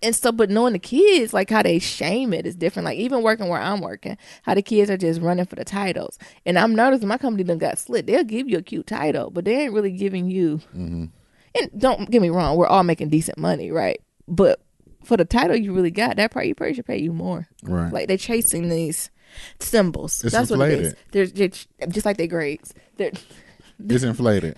Speaker 2: and so, but knowing the kids, like how they shame it is different. Like even working where I'm working, how the kids are just running for the titles. And I'm noticing my company done got split. They'll give you a cute title, but they ain't really giving you. Mm-hmm. And don't get me wrong, we're all making decent money, right? But for the title you really got, that part you probably should pay you more. Right. Like they're chasing these symbols.
Speaker 1: It's
Speaker 2: That's
Speaker 1: inflated.
Speaker 2: What it is. They're just like their grades.
Speaker 1: It's inflated.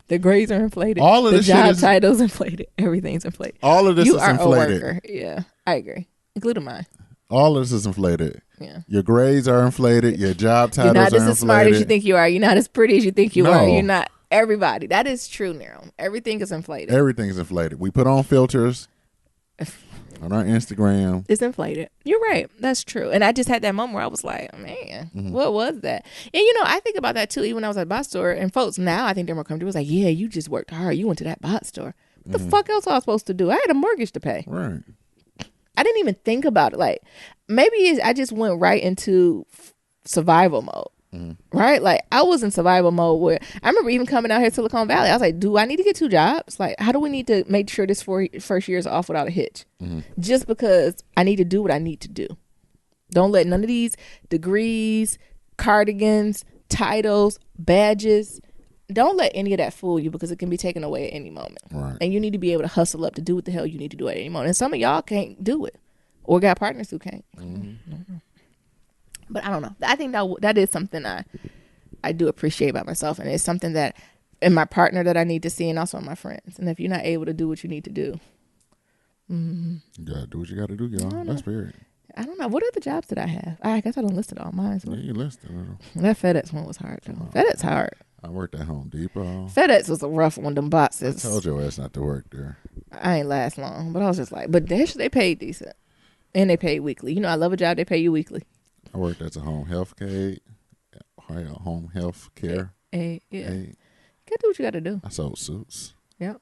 Speaker 2: The grades are inflated.
Speaker 1: All of
Speaker 2: the
Speaker 1: this
Speaker 2: job
Speaker 1: shit is
Speaker 2: titles inflated. Everything's inflated.
Speaker 1: All of this
Speaker 2: you
Speaker 1: is
Speaker 2: are
Speaker 1: inflated.
Speaker 2: A worker. Yeah, I agree, including mine.
Speaker 1: All of this is inflated.
Speaker 2: Yeah.
Speaker 1: Your grades are inflated. Your job titles are inflated.
Speaker 2: You're not as smart as you think you are. You're not as pretty as you think you are. You're not. Everybody. That is true, Nero. Everything is inflated.
Speaker 1: Everything is inflated. We put on filters on our Instagram.
Speaker 2: It's inflated. You're right. That's true. And I just had that moment where I was like, man, what was that? And, I think about that, too, even when I was at the bot store. And folks now, I think they're more comfortable. It was like, yeah, you just worked hard. You went to that bot store. What the fuck else was I supposed to do? I had a mortgage to pay.
Speaker 1: Right.
Speaker 2: I didn't even think about it. Like, maybe I just went right into survival mode. Right? Like I was in survival mode where I remember even coming out here to Silicon Valley. I was like, do I need to get 2 jobs? Like, how do we need to make sure this first year is off without a hitch? Just because I need to do what I need to do. Don't let none of these degrees, cardigans, titles, badges, don't let any of that fool you because it can be taken away at any moment.
Speaker 1: Right.
Speaker 2: And you need to be able to hustle up to do what the hell you need to do at any moment. And some of y'all can't do it or got partners who can't. But I don't know. I think that is something I do appreciate about myself. And it's something that in my partner that I need to see and also in my friends. And if you're not able to do what you need to do.
Speaker 1: You got to do what you got to do, y'all. That's period.
Speaker 2: I don't know. What other jobs did I have? I guess I don't listed all mine. So.
Speaker 1: Yeah, you listed them.
Speaker 2: That FedEx one was hard, though. FedEx hard.
Speaker 1: I worked at Home Depot.
Speaker 2: FedEx was a rough one, them boxes.
Speaker 1: I told your ass not to work there.
Speaker 2: I ain't last long. But I was just like, but they paid decent. And they paid weekly. I love a job. They pay you weekly.
Speaker 1: I worked at a home health care. Home health care.
Speaker 2: Yeah. You gotta do what you gotta do.
Speaker 1: I sold suits.
Speaker 2: Yep.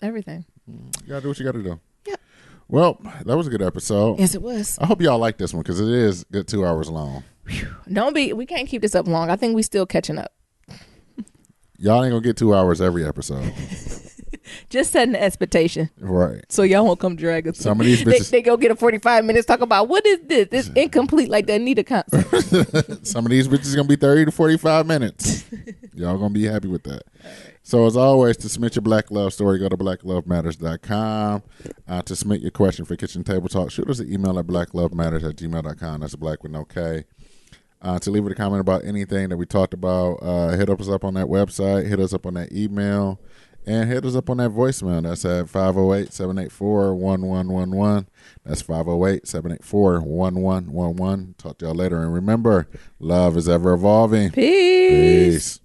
Speaker 2: Everything.
Speaker 1: You gotta do what you gotta do.
Speaker 2: Yep.
Speaker 1: Well, that was a good episode.
Speaker 2: Yes, it was.
Speaker 1: I hope y'all like this one because it is good 2 hours long.
Speaker 2: We can't keep this up long. I think we still catching up.
Speaker 1: Y'all ain't gonna get 2 hours every episode.
Speaker 2: Just setting the expectation.
Speaker 1: Right.
Speaker 2: So y'all won't come drag us.
Speaker 1: Some of these bitches.
Speaker 2: They go get a 45 minutes, talk about what is this? It's incomplete like the Anita concert.
Speaker 1: Some of these bitches going to be 30 to 45 minutes. Y'all going to be happy with that. Right. So as always, to submit your Black Love story, go to blacklovematters.com. To submit your question for Kitchen Table Talk, shoot us an email at blacklovematters@gmail.com. That's black with no K. To leave a comment about anything that we talked about, hit us up on that website, hit us up on that email. And hit us up on that voicemail. That's at 508-784-1111. That's 508-784-1111. Talk to y'all later. And remember, love is ever evolving.
Speaker 2: Peace.